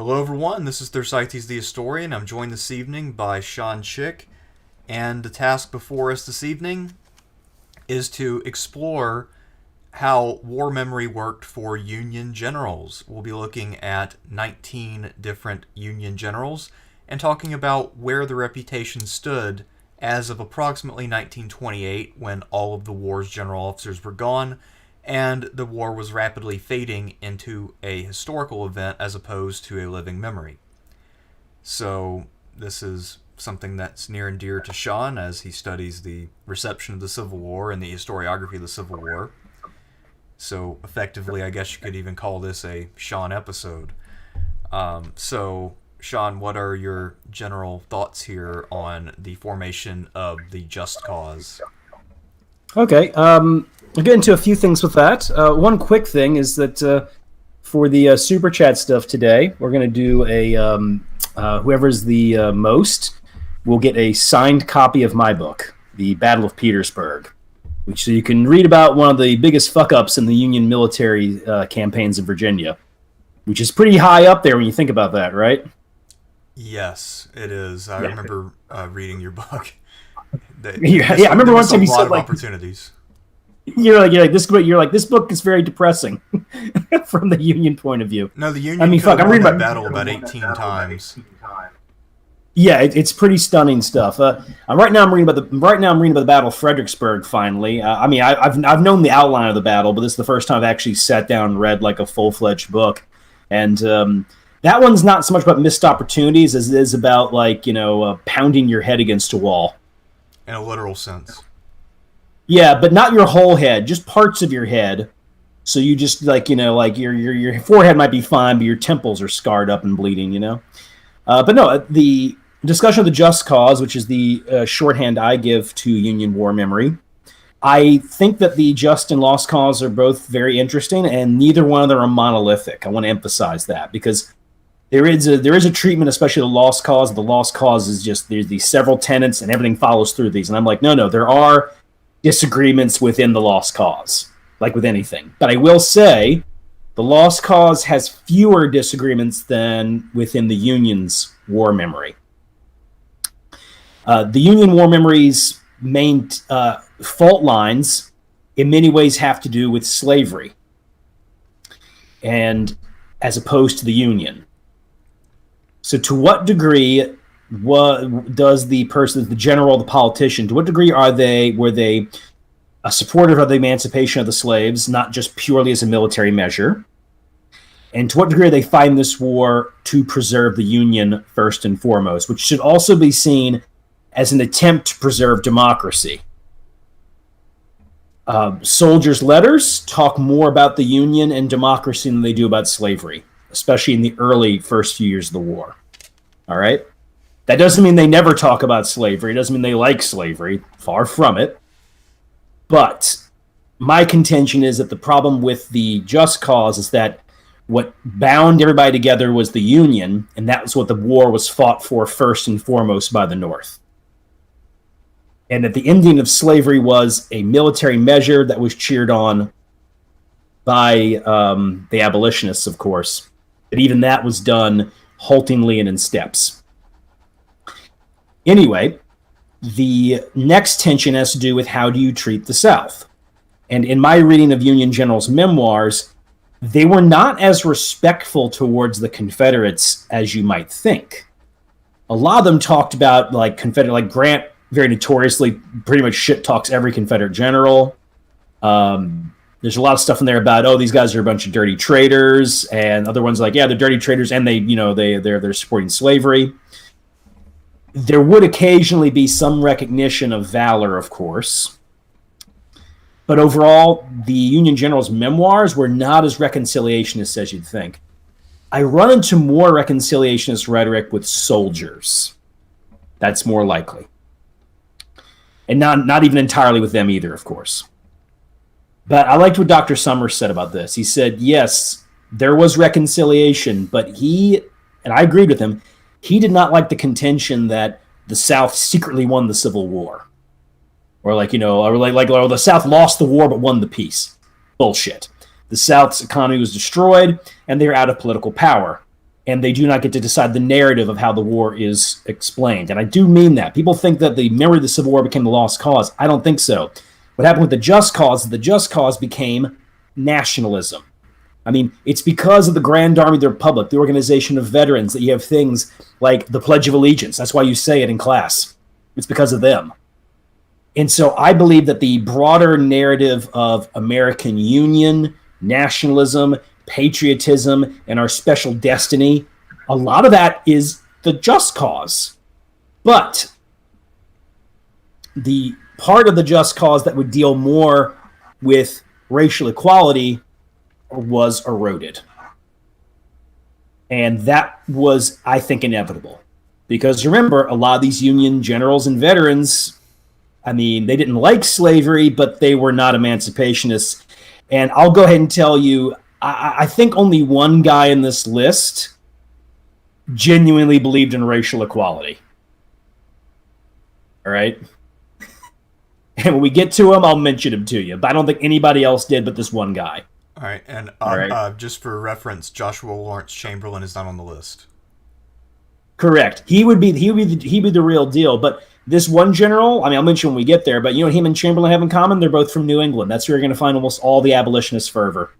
Hello, everyone. This is Thersites the Historian. I'm joined this evening by Sean Chick, and the task before us this evening is to explore how war memory worked for Union generals. We'll be looking at 19 different Union generals and talking about where the reputation stood as of approximately 1928, when all of the war's general officers were gone and the war was rapidly fading into a historical event as opposed to a living memory. So this is something that's near and dear to Sean as he studies the reception of the Civil War and the historiography of the Civil War. So effectively, I guess you could even call this a Sean episode. So Sean, what are your general thoughts here on the formation of the Just Cause? Okay, I'll get into a few things with that. One quick thing is that for the Super Chat stuff today, we're going to do a whoever's the most will get a signed copy of my book, The Battle of Petersburg, which you can read about one of the biggest fuck-ups in the Union military campaigns in Virginia, which is pretty high up there when you think about that, right? Yes, it is. I remember reading your book. I remember one time you said like opportunities. You're like this book is very depressing from the Union point of view. No, the Union. I'm reading that battle about 18 times. Yeah, it's pretty stunning stuff. Right now I'm reading about the Battle of Fredericksburg. Finally, I've known the outline of the battle, but this is the first time I've actually sat down and read like a full-fledged book, and that one's not so much about missed opportunities as it is about pounding your head against a wall. In a literal sense. Yeah, but not your whole head, just parts of your head. So you just your forehead might be fine, but your temples are scarred up and bleeding, But no, the discussion of the Just Cause, which is the shorthand I give to Union war memory. I think that the Just and Lost Cause are both very interesting, and neither one of them are monolithic. I want to emphasize that because there is a treatment, especially the Lost Cause. The Lost Cause is just there's these several tenets, and everything follows through these. And I'm like, no, there are disagreements within the Lost Cause, like with anything. But I will say the Lost Cause has fewer disagreements than within the Union's war memory. The Union war memory's main fault lines in many ways have to do with slavery, and as opposed to the Union. So to what degree does the person, the general, the politician, to what degree were they a supporter of the emancipation of the slaves, not just purely as a military measure? And to what degree they find this war to preserve the Union first and foremost, which should also be seen as an attempt to preserve democracy. Soldiers' letters talk more about the Union and democracy than they do about slavery, especially in the early first few years of the war. All right? That doesn't mean they never talk about slavery. It doesn't mean they like slavery. Far from it. But my contention is that the problem with the Just Cause is that what bound everybody together was the Union, and that was what the war was fought for first and foremost by the North. And that the ending of slavery was a military measure that was cheered on by the abolitionists, of course. But even that was done haltingly and in steps. Anyway, the next tension has to do with how do you treat the South. And in my reading of Union generals' memoirs, they were not as respectful towards the Confederates as you might think. A lot of them talked about Grant very notoriously pretty much shit talks every Confederate general. There's a lot of stuff in there about, these guys are a bunch of dirty traitors, and other ones like, yeah, they're dirty traitors, and they're supporting slavery. There would occasionally be some recognition of valor, of course. But overall, the Union generals' memoirs were not as reconciliationist as you'd think. I run into more reconciliationist rhetoric with soldiers. That's more likely. And not even entirely with them either, of course. But I liked what Dr. Summers said about this. He said, yes, there was reconciliation, but and I agreed with him, he did not like the contention that the South secretly won the Civil War. Or the South lost the war but won the peace. Bullshit. The South's economy was destroyed, and they were out of political power. and they do not get to decide the narrative of how the war is explained. And I do mean that. People think that the memory of the Civil War became the lost cause. I don't think so. What happened with the just cause is the just cause became nationalism. I mean, it's because of the Grand Army of the Republic, the Organization of Veterans, that you have things like the Pledge of Allegiance. That's why you say it in class. It's because of them. And so I believe that the broader narrative of American Union, nationalism, patriotism, and our special destiny, a lot of that is the just cause. But the part of the just cause that would deal more with racial equality was eroded. And that was, I think, inevitable. Because remember, a lot of these Union generals and veterans, I mean, they didn't like slavery, but they were not emancipationists. And I'll go ahead and tell you, I think only one guy in this list genuinely believed in racial equality. All right? And when we get to him, I'll mention him to you. But I don't think anybody else did but this one guy. All right, and All right. Just for reference, Joshua Lawrence Chamberlain is not on the list. Correct. He'd be the real deal. But this one general, I mean, I'll mention when we get there, but you know what him and Chamberlain have in common? They're both from New England. That's where you're going to find almost all the abolitionist fervor.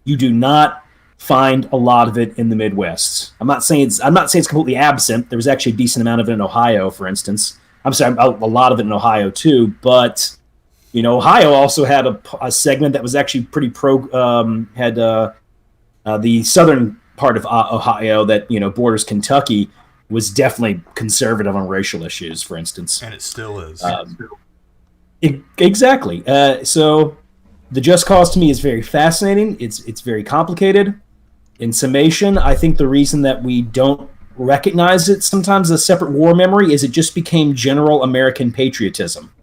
You do not find a lot of it in the Midwest. I'm not saying it's completely absent. There was actually a decent amount of it in Ohio, for instance. I'm sorry, a lot of it in Ohio too. But you know, Ohio also had a segment that was actually pretty the southern part of Ohio that, you know, borders Kentucky was definitely conservative on racial issues, for instance. And it still is. Exactly. So the just cause to me is very fascinating. It's very complicated. In summation, I think the reason that we don't recognize it sometimes as a separate war memory is it just became general American patriotism.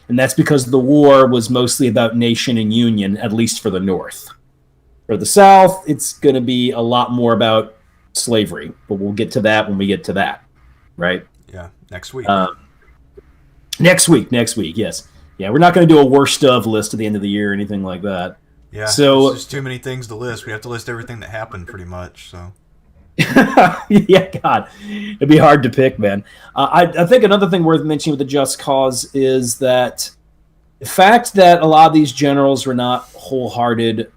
And that's because the war was mostly about nation and union, at least for the North. For the South, it's going to be a lot more about slavery, but we'll get to that when we get to that, right? Yeah, next week. Next week, yes. Yeah, we're not going to do a worst of list at the end of the year or anything like that. Yeah, so there's just too many things to list. We have to list everything that happened, pretty much. So. Yeah, God, it'd be hard to pick, man. I think another thing worth mentioning with the just cause is that the fact that a lot of these generals were not wholehearted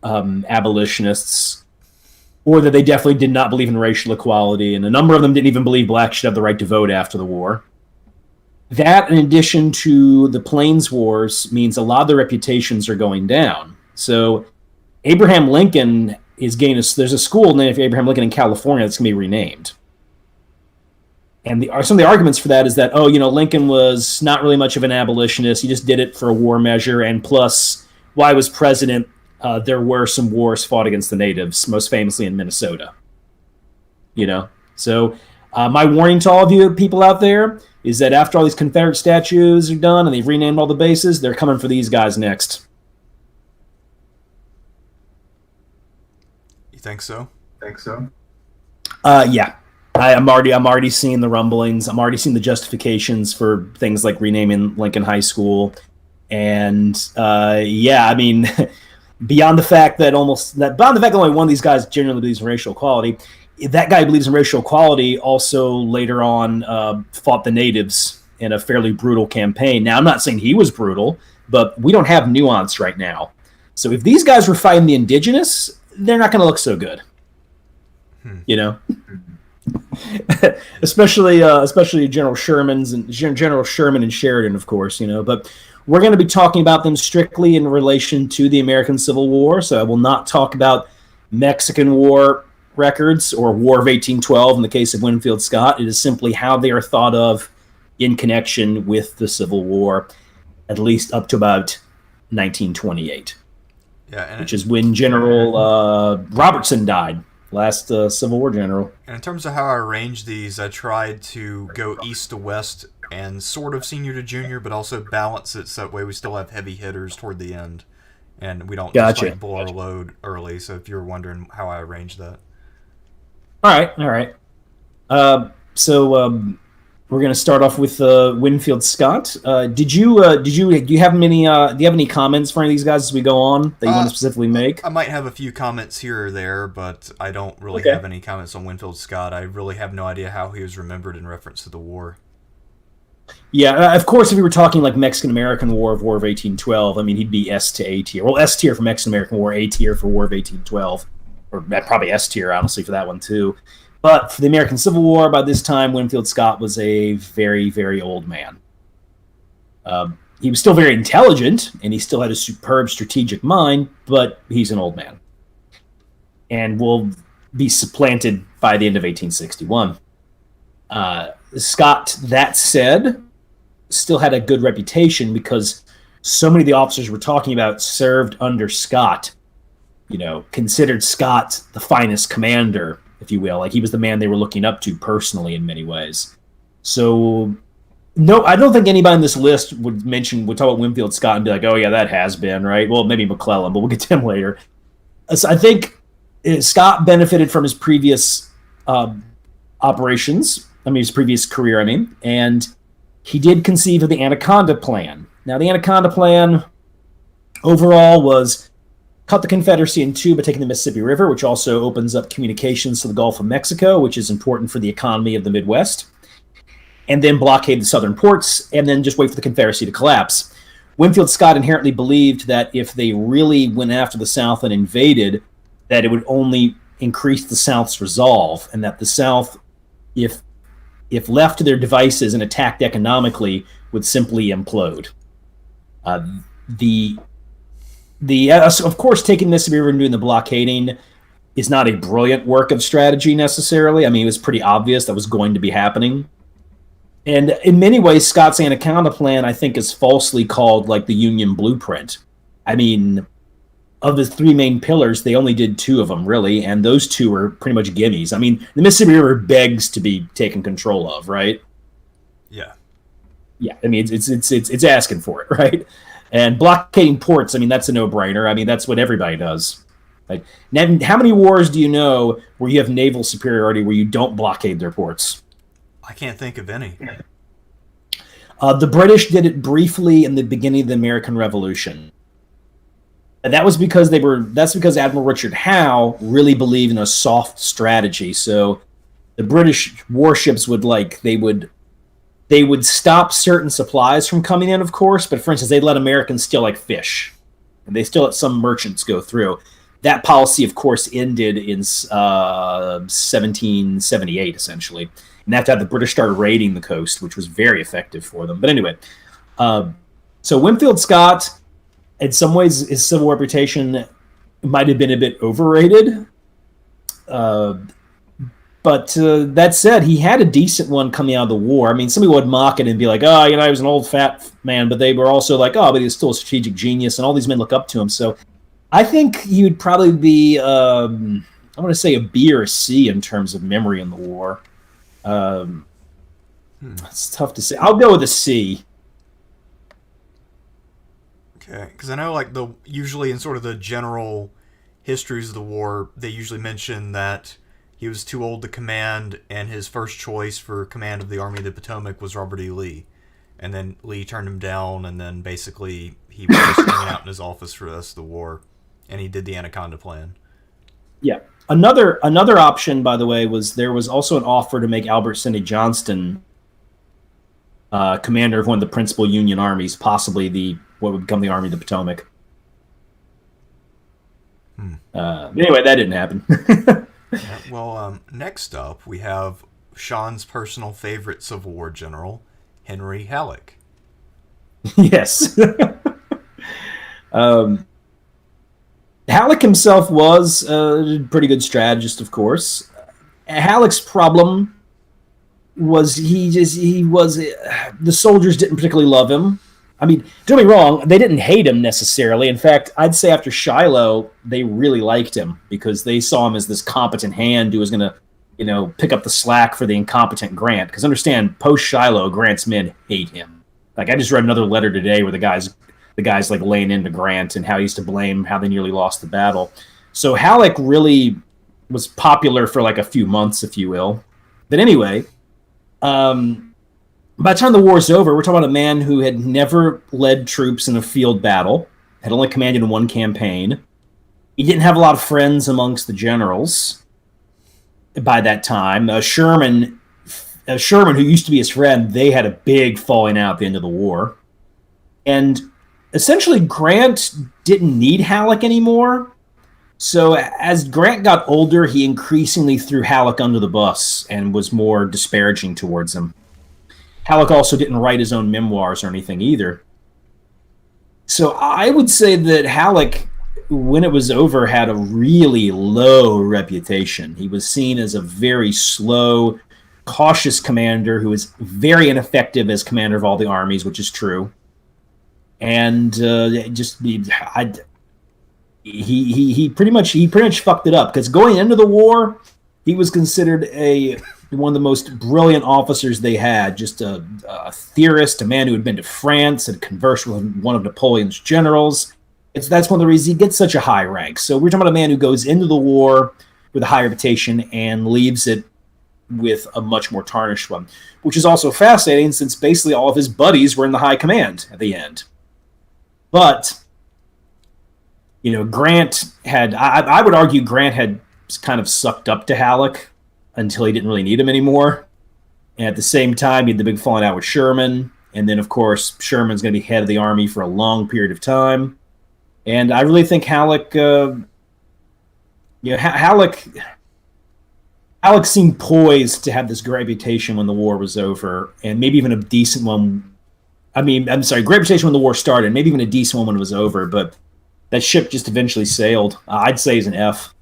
abolitionists, or that they definitely did not believe in racial equality, and a number of them didn't even believe blacks should have the right to vote after the war. That, in addition to the Plains Wars, means a lot of their reputations are going down. So Abraham Lincoln is getting there's a school named after Abraham Lincoln in California that's going to be renamed. And some of the arguments for that is that, Lincoln was not really much of an abolitionist. He just did it for a war measure. And plus, while he was president, there were some wars fought against the natives, most famously in Minnesota. So my warning to all of you people out there is that after all these Confederate statues are done and they've renamed all the bases, they're coming for these guys next. You think so? Yeah. I'm already seeing the rumblings. I'm already seeing the justifications for things like renaming Lincoln High School. And beyond the fact that only one of these guys genuinely believes in racial equality, that guy believes in racial equality also later on fought the natives in a fairly brutal campaign. Now, I'm not saying he was brutal, but we don't have nuance right now. So if these guys were fighting the indigenous, they're not going to look so good. Especially General Sherman and Sheridan, of course, but we're going to be talking about them strictly in relation to the American Civil War. So I will not talk about Mexican War records or War of 1812 in the case of Winfield Scott. It is simply how they are thought of in connection with the Civil War, at least up to about 1928. Yeah, which is when General Robertson died, last Civil War general. And in terms of how I arranged these, I tried to go east to west and sort of senior to junior, but also balance it so that way we still have heavy hitters toward the end, and we don't just blow our load early. So if you're wondering how I arranged that. All right. So We're going to start off with Winfield Scott. Do you have any comments for any of these guys as we go on that you want to specifically make? I might have a few comments here or there, but I don't really have any comments on Winfield Scott. I really have no idea how he was remembered in reference to the war. Yeah, of course, if we were talking like Mexican-American War of 1812, I mean, he'd be S to A tier. Well, S tier for Mexican-American War, A tier for War of 1812. Or probably S tier, honestly, for that one, too. But for the American Civil War, by this time, Winfield Scott was a very, very old man. He was still very intelligent, and he still had a superb strategic mind, but he's an old man. And will be supplanted by the end of 1861. Scott, that said, still had a good reputation because so many of the officers we're talking about served under Scott, considered Scott the finest commander, if you will. Like, he was the man they were looking up to personally in many ways. So, no, I don't think anybody on this list would talk about Winfield Scott and be like, oh, yeah, that has been, right? Well, maybe McClellan, but we'll get to him later. So I think Scott benefited from his previous his previous career, and he did conceive of the Anaconda Plan. Now, the Anaconda Plan overall was cut the Confederacy in two by taking the Mississippi River, which also opens up communications to the Gulf of Mexico, which is important for the economy of the Midwest, and then blockade the southern ports, and then just wait for the Confederacy to collapse. Winfield Scott inherently believed that if they really went after the South and invaded, that it would only increase the South's resolve, and that the South, if left to their devices and attacked economically, would simply implode. Of course, taking Mississippi River and doing the blockading is not a brilliant work of strategy necessarily. I mean, it was pretty obvious that was going to be happening. And in many ways, Scott's Anaconda Plan, I think, is falsely called like the Union Blueprint. I mean, of the three main pillars, they only did two of them, really, and those two were pretty much gimmies. I mean, the Mississippi River begs to be taken control of, right? Yeah. Yeah, I mean, it's asking for it, right? And blockading ports, I mean, that's a no-brainer. I mean, that's what everybody does. Like, how many wars do you know where you have naval superiority where you don't blockade their ports? I can't think of any. The British did it briefly in the beginning of the American Revolution. And that's because Admiral Richard Howe really believed in a soft strategy. So the British warships would stop certain supplies from coming in, of course, but for instance, they'd let Americans steal like fish. And they still let some merchants go through. That policy, of course, ended in 1778, essentially. And after that, the British started raiding the coast, which was very effective for them. But anyway, so Winfield Scott, in some ways, his civil reputation might have been a bit overrated. But that said, he had a decent one coming out of the war. I mean, some people would mock it and be like, oh, he was an old fat man. But they were also like, oh, but he was still a strategic genius. And all these men look up to him. So I think he would probably be, I want to say a B or a C in terms of memory in the war. It's tough to say. I'll go with a C. Okay, because I know usually in sort of the general histories of the war, they usually mention that he was too old to command, and his first choice for command of the Army of the Potomac was Robert E. Lee. And then Lee turned him down, and then basically he was just hanging out in his office for the rest of the war, and he did the Anaconda Plan. Yeah. Another option, by the way, was there was also an offer to make Albert Sidney Johnston commander of one of the principal Union armies, possibly what would become the Army of the Potomac. Anyway, that didn't happen. Yeah, well, next up, we have Sean's personal favorite Civil War general, Henry Halleck. Yes. Halleck himself was a pretty good strategist, of course. Halleck's problem was the soldiers didn't particularly love him. I mean, don't get me wrong, they didn't hate him necessarily. In fact, I'd say after Shiloh, they really liked him because they saw him as this competent hand who was going to, pick up the slack for the incompetent Grant. Because understand, post-Shiloh, Grant's men hate him. Like, I just read another letter today where the guy's like laying into Grant and how he used to blame how they nearly lost the battle. So Halleck really was popular for like a few months, if you will. But anyway, By the time the war's over, we're talking about a man who had never led troops in a field battle, had only commanded in one campaign. He didn't have a lot of friends amongst the generals by that time. Sherman, who used to be his friend, they had a big falling out at the end of the war. And essentially, Grant didn't need Halleck anymore. So as Grant got older, he increasingly threw Halleck under the bus and was more disparaging towards him. Halleck also didn't write his own memoirs or anything either. So I would say that Halleck, when it was over, had a really low reputation. He was seen as a very slow, cautious commander who was very ineffective as commander of all the armies, which is true. And he pretty much fucked it up, because going into the war, he was considered one of the most brilliant officers they had, just a theorist, a man who had been to France and conversed with one of Napoleon's generals. That's one of the reasons he gets such a high rank. So we're talking about a man who goes into the war with a high reputation and leaves it with a much more tarnished one, which is also fascinating since basically all of his buddies were in the high command at the end. But, Grant had, I would argue Grant had kind of sucked up to Halleck until he didn't really need him anymore. And at the same time, he had the big falling out with Sherman. And then, of course, Sherman's going to be head of the army for a long period of time. And I really think Halleck, Halleck seemed poised to have this great reputation when the war was over, and maybe even a decent one. Great reputation when the war started, maybe even a decent one when it was over, but that ship just eventually sailed. I'd say he's an F.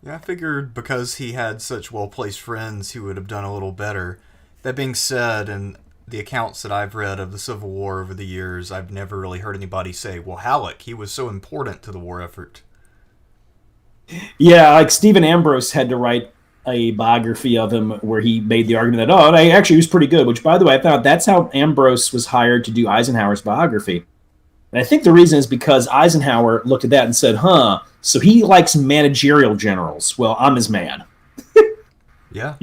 Yeah, I figured because he had such well-placed friends, he would have done a little better. That being said, in the accounts that I've read of the Civil War over the years, I've never really heard anybody say, well, Halleck, he was so important to the war effort. Yeah, like Stephen Ambrose had to write a biography of him where he made the argument that, actually he was pretty good, which, by the way, I found that's how Ambrose was hired to do Eisenhower's biography. And I think the reason is because Eisenhower looked at that and said, so he likes managerial generals. Well, I'm his man. Yeah.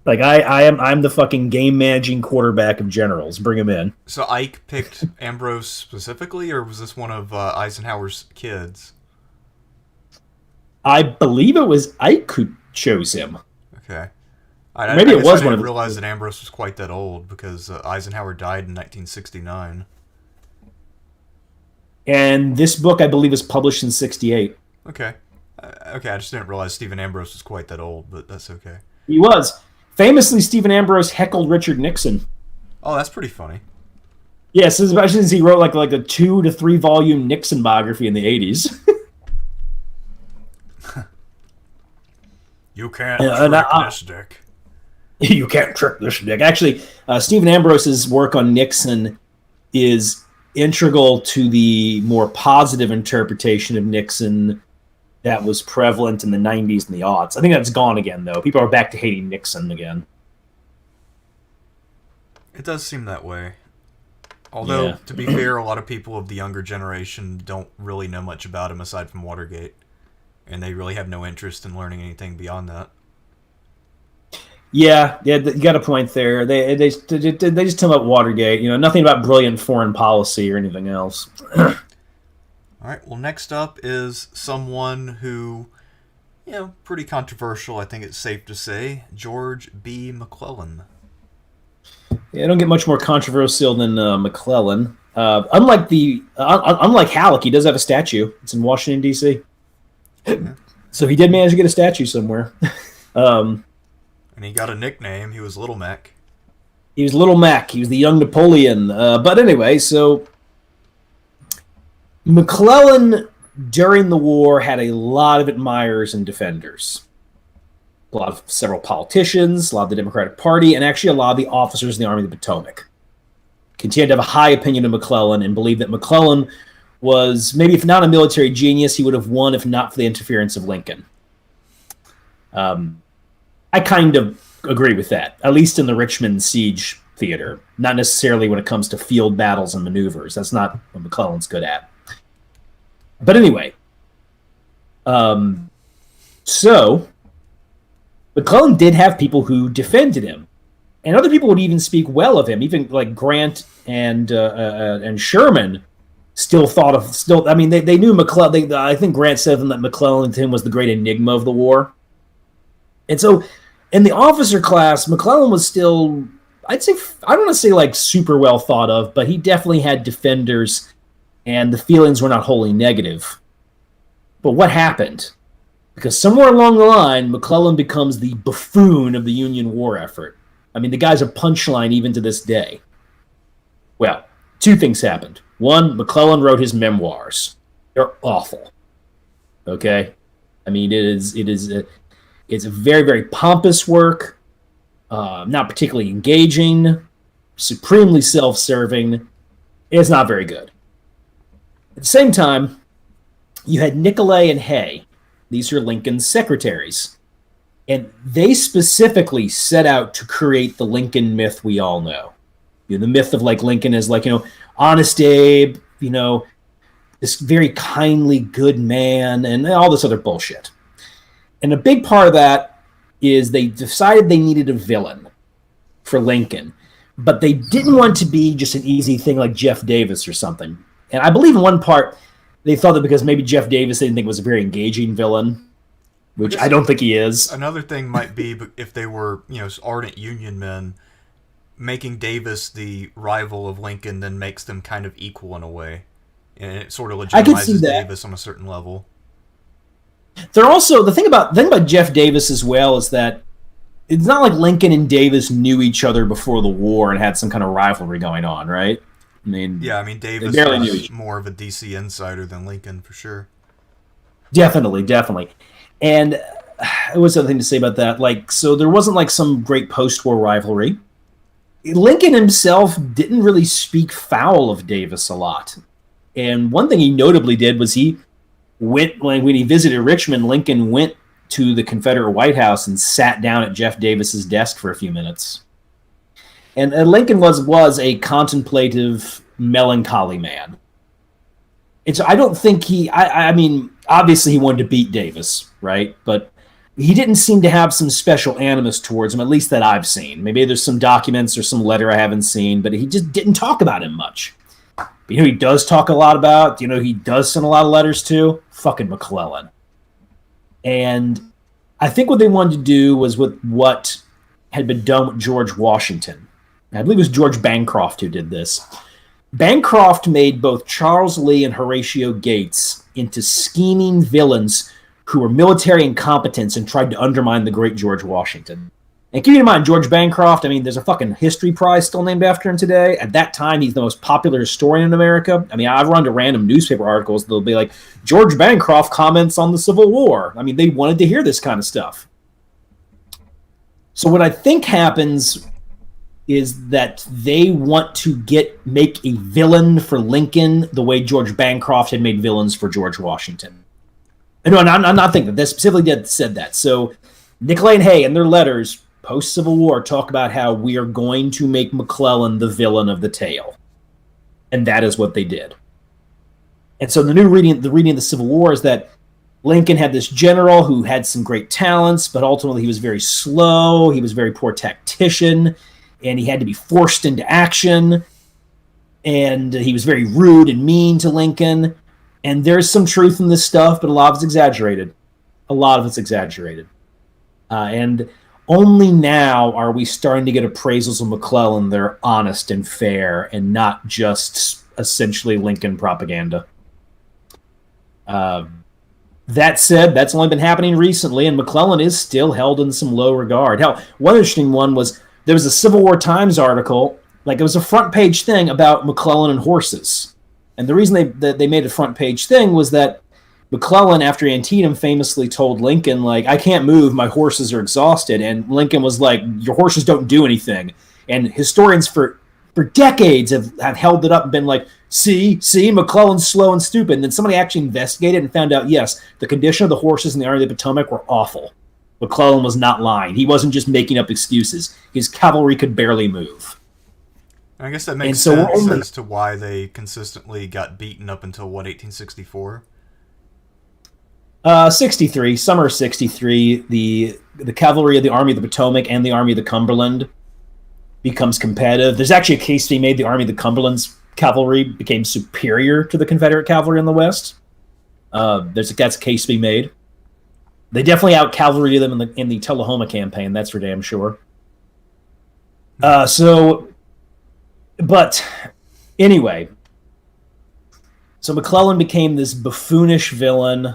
Like I'm the fucking game managing quarterback of generals. Bring him in. So Ike picked Ambrose specifically, or was this one of Eisenhower's kids? I believe it was Ike who chose him. Okay. Maybe it was one. I didn't realize that Ambrose was quite that old because Eisenhower died in 1969. And this book, I believe, was published in 1968. Okay. I just didn't realize Stephen Ambrose was quite that old, but that's okay. He was. Famously, Stephen Ambrose heckled Richard Nixon. Oh, that's pretty funny. Yes, especially since he wrote like a 2 to 3 volume Nixon biography in the 80s. You can't trick this dick. You can't trick this dick. Actually, Stephen Ambrose's work on Nixon is integral to the more positive interpretation of Nixon that was prevalent in the 90s and the aughts. I think that's gone again, though. People are back to hating Nixon again. It does seem that way. Although, to be fair, a lot of people of the younger generation don't really know much about him aside from Watergate. And they really have no interest in learning anything beyond that. Yeah, you got a point there. They just tell about Watergate. Nothing about brilliant foreign policy or anything else. All right. Well, next up is someone who, pretty controversial. I think it's safe to say, George B. McClellan. Yeah, I don't get much more controversial than McClellan. Unlike Halleck, he does have a statue. It's in Washington D.C. Yeah. So he did manage to get a statue somewhere. And he got a nickname. He was Little Mac. He was Little Mac. He was the young Napoleon. But anyway, so McClellan, during the war, had a lot of admirers and defenders. Several politicians, a lot of the Democratic Party, and actually a lot of the officers in the Army of the Potomac continued to have a high opinion of McClellan and believed that McClellan was, maybe if not a military genius, he would have won if not for the interference of Lincoln. I kind of agree with that, at least in the Richmond siege theater. Not necessarily when it comes to field battles and maneuvers. That's not what McClellan's good at. But anyway, so McClellan did have people who defended him. And other people would even speak well of him. Even like Grant and Sherman I mean, they knew McClellan. I think Grant said that McClellan to him was the great enigma of the war. And so in the officer class, McClellan was still, I'd say, I don't want to say like super well thought of, but he definitely had defenders, and the feelings were not wholly negative. But what happened? Because somewhere along the line, McClellan becomes the buffoon of the Union war effort. I mean, the guy's a punchline even to this day. Well, two things happened. One, McClellan wrote his memoirs. They're awful. Okay? I mean, it's a very, very pompous work, not particularly engaging, supremely self-serving. It's not very good. At the same time, you had Nicolay and Hay. These are Lincoln's secretaries. And they specifically set out to create the Lincoln myth we all know. You know, the myth of like Lincoln is like, Honest Abe, this very kindly good man, and all this other bullshit. And a big part of that is they decided they needed a villain for Lincoln, but they didn't want to be just an easy thing like Jeff Davis or something. And I believe in one part, they thought that because maybe Jeff Davis they didn't think was a very engaging villain, which I don't think he is. Another thing might be if they were, ardent Union men, making Davis the rival of Lincoln then makes them kind of equal in a way. And it sort of legitimizes Davis on a certain level. They're also, the thing about Jeff Davis as well is that it's not like Lincoln and Davis knew each other before the war and had some kind of rivalry going on, right? I mean, Davis was more of a DC insider than Lincoln, for sure. Definitely. And what's the other thing to say about that? Like, so there wasn't like some great post-war rivalry. Lincoln himself didn't really speak foul of Davis a lot. And one thing he notably did was when he visited Richmond, Lincoln went to the Confederate White House and sat down at Jeff Davis's desk for a few minutes. And Lincoln was a contemplative, melancholy man. And so I don't think I mean, obviously he wanted to beat Davis, right? But he didn't seem to have some special animus towards him, at least that I've seen. Maybe there's some documents or some letter I haven't seen, but he just didn't talk about him much. But he does talk a lot about, he does send a lot of letters to? Fucking McClellan. And I think what they wanted to do was with what had been done with George Washington. I believe it was George Bancroft who did this. Bancroft made both Charles Lee and Horatio Gates into scheming villains who were military incompetents and tried to undermine the great George Washington. And keep in mind, George Bancroft, I mean, there's a fucking history prize still named after him today. At that time, he's the most popular historian in America. I mean, I've run to random newspaper articles that'll be like, George Bancroft comments on the Civil War. I mean, they wanted to hear this kind of stuff. So what I think happens is that they want to make a villain for Lincoln the way George Bancroft had made villains for George Washington. No, I'm not thinking that. They specifically said that. So Nicolay and Hay, in their letters, post-Civil War, talk about how we are going to make McClellan the villain of the tale. And that is what they did. And so the reading of the Civil War is that Lincoln had this general who had some great talents, but ultimately he was very slow, he was a very poor tactician, and he had to be forced into action, and he was very rude and mean to Lincoln. And there's some truth in this stuff, but a lot of it's exaggerated. And only now are we starting to get appraisals of McClellan that are honest and fair and not just essentially Lincoln propaganda. That said, that's only been happening recently, and McClellan is still held in some low regard. Hell, one interesting one was there was a Civil War Times article, like it was a front page thing about McClellan and horses. And the reason they made a front page thing was that McClellan, after Antietam, famously told Lincoln, like, I can't move, my horses are exhausted. And Lincoln was like, your horses don't do anything. And historians for decades have held it up and been like, see, McClellan's slow and stupid. And then somebody actually investigated and found out, yes, the condition of the horses in the Army of the Potomac were awful. McClellan was not lying. He wasn't just making up excuses. His cavalry could barely move. I guess that makes sense as to why they consistently got beaten up until, 1864? 63, summer of 63, the cavalry of the Army of the Potomac and the Army of the Cumberland becomes competitive. There's actually a case to be made the Army of the Cumberland's cavalry became superior to the Confederate cavalry in the West. That's a case to be made. They definitely out-cavalried them in the Tullahoma campaign, that's for damn sure. But anyway, so McClellan became this buffoonish villain.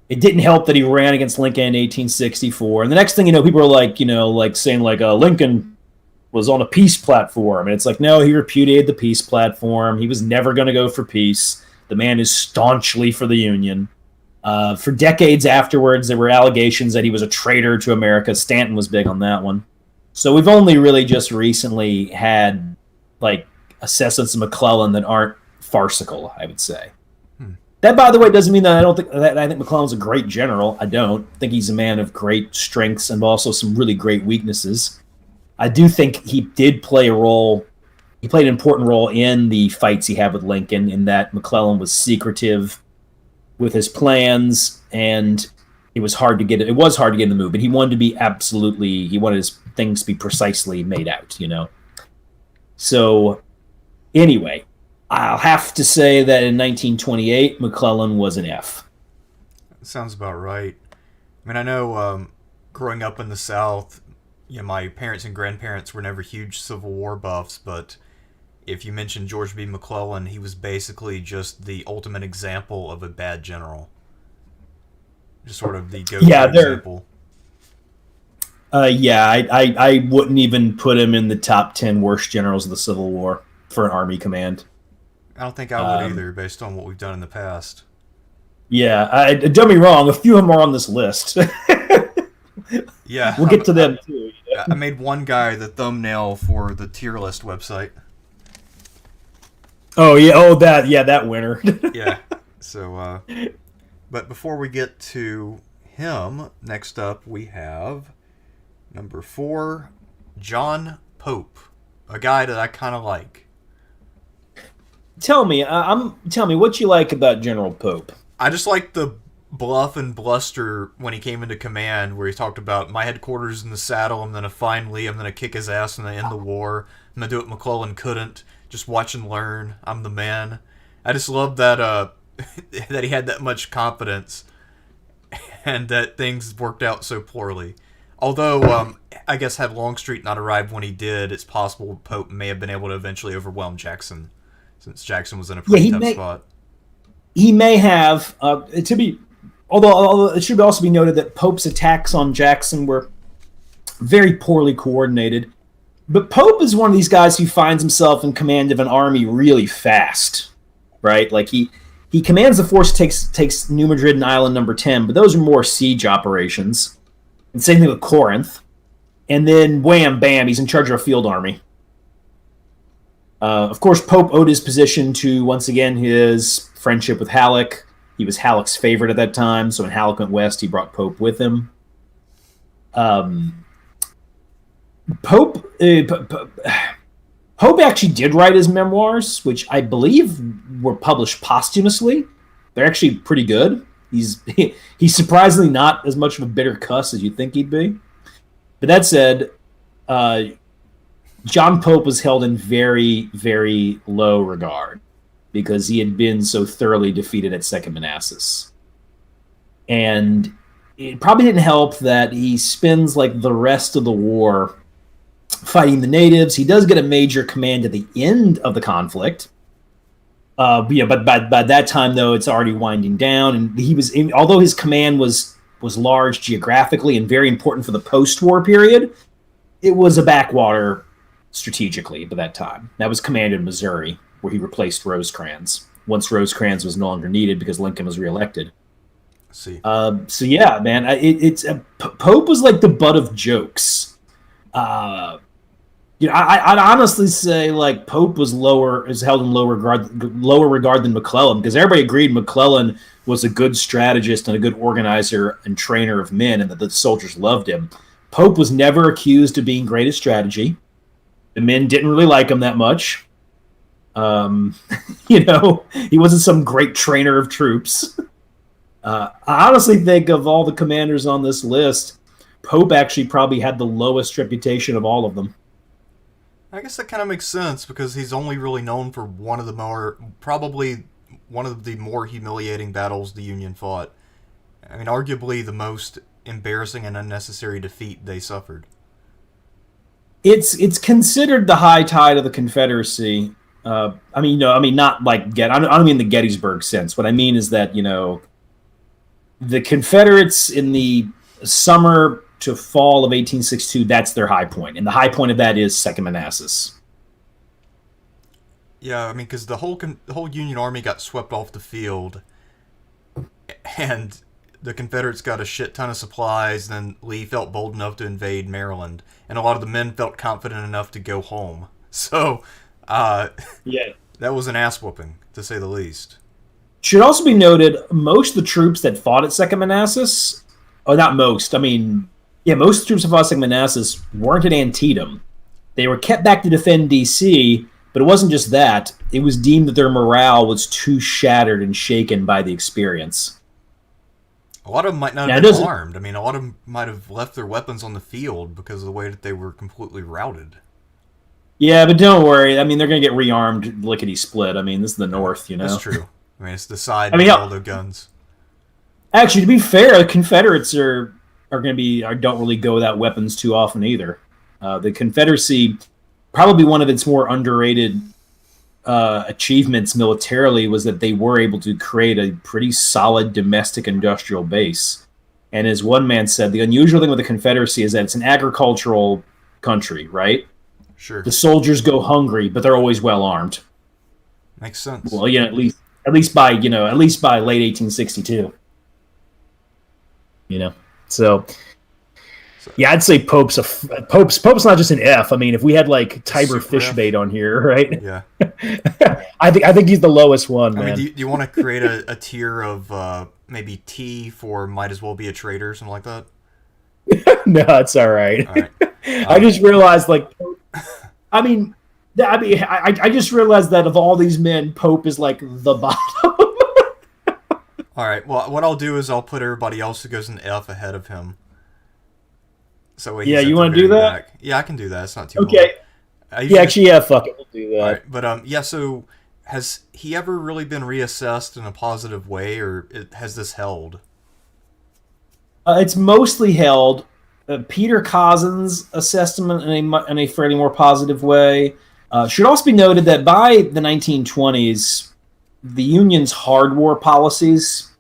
It didn't help that he ran against Lincoln in 1864. And the next thing you know, people are like saying Lincoln was on a peace platform. And it's like, no, he repudiated the peace platform. He was never going to go for peace. The man is staunchly for the Union. For decades afterwards, there were allegations that he was a traitor to America. Stanton was big on that one. So we've only really just recently had assessments of McClellan that aren't farcical, I would say. That, by the way, doesn't mean that I think McClellan's a great general. I don't think he's a man of great strengths and also some really great weaknesses. I do think he did play a role. He played an important role in the fights he had with Lincoln, in that McClellan was secretive with his plans, and it was hard to get in the move. But he wanted his things to be precisely made out, So, anyway, I'll have to say that in 1928, McClellan was an F. That sounds about right. I mean, I know growing up in the South, my parents and grandparents were never huge Civil War buffs, but if you mention George B. McClellan, he was basically just the ultimate example of a bad general. Just sort of the go-to example. I wouldn't even put him in the top 10 worst generals of the Civil War for an army command. I don't think I would either, based on what we've done in the past. Yeah, don't be wrong. A few of them are on this list. Yeah. We'll get to them, too. I made one guy the thumbnail for the tier list website. Oh, yeah. That winner. Yeah. So, but before we get to him, next up we have number 4, John Pope, a guy that I kind of like. Tell me what you like about General Pope. I just like the bluff and bluster when he came into command, where he talked about my headquarters in the saddle. I'm going to find Lee. I'm going to kick his ass and end the war. I'm going to do what McClellan couldn't. Just watch and learn. I'm the man. I just love that that he had that much confidence and that things worked out so poorly. Although, I guess had Longstreet not arrived when he did, it's possible Pope may have been able to eventually overwhelm Jackson, since Jackson was in a pretty tough spot. He may have, although it should also be noted that Pope's attacks on Jackson were very poorly coordinated. But Pope is one of these guys who finds himself in command of an army really fast, right? Like he commands the force, takes New Madrid and Island number 10, but those are more siege operations. And same thing with Corinth. And then wham, bam, he's in charge of a field army. Of course, Pope owed his position to, once again, his friendship with Halleck. He was Halleck's favorite at that time, so when Halleck went west, he brought Pope with him. Pope actually did write his memoirs, which I believe were published posthumously. They're actually pretty good. He's surprisingly not as much of a bitter cuss as you'd think he'd be. But that said, John Pope was held in very, very low regard because he had been so thoroughly defeated at Second Manassas. And it probably didn't help that he spends the rest of the war fighting the natives. He does get a major command at the end of the conflict. But by that time, though, it's already winding down. And although his command was large geographically and very important for the post-war period, it was a backwater strategically by that time. That was command in Missouri, where he replaced Rosecrans once Rosecrans was no longer needed because Lincoln was reelected. See. So yeah, man, Pope was like the butt of jokes. I'd honestly say Pope is held in lower regard than McClellan, because everybody agreed McClellan was a good strategist and a good organizer and trainer of men, and that the soldiers loved him. Pope was never accused of being great at strategy. The men didn't really like him that much. He wasn't some great trainer of troops. I honestly think of all the commanders on this list, Pope actually probably had the lowest reputation of all of them. I guess that kind of makes sense because he's only really known for probably one of the more humiliating battles the Union fought. I mean, arguably the most embarrassing and unnecessary defeat they suffered. It's considered the high tide of the Confederacy. I mean, not like I don't mean the Gettysburg sense. What I mean is that the Confederates in the summer to fall of 1862, that's their high point, and the high point of that is Second Manassas. Yeah, I mean, because the whole Union Army got swept off the field, and the Confederates got a shit ton of supplies. Then Lee felt bold enough to invade Maryland, and a lot of the men felt confident enough to go home. So, Yeah. that was an ass whooping, to say the least. Should also be noted, most of the troops that fought at Second Manassas, or not most, I mean, yeah, most of the troops that fought at Second Manassas weren't at Antietam. They were kept back to defend D.C., but it wasn't just that. It was deemed that their morale was too shattered and shaken by the experience. A lot of them might not have been armed. I mean, a lot of them might have left their weapons on the field because of the way that they were completely routed. Yeah, but don't worry. I mean, they're going to get rearmed lickety-split. I mean, this is the North, That's true. I mean, it's the side I mean, with all the guns. Actually, to be fair, the Confederates are going to don't really go without weapons too often either. The Confederacy, probably one of its more underrated achievements militarily, was that they were able to create a pretty solid domestic industrial base. And as one man said, the unusual thing with the Confederacy is that it's an agricultural country, right? Sure. The soldiers go hungry, but they're always well armed. Makes sense. Well, yeah, at least by late 1862. So yeah, I'd say Pope's not just an F. I mean, if we had like Tiber Fishbait on here, right? Yeah. I think he's the lowest one, man. I mean, do you want to create a tier of maybe T for might as well be a traitor, something like that? No, it's all right. All right. I just realized, I just realized that of all these men, Pope is like the bottom. All right. Well, what I'll do is I'll put everybody else who goes in F ahead of him. So yeah, you want to do that? Back. Yeah, I can do that. It's not too okay. Fuck it, we'll do that. All right, but yeah. So has he ever really been reassessed in a positive way, or has this held? It's mostly held. Peter Cozzens assessed him in a fairly more positive way. Should also be noted that by the 1920s, the Union's hard war policies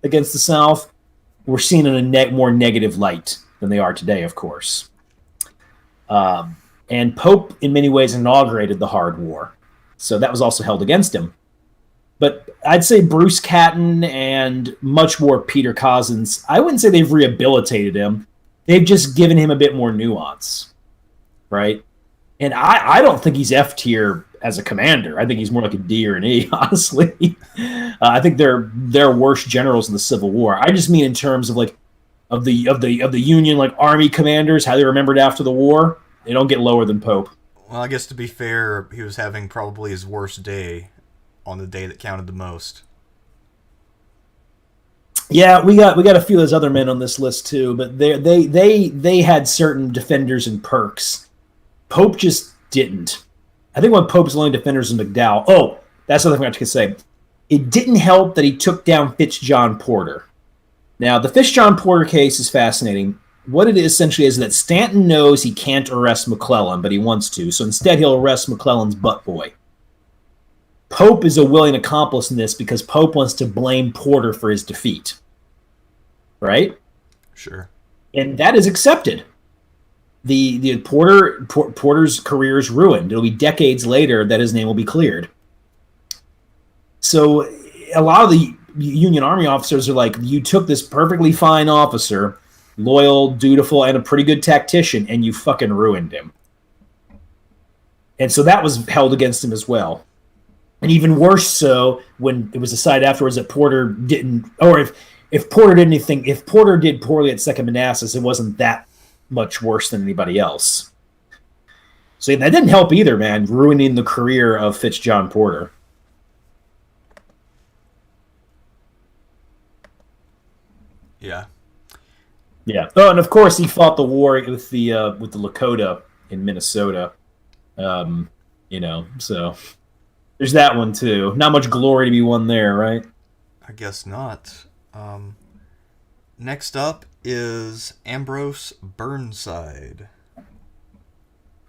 against the South were seen in a more negative light than they are today, of course. And Pope, in many ways, inaugurated the hard war. So that was also held against him. But I'd say Bruce Catton and much more Peter Cozzens, I wouldn't say they've rehabilitated him. They've just given him a bit more nuance, right? And I don't think he's F tier as a commander. I think he's more like a D or an E, honestly. I think they're worse generals in the Civil War. I just mean in terms of of the Union army commanders, how they remembered after the war. They don't get lower than Pope. Well, I guess to be fair, he was having probably his worst day on the day that counted the most. Yeah, we got a few of those other men on this list too, but they had certain defenders and perks. Pope just didn't. I think one of Pope's only defenders is McDowell. Oh, that's the other thing I could say. It didn't help that he took down Fitz-John Porter. Now, the Fitz-John Porter case is fascinating. What it essentially is that Stanton knows he can't arrest McClellan, but he wants to, so instead he'll arrest McClellan's butt boy. Pope is a willing accomplice in this because Pope wants to blame Porter for his defeat. Right? Sure. And that is accepted. The Porter's career is ruined. It'll be decades later that his name will be cleared. So a lot of the Union Army officers are like, you took this perfectly fine officer, loyal, dutiful, and a pretty good tactician, and you fucking ruined him. And so that was held against him as well. And even worse so when it was decided afterwards that Porter didn't, or if Porter did anything, if Porter did poorly at Second Manassas, it wasn't that much worse than anybody else. So that didn't help either, man, ruining the career of Fitz-John Porter. Yeah. Yeah. Oh, and of course he fought the war with the Lakota in Minnesota. So there's that one too. Not much glory to be won there, right? I guess not. Next up is Ambrose Burnside.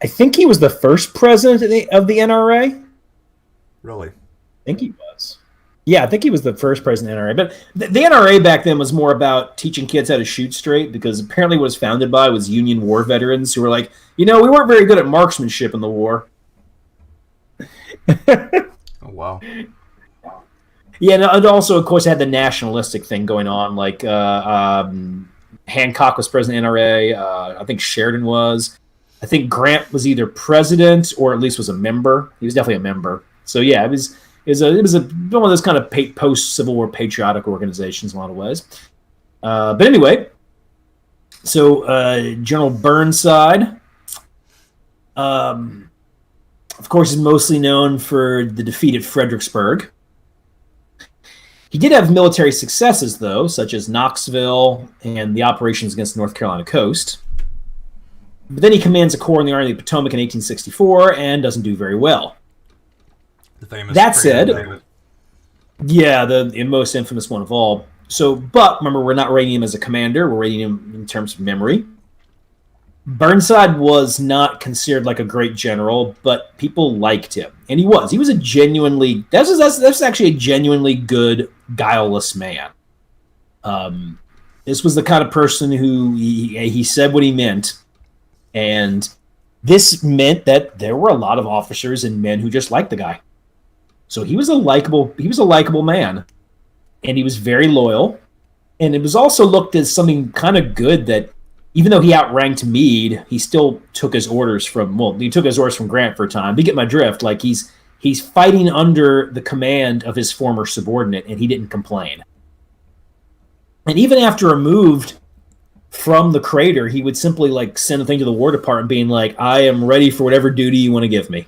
I think he was the first president of the NRA. I Really? think he was. Yeah, I think he was the first president of the NRA. But the NRA back then was more about teaching kids how to shoot straight, because apparently what it was founded by was Union war veterans who were like, we weren't very good at marksmanship in the war. Oh, wow. Yeah, and also, of course, had the nationalistic thing going on. Like Hancock was president of the NRA. I think Sheridan was. I think Grant was either president or at least was a member. He was definitely a member. So yeah, it was one of those kind of post-Civil War patriotic organizations in a lot of ways. But anyway, so General Burnside, of course, is mostly known for the defeat at Fredericksburg. He did have military successes, though, such as Knoxville and the operations against the North Carolina coast. But then he commands a corps in the Army of the Potomac in 1864 and doesn't do very well. The famous. That said, yeah, the most infamous one of all. So, but remember, we're not rating him as a commander. We're rating him in terms of memory. Burnside was not considered like a great general, but people liked him, and he was. He was a genuinely. That's actually a genuinely good, guileless man. This was the kind of person who he said what he meant. And this meant that there were a lot of officers and men who just liked the guy. So he was a likable man, and he was very loyal. And it was also looked as something kind of good that even though he outranked Meade, he still took his orders from Grant for a time. You get my drift. Like he's fighting under the command of his former subordinate, and he didn't complain. And even after removed from the crater, he would simply like send a thing to the War Department being like, I am ready for whatever duty you want to give me.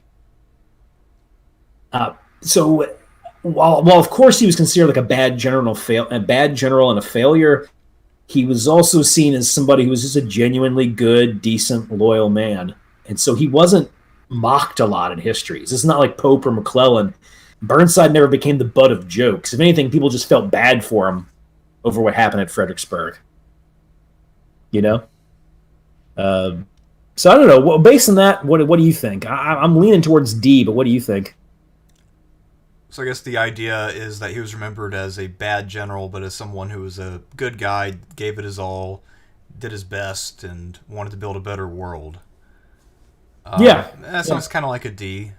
So while of course he was considered like a bad general and a failure, he was also seen as somebody who was just a genuinely good, decent, loyal man. And so he wasn't mocked a lot in history. It's not like Pope or McClellan. Burnside never became the butt of jokes. If anything, people just felt bad for him over what happened at Fredericksburg. So I don't know. Well, based on that, what do you think? I'm leaning towards D, but what do you think? So I guess the idea is that he was remembered as a bad general, but as someone who was a good guy, gave it his all, did his best, and wanted to build a better world. That sounds kind of like a D.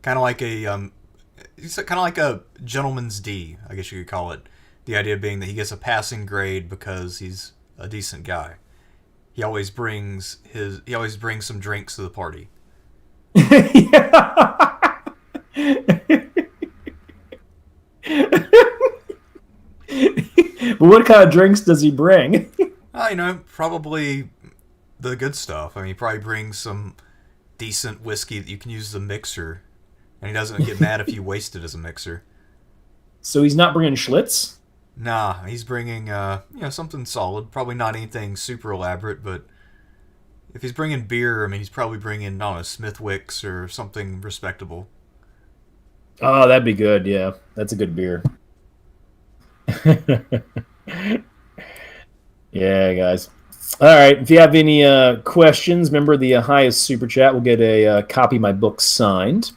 Kind of like a gentleman's D, I guess you could call it. The idea being that he gets a passing grade because he's a decent guy. He always brings some drinks to the party. But what kind of drinks does he bring? Probably the good stuff. I mean, he probably brings some decent whiskey that you can use as a mixer, and he doesn't get mad if you waste it as a mixer. So he's not bringing Schlitz? Nah, he's bringing something solid. Probably not anything super elaborate, but if he's bringing beer, I mean, he's probably bringing, I don't know, Smithwick's or something respectable. Oh, that'd be good. Yeah, that's a good beer. Yeah, guys. All right. If you have any questions, remember the highest super chat will get a copy of my book signed.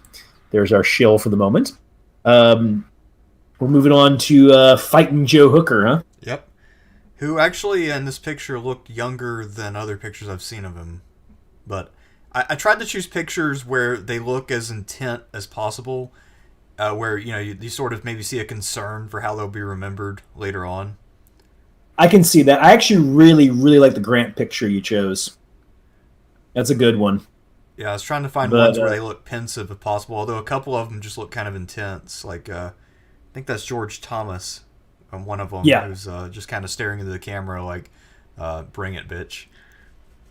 There's our shill for the moment. We're moving on to Fighting Joe Hooker, huh? Yep. Who actually in this picture looked younger than other pictures I've seen of him. But I tried to choose pictures where they look as intent as possible, where you sort of maybe see a concern for how they'll be remembered later on. I can see that. I actually really, really like the Grant picture you chose. That's a good one. Yeah, I was trying to find ones where they look pensive if possible, although a couple of them just look kind of intense. Like, I think that's George Thomas, one of them, who's just kind of staring into the camera like, bring it, bitch.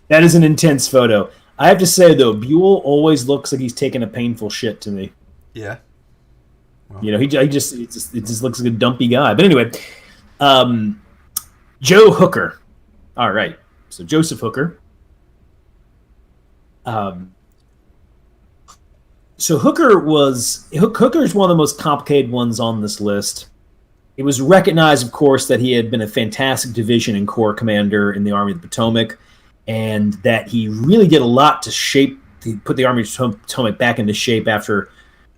That is an intense photo. I have to say, though, Buell always looks like he's taking a painful shit to me. Yeah. Well, it just looks like a dumpy guy. But anyway, Joe Hooker. All right. So Joseph Hooker. So Hooker's one of the most complicated ones on this list. It was recognized, of course, that he had been a fantastic division and corps commander in the Army of the Potomac, and that he really did a lot to put the Army of the Potomac back into shape after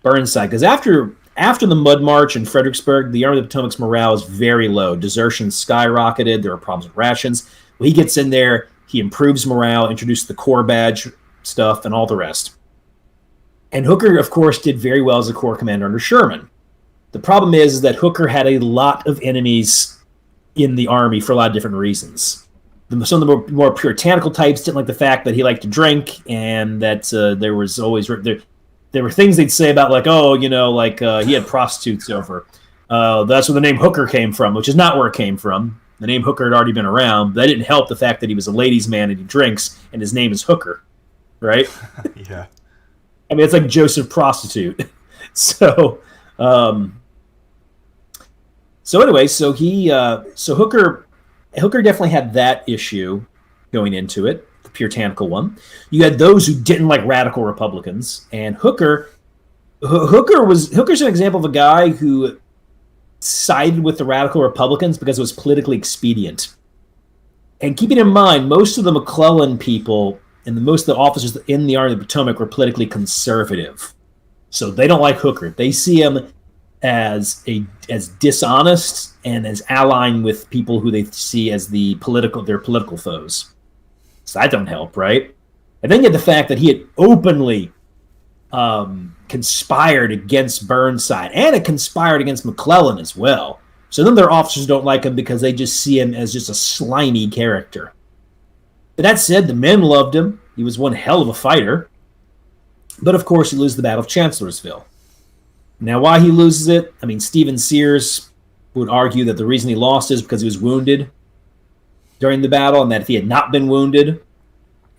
Burnside. Because after the Mud March in Fredericksburg, the Army of the Potomac's morale is very low. Desertion skyrocketed. There were problems with rations. Well, he gets in there. He improves morale, introduced the Corps badge stuff, and all the rest. And Hooker, of course, did very well as a Corps commander under Sherman. The problem is that Hooker had a lot of enemies in the Army for a lot of different reasons. Some of the more puritanical types didn't like the fact that he liked to drink, and that there were things they'd say about, like, he had prostitutes over. That's where the name Hooker came from, which is not where it came from. The name Hooker had already been around. But that didn't help the fact that he was a ladies' man and he drinks, and his name is Hooker, right? Yeah. I mean, it's like Joseph Prostitute. So Hooker definitely had that issue going into it, the puritanical one. You had those who didn't like radical Republicans, and Hooker's an example of a guy who sided with the radical Republicans because it was politically expedient. And keeping in mind, most of the McClellan people and most of the officers in the Army of the Potomac were politically conservative. So they don't like Hooker. They see him as dishonest and as allying with people who they see as their political foes. So that don't help, right? And then you had the fact that he had openly conspired against Burnside, and it conspired against McClellan as well. So then their officers don't like him because they just see him as just a slimy character. But that said, the men loved him. He was one hell of a fighter. But of course, he loses the Battle of Chancellorsville. Now, why he loses it? I mean, Stephen Sears would argue that the reason he lost is because he was wounded during the battle, and that if he had not been wounded,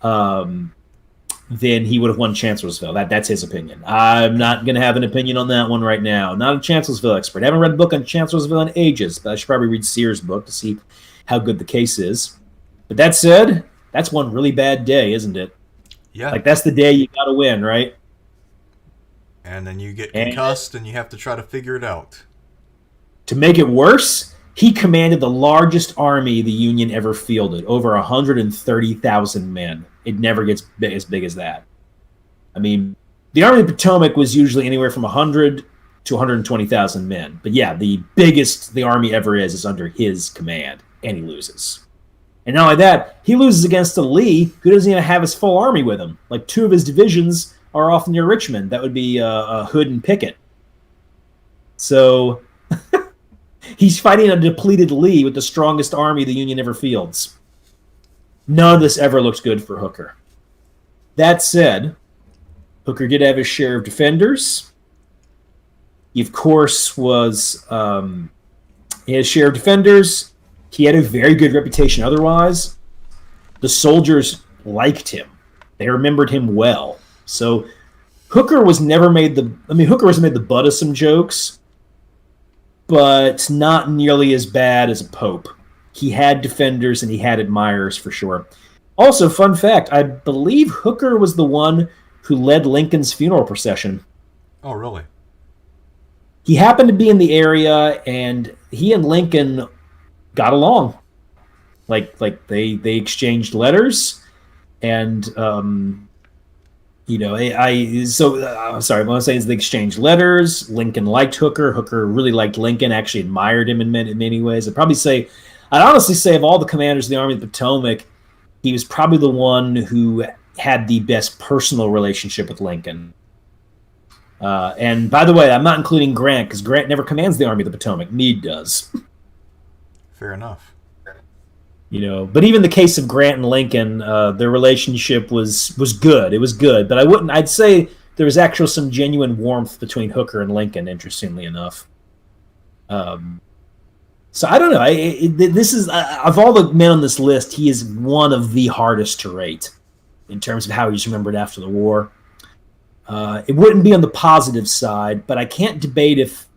then he would have won Chancellorsville. That's his opinion. I'm not going to have an opinion on that one right now. Not a Chancellorsville expert. I haven't read a book on Chancellorsville in ages, but I should probably read Sears' book to see how good the case is. But that said, that's one really bad day, isn't it? Yeah. Like, that's the day you got to win, right? And then you get concussed and you have to try to figure it out. To make it worse, he commanded the largest army the Union ever fielded, over 130,000 men. It never gets as big as that. I mean, the Army of the Potomac was usually anywhere from 100 to 120,000 men. But yeah, the biggest the Army ever is under his command, and he loses. And not only that, he loses against a Lee who doesn't even have his full army with him. Like, two of his divisions are off near Richmond. That would be Hood and Pickett. So he's fighting a depleted Lee with the strongest army the Union ever fields. None of this ever looks good for Hooker. That said, Hooker did have his share of defenders. He, of course, was he had his share of defenders. He had a very good reputation otherwise. The soldiers liked him. They remembered him well. So Hooker was made the butt of some jokes, but not nearly as bad as a pope. He had defenders and he had admirers for sure. Also, fun fact, I believe Hooker was the one who led Lincoln's funeral procession. Oh, really? He happened to be in the area, and he and Lincoln got along. Like they exchanged letters, and sorry, what I'm saying is they exchanged letters. Lincoln liked Hooker. Hooker really liked Lincoln. Actually admired him in many ways. I'd honestly say of all the commanders of the Army of the Potomac, he was probably the one who had the best personal relationship with Lincoln. And by the way, I'm not including Grant, because Grant never commands the Army of the Potomac. Meade does. Fair enough. But even the case of Grant and Lincoln, their relationship was good. It was good, but I'd say there was actually some genuine warmth between Hooker and Lincoln, interestingly enough. So I don't know. This is of all the men on this list, he is one of the hardest to rate in terms of how he's remembered after the war. It wouldn't be on the positive side, but I can't debate if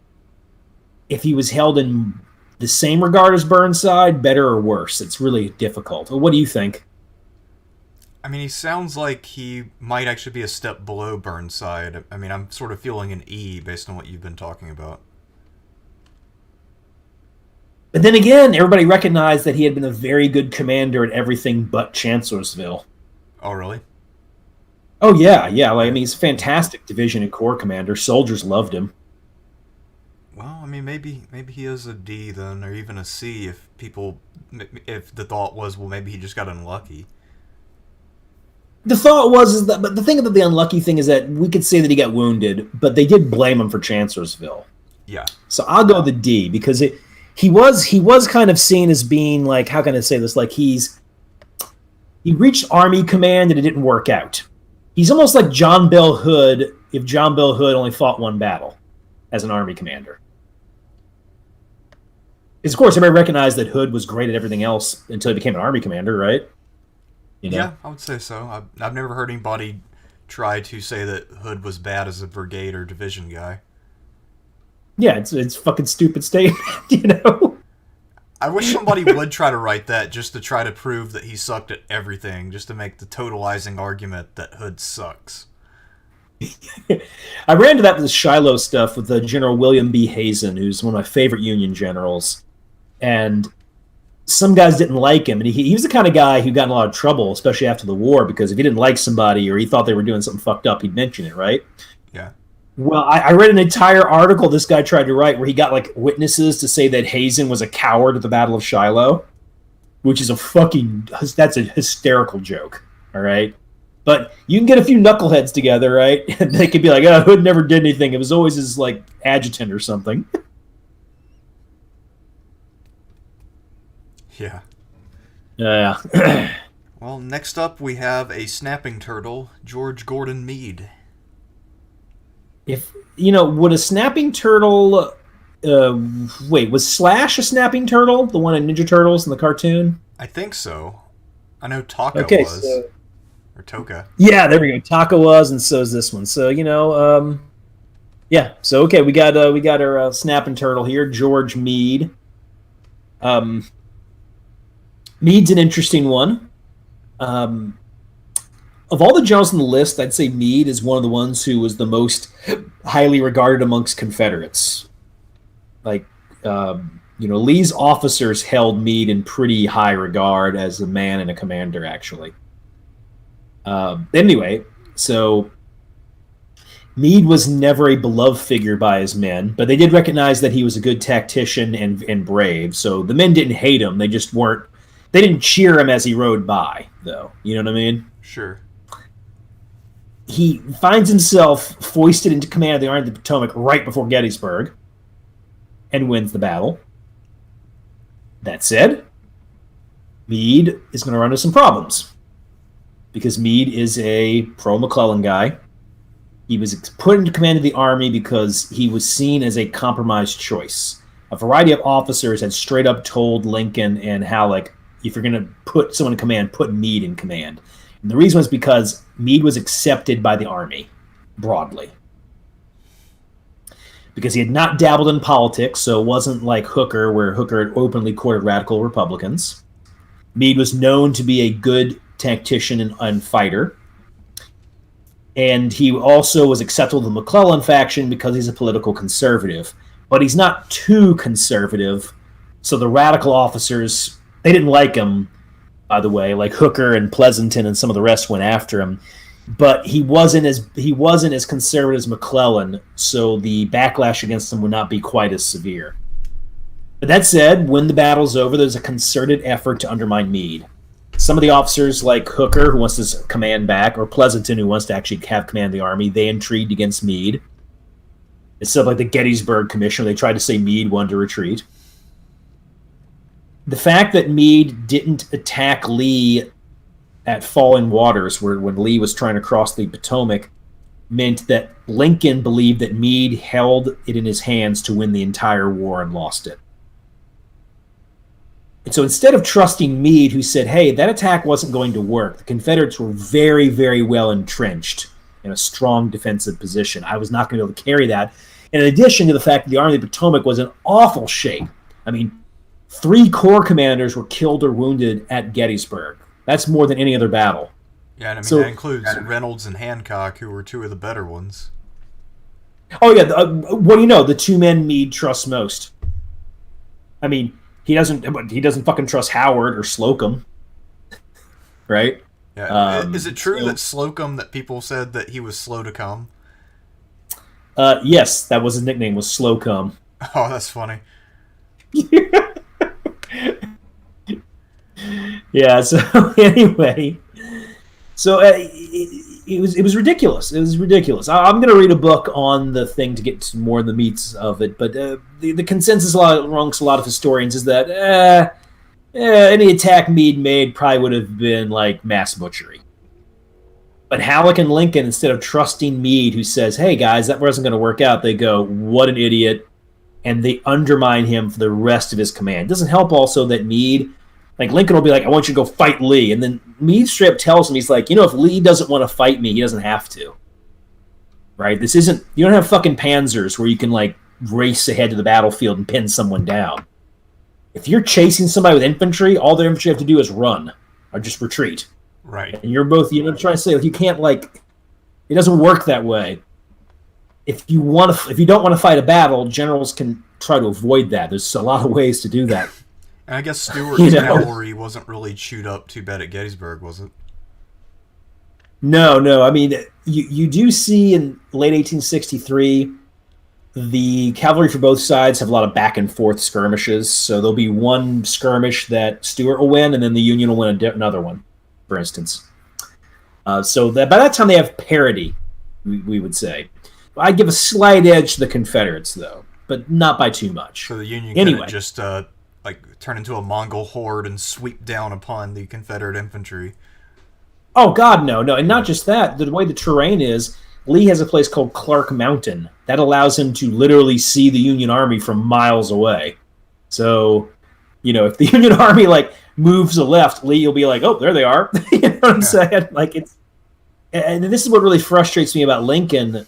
he was held in the same regard as Burnside, better or worse. It's really difficult. What do you think? I mean, he sounds like he might actually be a step below Burnside. I mean, I'm sort of feeling an E based on what you've been talking about. But then again, everybody recognized that he had been a very good commander at everything but Chancellorsville. Oh, really? Oh, yeah. Like, I mean, he's a fantastic division and corps commander. Soldiers loved him. Well, I mean, maybe he is a D then, or even a C if if the thought was, well, maybe he just got unlucky. The thought was, but the thing about the unlucky thing is that we could say that he got wounded, but they did blame him for Chancellorsville. Yeah. So I'll go the D because he was kind of seen as being like, how can I say this? Like he reached Army command and it didn't work out. He's almost like John Bell Hood if John Bell Hood only fought one battle as an Army commander. Because of course everybody recognized that Hood was great at everything else until he became an Army commander, right? You know? Yeah, I would say so. I've never heard anybody try to say that Hood was bad as a brigade or division guy. Yeah, it's fucking stupid statement, you know? I wish somebody would try to write that just to try to prove that he sucked at everything, just to make the totalizing argument that Hood sucks. I ran into that with the Shiloh stuff with General William B. Hazen, who's one of my favorite Union generals. And some guys didn't like him, and he was the kind of guy who got in a lot of trouble, especially after the war, because if he didn't like somebody or he thought they were doing something fucked up, he'd mention it, right? Yeah. Well, I read an entire article this guy tried to write where he got like witnesses to say that Hazen was a coward at the Battle of Shiloh, which is that's a hysterical joke, all right? But you can get a few knuckleheads together, right? And they could be like, oh, Hood never did anything. It was always his like adjutant or something. Yeah. Yeah. Well, next up we have a snapping turtle, George Gordon Meade. Would a snapping turtle... was Slash a snapping turtle? The one in Ninja Turtles in the cartoon? I think so. I know Taka was. Or Toka. Yeah, there we go. Taka was, and so is this one. So, yeah. So, okay, we got our snapping turtle here, George Meade. Meade's an interesting one. Of all the generals on the list, I'd say Meade is one of the ones who was the most highly regarded amongst Confederates. Like, Lee's officers held Meade in pretty high regard as a man and a commander, actually. Anyway, so Meade was never a beloved figure by his men, but they did recognize that he was a good tactician and brave. So the men didn't hate him. They just weren't. They didn't cheer him as he rode by, though. You know what I mean? Sure. He finds himself foisted into command of the Army of the Potomac right before Gettysburg and wins the battle. That said, Meade is going to run into some problems because Meade is a pro-McClellan guy. He was put into command of the Army because he was seen as a compromised choice. A variety of officers had straight up told Lincoln and Halleck, if you're going to put someone in command, put Meade in command. And the reason was because Meade was accepted by the Army broadly. Because he had not dabbled in politics, so it wasn't like Hooker, where Hooker had openly courted radical Republicans. Meade was known to be a good tactician and fighter. And he also was acceptable to the McClellan faction because he's a political conservative. But he's not too conservative, so the radical officers, they didn't like him, by the way. Like Hooker and Pleasanton and some of the rest went after him. But he wasn't as conservative as McClellan, so the backlash against him would not be quite as severe. But that said, when the battle's over, there's a concerted effort to undermine Meade. Some of the officers, like Hooker, who wants his command back, or Pleasanton, who wants to actually have command of the Army, they intrigued against Meade. It's sort of like the Gettysburg Commission, where they tried to say Meade wanted to retreat. The fact that Meade didn't attack Lee at Falling Waters, when Lee was trying to cross the Potomac, meant that Lincoln believed that Meade held it in his hands to win the entire war and lost it. And so instead of trusting Meade, who said, hey, that attack wasn't going to work, the Confederates were very, very well entrenched in a strong defensive position. I was not going to be able to carry that. In addition to the fact that the Army of the Potomac was in awful shape. I mean, 3 corps commanders were killed or wounded at Gettysburg. That's more than any other battle. Yeah, and I mean, So, that includes Reynolds and Hancock, who were two of the better ones. oh yeah, what do you know? The two men Meade trusts most. I mean, he doesn't fucking trust Howard or Slocum, right? Yeah. Is it true So, that Slocum, that people said that he was slow to come? yes, that was his nickname, was Slocum. Oh, that's funny. Yeah. So anyway, so it was ridiculous. It was ridiculous. I'm going to read a book on the thing to get to more of the meats of it, but the consensus amongst a lot of historians is that any attack Meade made probably would have been like mass butchery. But Halleck and Lincoln, instead of trusting Meade, who says, "Hey guys, that wasn't going to work out," they go, "What an idiot," and they undermine him for the rest of his command. It doesn't help also that Meade, like Lincoln will be like, "I want you to go fight Lee," and then Meade straight up tells him, he's like, if Lee doesn't want to fight me, he doesn't have to. Right? This isn't, you don't have fucking panzers where you can like race ahead to the battlefield and pin someone down. If you're chasing somebody with infantry, all their infantry have to do is run or just retreat. Right. And you're both, trying to say, like, you can't, like, it doesn't work that way. If you don't want to fight a battle, generals can try to avoid that. There's a lot of ways to do that. And I guess Stewart's cavalry wasn't really chewed up too bad at Gettysburg, was it? No. I mean, you do see in late 1863, the cavalry for both sides have a lot of back and forth skirmishes. So there'll be one skirmish that Stewart will win, and then the Union will win another one, for instance. So that by that time they have parity, we would say. I'd give a slight edge to the Confederates, though, but not by too much. So the Union couldn't just turn into a Mongol horde and sweep down upon the Confederate infantry. Oh, God, no. And not just that. The way the terrain is, Lee has a place called Clark Mountain. That allows him to literally see the Union Army from miles away. So, if the Union Army, moves to the left, Lee will be like, "Oh, there they are." You know what I'm saying? And this is what really frustrates me about Lincoln,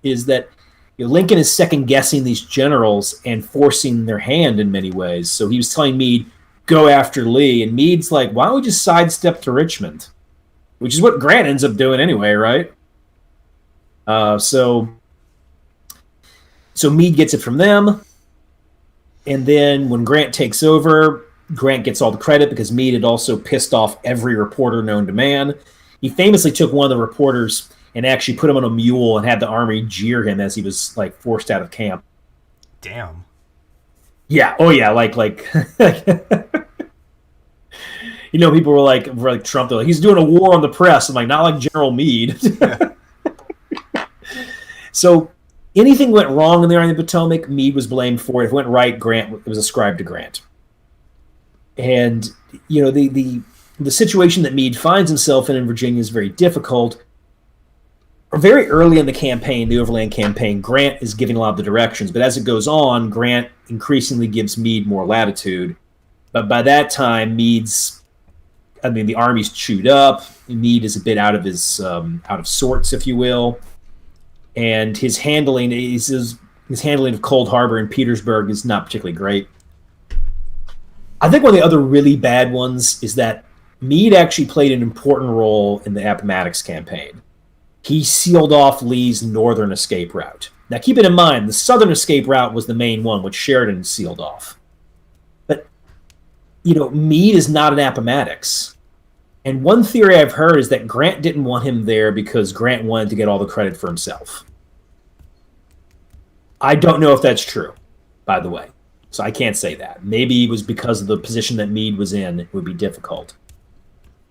is that Lincoln is second-guessing these generals and forcing their hand in many ways. So he was telling Meade, "Go after Lee," and Meade's like, "Why don't we just sidestep to Richmond?" Which is what Grant ends up doing anyway, right? So Meade gets it from them, and then when Grant takes over, Grant gets all the credit because Meade had also pissed off every reporter known to man. He famously took one of the reporters and actually put him on a mule and had the army jeer him as he was forced out of camp. Damn. Yeah. Oh yeah. People were like Trump. They're like, he's doing a war on the press. I'm like, not like General Meade. Yeah. So anything went wrong in the Army of the Potomac, Meade was blamed for it. If it went right, it was ascribed to Grant. And the situation that Meade finds himself in Virginia is very difficult. Very early in the campaign, the Overland Campaign, Grant is giving a lot of the directions, but as it goes on, Grant increasingly gives Meade more latitude. But by that time, the army's chewed up. Meade is a bit out of sorts, if you will, and his handling of Cold Harbor and Petersburg is not particularly great. I think one of the other really bad ones is that Meade actually played an important role in the Appomattox campaign. He sealed off Lee's northern escape route. Now, keep it in mind, the southern escape route was the main one, which Sheridan sealed off. But, Meade is not an Appomattox. And one theory I've heard is that Grant didn't want him there because Grant wanted to get all the credit for himself. I don't know if that's true, by the way. So I can't say that. Maybe it was because of the position that Meade was in, it would be difficult.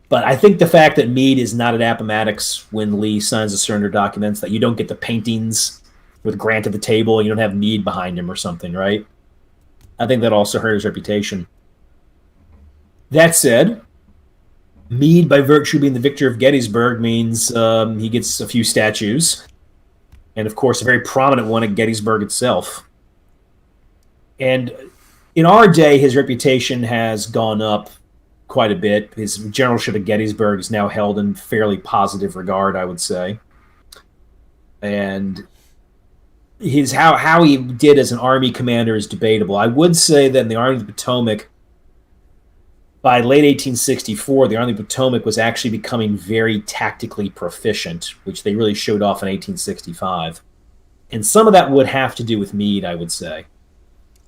But I think the fact that Meade is not at Appomattox when Lee signs the surrender documents, that you don't get the paintings with Grant at the table and you don't have Meade behind him or something, right? I think that also hurt his reputation. That said, Meade, by virtue of being the victor of Gettysburg, means he gets a few statues. And, of course, a very prominent one at Gettysburg itself. And in our day, his reputation has gone up quite a bit. His generalship at Gettysburg is now held in fairly positive regard, I would say. And how he did as an army commander is debatable. I would say that in the Army of the Potomac, by late 1864, the Army of the Potomac was actually becoming very tactically proficient, which they really showed off in 1865. And some of that would have to do with Meade, I would say.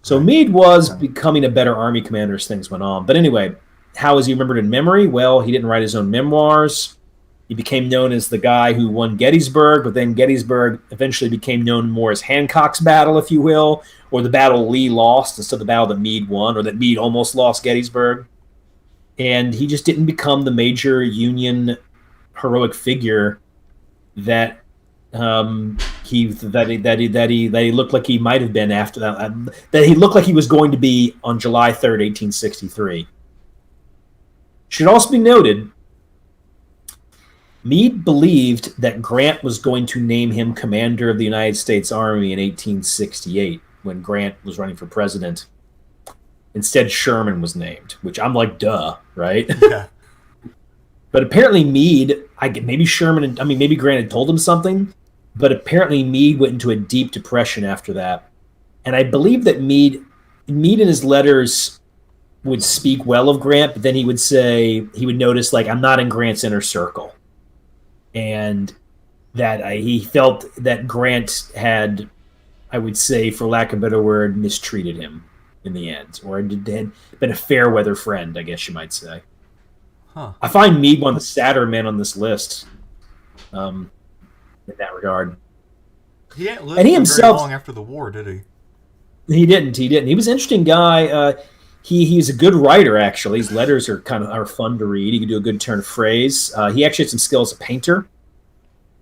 So Meade was becoming a better Army commander as things went on. But anyway, how is he remembered in memory? Well, he didn't write his own memoirs. He became known as the guy who won Gettysburg, but then Gettysburg eventually became known more as Hancock's battle, if you will, or the battle Lee lost instead of the battle that Meade won, or that Meade almost lost Gettysburg. And he just didn't become the major Union heroic figure that he looked like he might have been after that. That he looked like he was going to be on July 3rd, 1863. Should also be noted, Meade believed that Grant was going to name him commander of the United States Army in 1868 when Grant was running for president. Instead, Sherman was named, which I'm like, duh, right? Yeah. But apparently Meade, maybe Grant had told him something, but apparently Meade went into a deep depression after that. And I believe that Meade in his letters would speak well of Grant, but then he would notice, like, I'm not in Grant's inner circle. And that he felt that Grant had, I would say, for lack of a better word, mistreated him in the end, or had been a fair weather friend, I guess you might say. Huh. I find Meade one of the sadder men on this list in that regard. He didn't live very long after the war, did he? He didn't. He was an interesting guy. He's a good writer, actually. His letters are fun to read. He can do a good turn of phrase. He actually had some skill as a painter,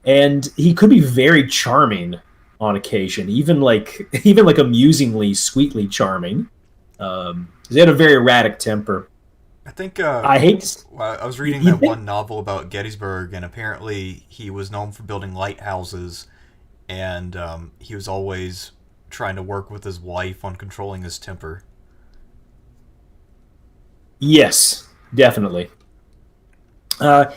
and he could be very charming on occasion, even like amusingly, sweetly charming. He had a very erratic temper. I think I was reading that one novel about Gettysburg, and apparently he was known for building lighthouses, and he was always trying to work with his wife on controlling his temper. Yes, definitely. I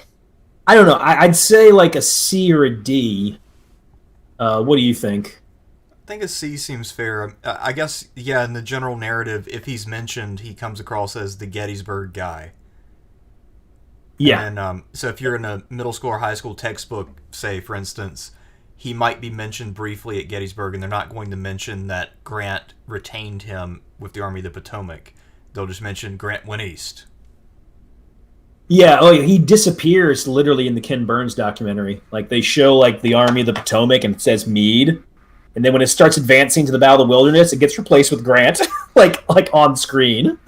don't know. I'd say like a C or a D. What do you think? I think a C seems fair. I guess, yeah, in the general narrative, if he's mentioned, he comes across as the Gettysburg guy. Yeah. And so if you're in a middle school or high school textbook, say, for instance, he might be mentioned briefly at Gettysburg, and they're not going to mention that Grant retained him with the Army of the Potomac. They'll just mention Grant went east. Yeah, he disappears literally in the Ken Burns documentary. Like, they show, like, the Army of the Potomac, and it says Meade. And then when it starts advancing to the Battle of the Wilderness, it gets replaced with Grant, like on screen.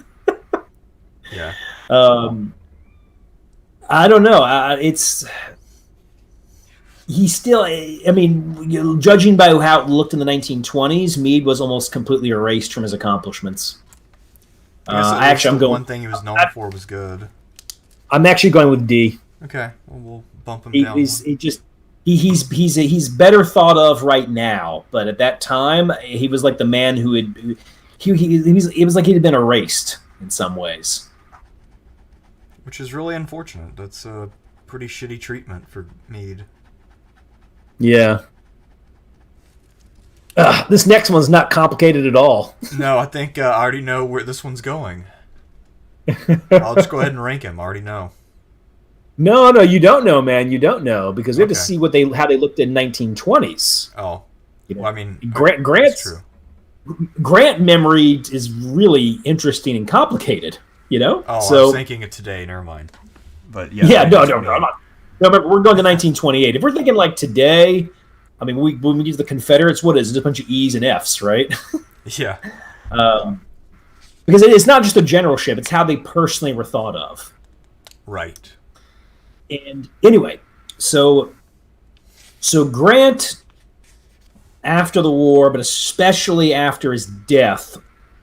Yeah. I don't know. He's still, I mean, judging by how it looked in the 1920s, Meade was almost completely erased from his accomplishments. One thing he was known for was good. I'm actually going with D. Okay, well, we'll bump him down. He's better thought of right now, but at that time, he was like the man who had it was like he'd been erased in some ways, which is really unfortunate. That's a pretty shitty treatment for Meade. Yeah. This next one's not complicated at all. No, I think I already know where this one's going. I'll just go ahead and rank him. I already know. No, you don't know, man. You don't know, because we have to see how they looked in 1920s. Oh, well, I mean, Grant's true. Grant memory is really interesting and complicated. You know. Oh, I was thinking of today. Never mind. But yeah. Yeah, no, I'm not. No, remember, we're going to 1928. If we're thinking like today, I mean, when we use the Confederates, what is it? Just a bunch of E's and F's, right? Yeah. Because it's not just a generalship; it's how they personally were thought of. Right. And anyway, so Grant, after the war, but especially after his death,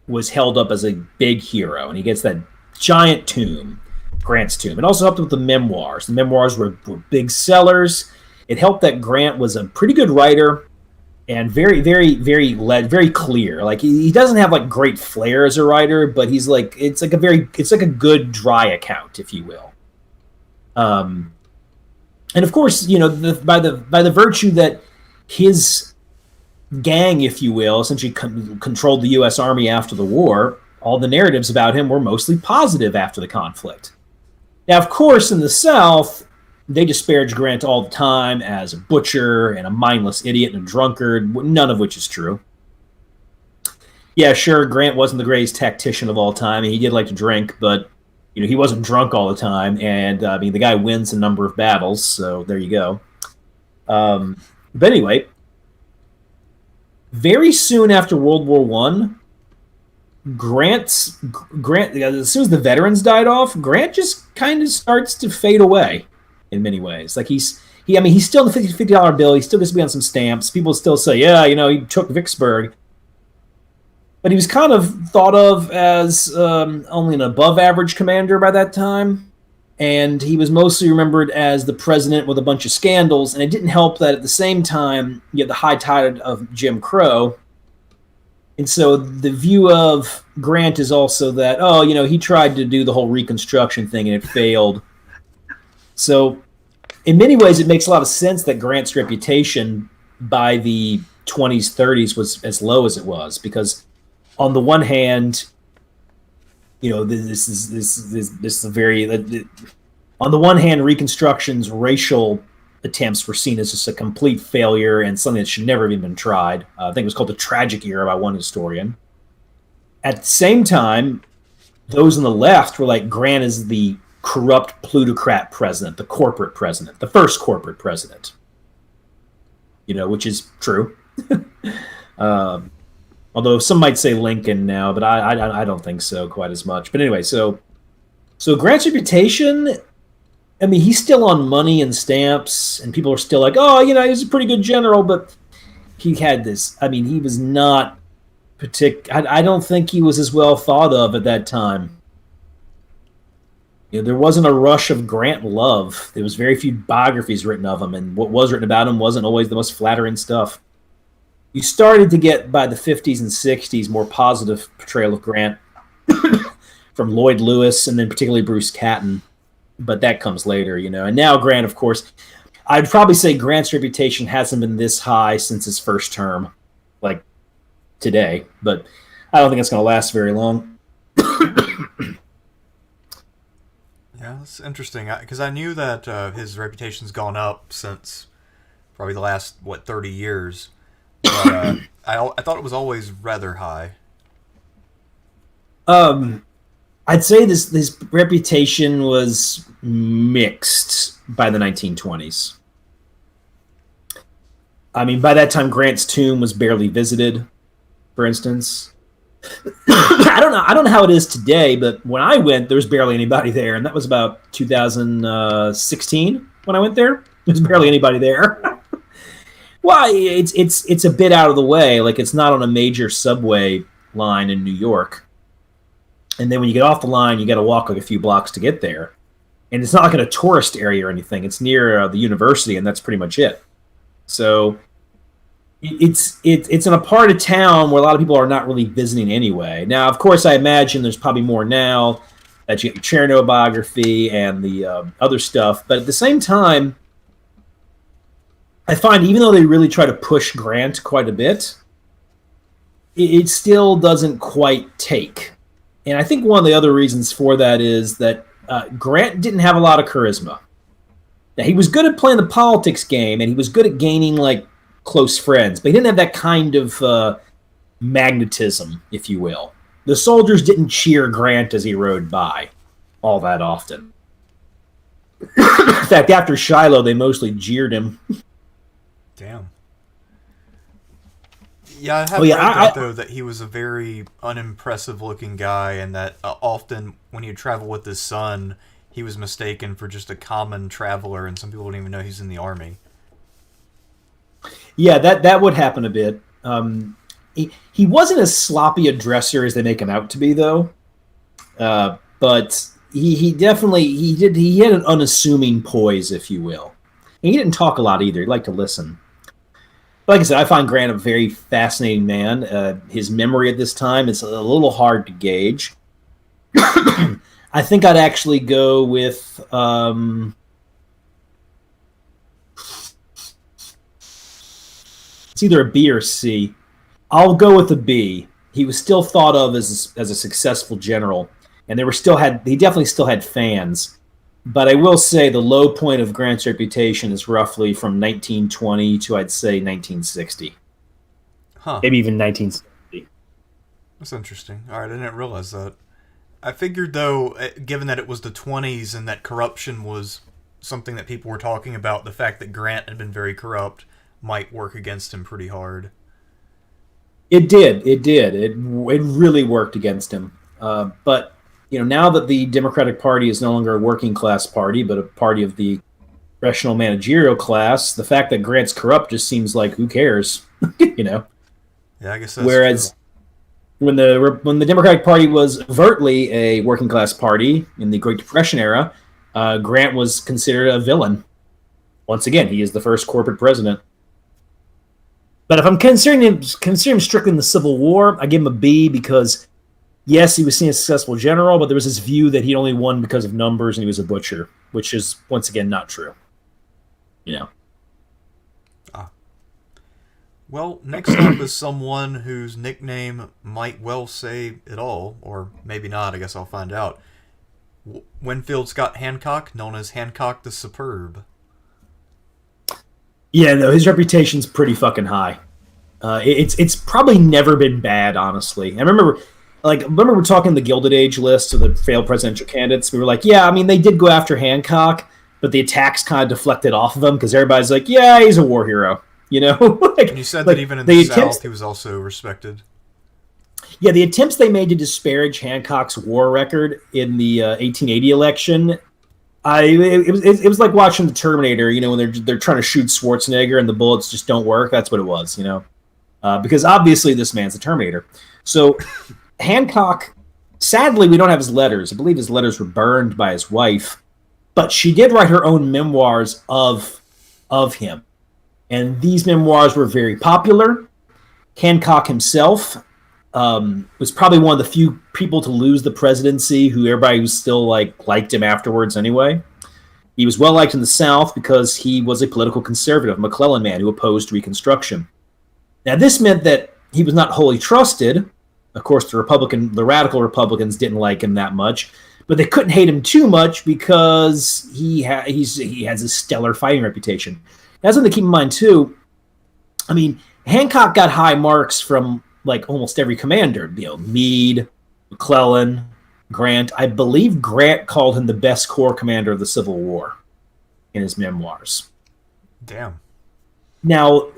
was held up as a big hero, and he gets that giant tomb, Grant's tomb. It also helped with the memoirs. The memoirs were big sellers. It helped that Grant was a pretty good writer and very, very, very clear. Like, he doesn't have like great flair as a writer, but it's like a good dry account, if you will. And of course, you know, by the virtue that his gang, if you will, essentially controlled the U.S. Army after the war, all the narratives about him were mostly positive after the conflict. Now, of course, in the South, they disparage Grant all the time as a butcher and a mindless idiot and a drunkard, none of which is true. Yeah, sure, Grant wasn't the greatest tactician of all time, and he did like to drink, but he wasn't drunk all the time, and the guy wins a number of battles, so there you go. But anyway, very soon after World War One, Grant, as soon as the veterans died off, Grant just kind of starts to fade away in many ways. Like he's still in the $50 bill. He still gets to be on some stamps. People still say, yeah, he took Vicksburg. But he was kind of thought of as only an above-average commander by that time. And he was mostly remembered as the president with a bunch of scandals. And it didn't help that at the same time, you had the high tide of Jim Crow. And so the view of Grant is also that, he tried to do the whole Reconstruction thing and it failed. So in many ways, it makes a lot of sense that Grant's reputation by the 20s, 30s was as low as it was, because on the one hand, this is a very, on the one hand, Reconstruction's racial attempts were seen as just a complete failure and something that should never have even been tried. I think it was called the Tragic Era by one historian. At the same time, those on the left were like, Grant is the corrupt plutocrat president, the corporate president, the first corporate president. Which is true. Although some might say Lincoln now, but I don't think so quite as much. But anyway, so Grant's reputation, he's still on money and stamps, and people are still like, he's a pretty good general, but he had this. He was not I don't think he was as well thought of at that time. There wasn't a rush of Grant love. There was very few biographies written of him, and what was written about him wasn't always the most flattering stuff. You started to get, by the 50s and 60s, more positive portrayal of Grant from Lloyd Lewis and then particularly Bruce Catton, but that comes later, And now Grant, of course, I'd probably say Grant's reputation hasn't been this high since his first term, like today, but I don't think it's going to last very long. Yeah, that's interesting, because I knew that his reputation's gone up since probably the last, 30 years. But I thought it was always rather high. I'd say this reputation was mixed by the 1920s. By that time, Grant's tomb was barely visited, for instance. I don't know how it is today, but when I went, there was barely anybody there, and that was about 2016 when I went there. There's barely anybody there. Well, it's a bit out of the way. Like, it's not on a major subway line in New York. And then when you get off the line, you got to walk like a few blocks to get there. And it's not like in a tourist area or anything. It's near the university, and that's pretty much it. So it's in a part of town where a lot of people are not really visiting anyway. Now, of course, I imagine there's probably more now that you get your Chernow biography and the other stuff. But at the same time, I find even though they really try to push Grant quite a bit, it still doesn't quite take. And I think one of the other reasons for that is that Grant didn't have a lot of charisma. Now, he was good at playing the politics game, and he was good at gaining, close friends, but he didn't have that kind of magnetism, if you will. The soldiers didn't cheer Grant as he rode by all that often. In fact, after Shiloh, they mostly jeered him. Damn. Yeah, I have read that, though, that he was a very unimpressive-looking guy, and that often when he'd travel with his son, he was mistaken for just a common traveler, and some people don't even know he's in the army. Yeah, that would happen a bit. He wasn't as sloppy a dresser as they make him out to be, though. But he definitely had an unassuming poise, if you will. And he didn't talk a lot either. He liked to listen. Like I said, I find Grant a very fascinating man. His memory at this time is a little hard to gauge. I think I'd actually go with it's either a B or C. I'll go with a B. he was still thought of as a successful general, and he definitely still had fans. But I will say the low point of Grant's reputation is roughly from 1920 to, I'd say, 1960. Huh. Maybe even 1970. That's interesting. All right, I didn't realize that. I figured, though, given that it was the 20s and that corruption was something that people were talking about, the fact that Grant had been very corrupt might work against him pretty hard. It did. It really worked against him. But now that the Democratic Party is no longer a working class party, but a party of the professional managerial class, the fact that Grant's corrupt just seems like, who cares? Yeah, I guess that's Whereas true. when the Democratic Party was overtly a working class party in the Great Depression era, Grant was considered a villain. Once again, he is the first corporate president. But if I'm considering him strictly in the Civil War, I give him a B because, yes, he was seen as a successful general, but there was this view that he only won because of numbers and he was a butcher, which is, once again, not true. Well, next up is someone whose nickname might well say it all, or maybe not, I guess I'll find out. Winfield Scott Hancock, known as Hancock the Superb. Yeah, no, his reputation's pretty fucking high. It's probably never been bad, honestly. I remember we're talking the Gilded Age list of the failed presidential candidates. We were like, yeah, I mean, they did go after Hancock, but the attacks kind of deflected off of him because everybody's like, yeah, he's a war hero. And you said that even in the South, he was also respected. Yeah, the attempts they made to disparage Hancock's war record in the 1880 election, it was like watching the Terminator. When they're trying to shoot Schwarzenegger and the bullets just don't work. That's what it was. Because obviously this man's a Terminator. So Hancock, sadly, we don't have his letters. I believe his letters were burned by his wife, but she did write her own memoirs of him. And these memoirs were very popular. Hancock himself was probably one of the few people to lose the presidency who everybody was still liked him afterwards anyway. He was well liked in the South because he was a political conservative, McClellan man who opposed Reconstruction. Now, this meant that he was not wholly trusted. Of course, the radical Republicans didn't like him that much, but they couldn't hate him too much because he has a stellar fighting reputation. That's something to keep in mind, too. I mean, Hancock got high marks from, almost every commander. Mead, McClellan, Grant. I believe Grant called him the best corps commander of the Civil War in his memoirs. Damn. Now,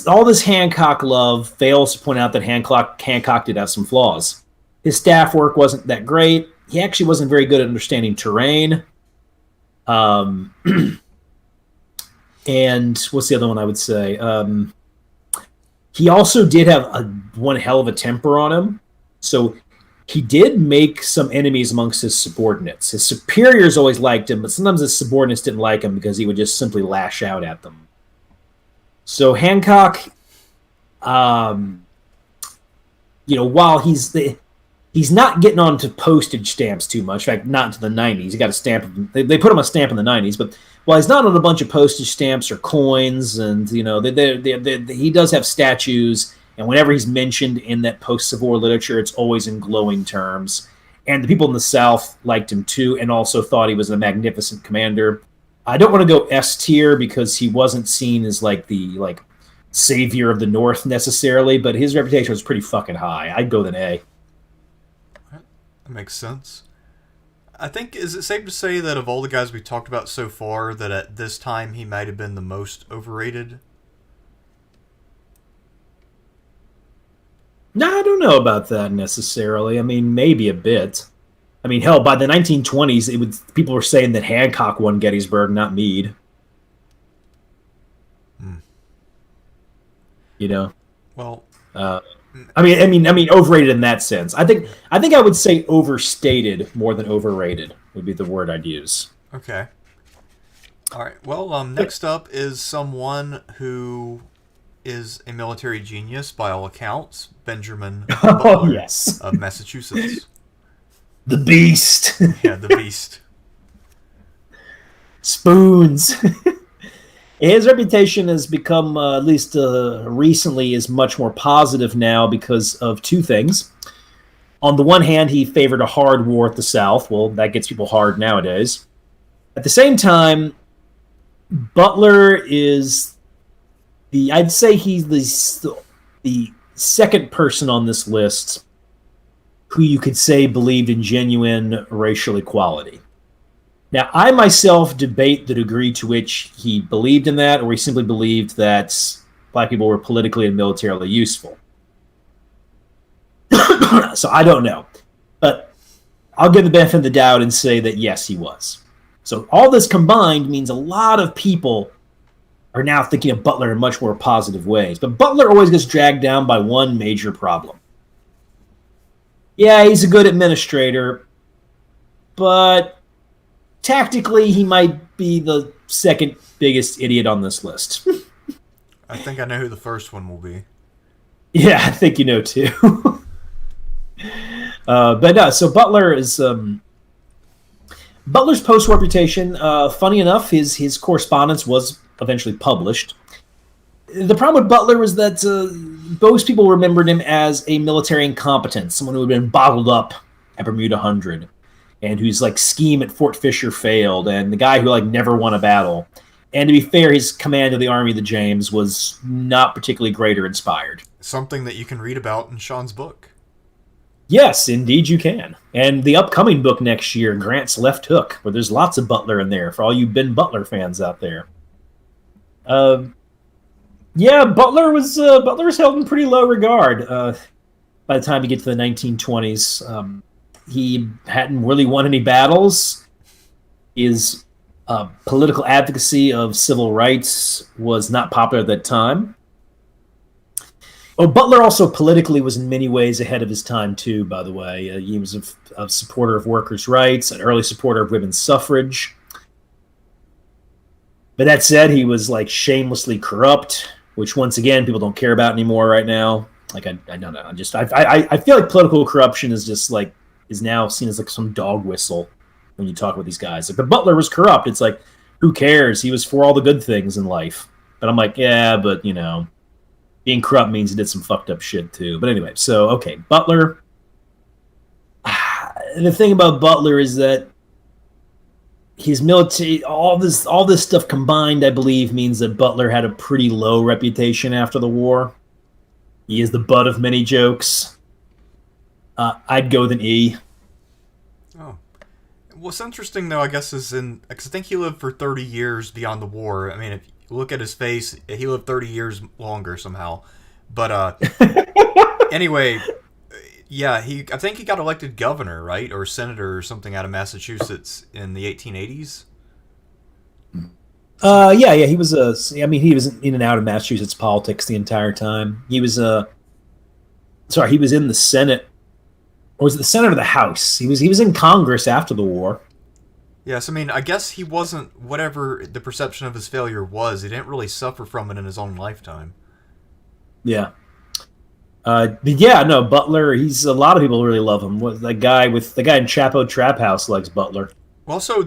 all this Hancock love fails to point out that Hancock did have some flaws. His staff work wasn't that great. He actually wasn't very good at understanding terrain. And what's the other one I would say? He also did have one hell of a temper on him. So he did make some enemies amongst his subordinates. His superiors always liked him, but sometimes his subordinates didn't like him because he would just simply lash out at them. So Hancock, while he's not getting onto postage stamps too much, in fact, not into the 90s. He got a stamp. They put him a stamp in the 90s, but while he's not on a bunch of postage stamps or coins, and he does have statues, and whenever he's mentioned in that post-Civil War literature, it's always in glowing terms. And the people in the South liked him too, and also thought he was a magnificent commander. I don't want to go S tier because he wasn't seen as the savior of the North necessarily, but his reputation was pretty fucking high. I'd go with an A. That makes sense. I think, is it safe to say that of all the guys we talked about so far, that at this time he might have been the most overrated? No, I don't know about that necessarily. I mean, maybe a bit. I mean, hell, by the 1920s, people were saying that Hancock won Gettysburg, not Meade. Well, I mean, overrated in that sense. I think I would say overstated more than overrated would be the word I'd use. Okay. All right. Well, next up is someone who is a military genius by all accounts, Benjamin Butler yes. of Massachusetts. The Beast. Yeah, the Beast. Spoons. His reputation has become, at least recently, is much more positive now because of two things. On the one hand, he favored a hard war at the South. Well, that gets people hard nowadays. At the same time, Butler is I'd say he's the second person on this list who you could say believed in genuine racial equality. Now, I myself debate the degree to which he believed in that, or he simply believed that black people were politically and militarily useful. So I don't know. But I'll give the benefit of the doubt and say that yes, he was. So all this combined means a lot of people are now thinking of Butler in much more positive ways. But Butler always gets dragged down by one major problem. Yeah, he's a good administrator, but tactically he might be the second biggest idiot on this list. I think I know who the first one will be. Yeah, I think you know too. But no, so Butler is Butler's post-war reputation. Funny enough, his correspondence was eventually published. The problem with Butler was that most people remembered him as a military incompetent, someone who had been bottled up at Bermuda 100, and whose like scheme at Fort Fisher failed, and the guy who like never won a battle. And to be fair, his command of the Army of the James was not particularly great or inspired. Something that you can read about in Sean's book. Yes, indeed you can. And the upcoming book next year, Grant's Left Hook, where there's lots of Butler in there for all you Ben Butler fans out there. Yeah, Butler was held in pretty low regard by the time you get to the 1920s. He hadn't really won any battles. His political advocacy of civil rights was not popular at that time. Oh, Butler also politically was in many ways ahead of his time, too, by the way. He was a supporter of workers' rights, an early supporter of women's suffrage. But that said, he was like shamelessly corrupt, which once again people don't care about anymore right now. Like I don't know. I feel like political corruption is now seen as like some dog whistle when you talk with these guys. Like, but Butler was corrupt. It's like, who cares? He was for all the good things in life. But I'm like, yeah, but you know, being corrupt means he did some fucked up shit too. But anyway, so okay, Butler. The thing about Butler is that his military, all this stuff combined, I believe, means that Butler had a pretty low reputation after the war. He is the butt of many jokes. I'd go with an E. Oh. What's interesting, though, I guess, is because I think he lived for 30 years beyond the war. I mean, if you look at his face, he lived 30 years longer somehow. But anyway, yeah, I think he got elected governor, right? Or senator or something out of Massachusetts in the 1880s. Yeah, he was he was in and out of Massachusetts politics the entire time. He was he was in the Senate. Or was it the Senate or the House? He was in Congress after the war. Yes, I mean, I guess he wasn't, whatever the perception of his failure was, he didn't really suffer from it in his own lifetime. Yeah. But yeah, no, Butler, a lot of people really love him. The guy in Chapo Trap House likes Butler. Also,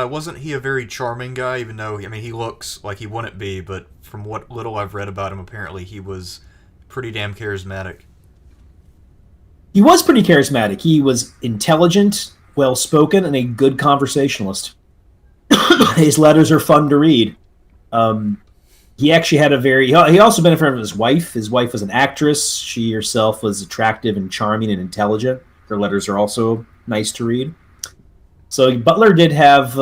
wasn't he a very charming guy, even though, I mean, he looks like he wouldn't be, but from what little I've read about him, apparently he was pretty damn charismatic. He was pretty charismatic. He was intelligent, well-spoken, and a good conversationalist. His letters are fun to read. He actually had he also benefited from his wife. His wife was an actress. She herself was attractive and charming and intelligent. Her letters are also nice to read. So Butler did have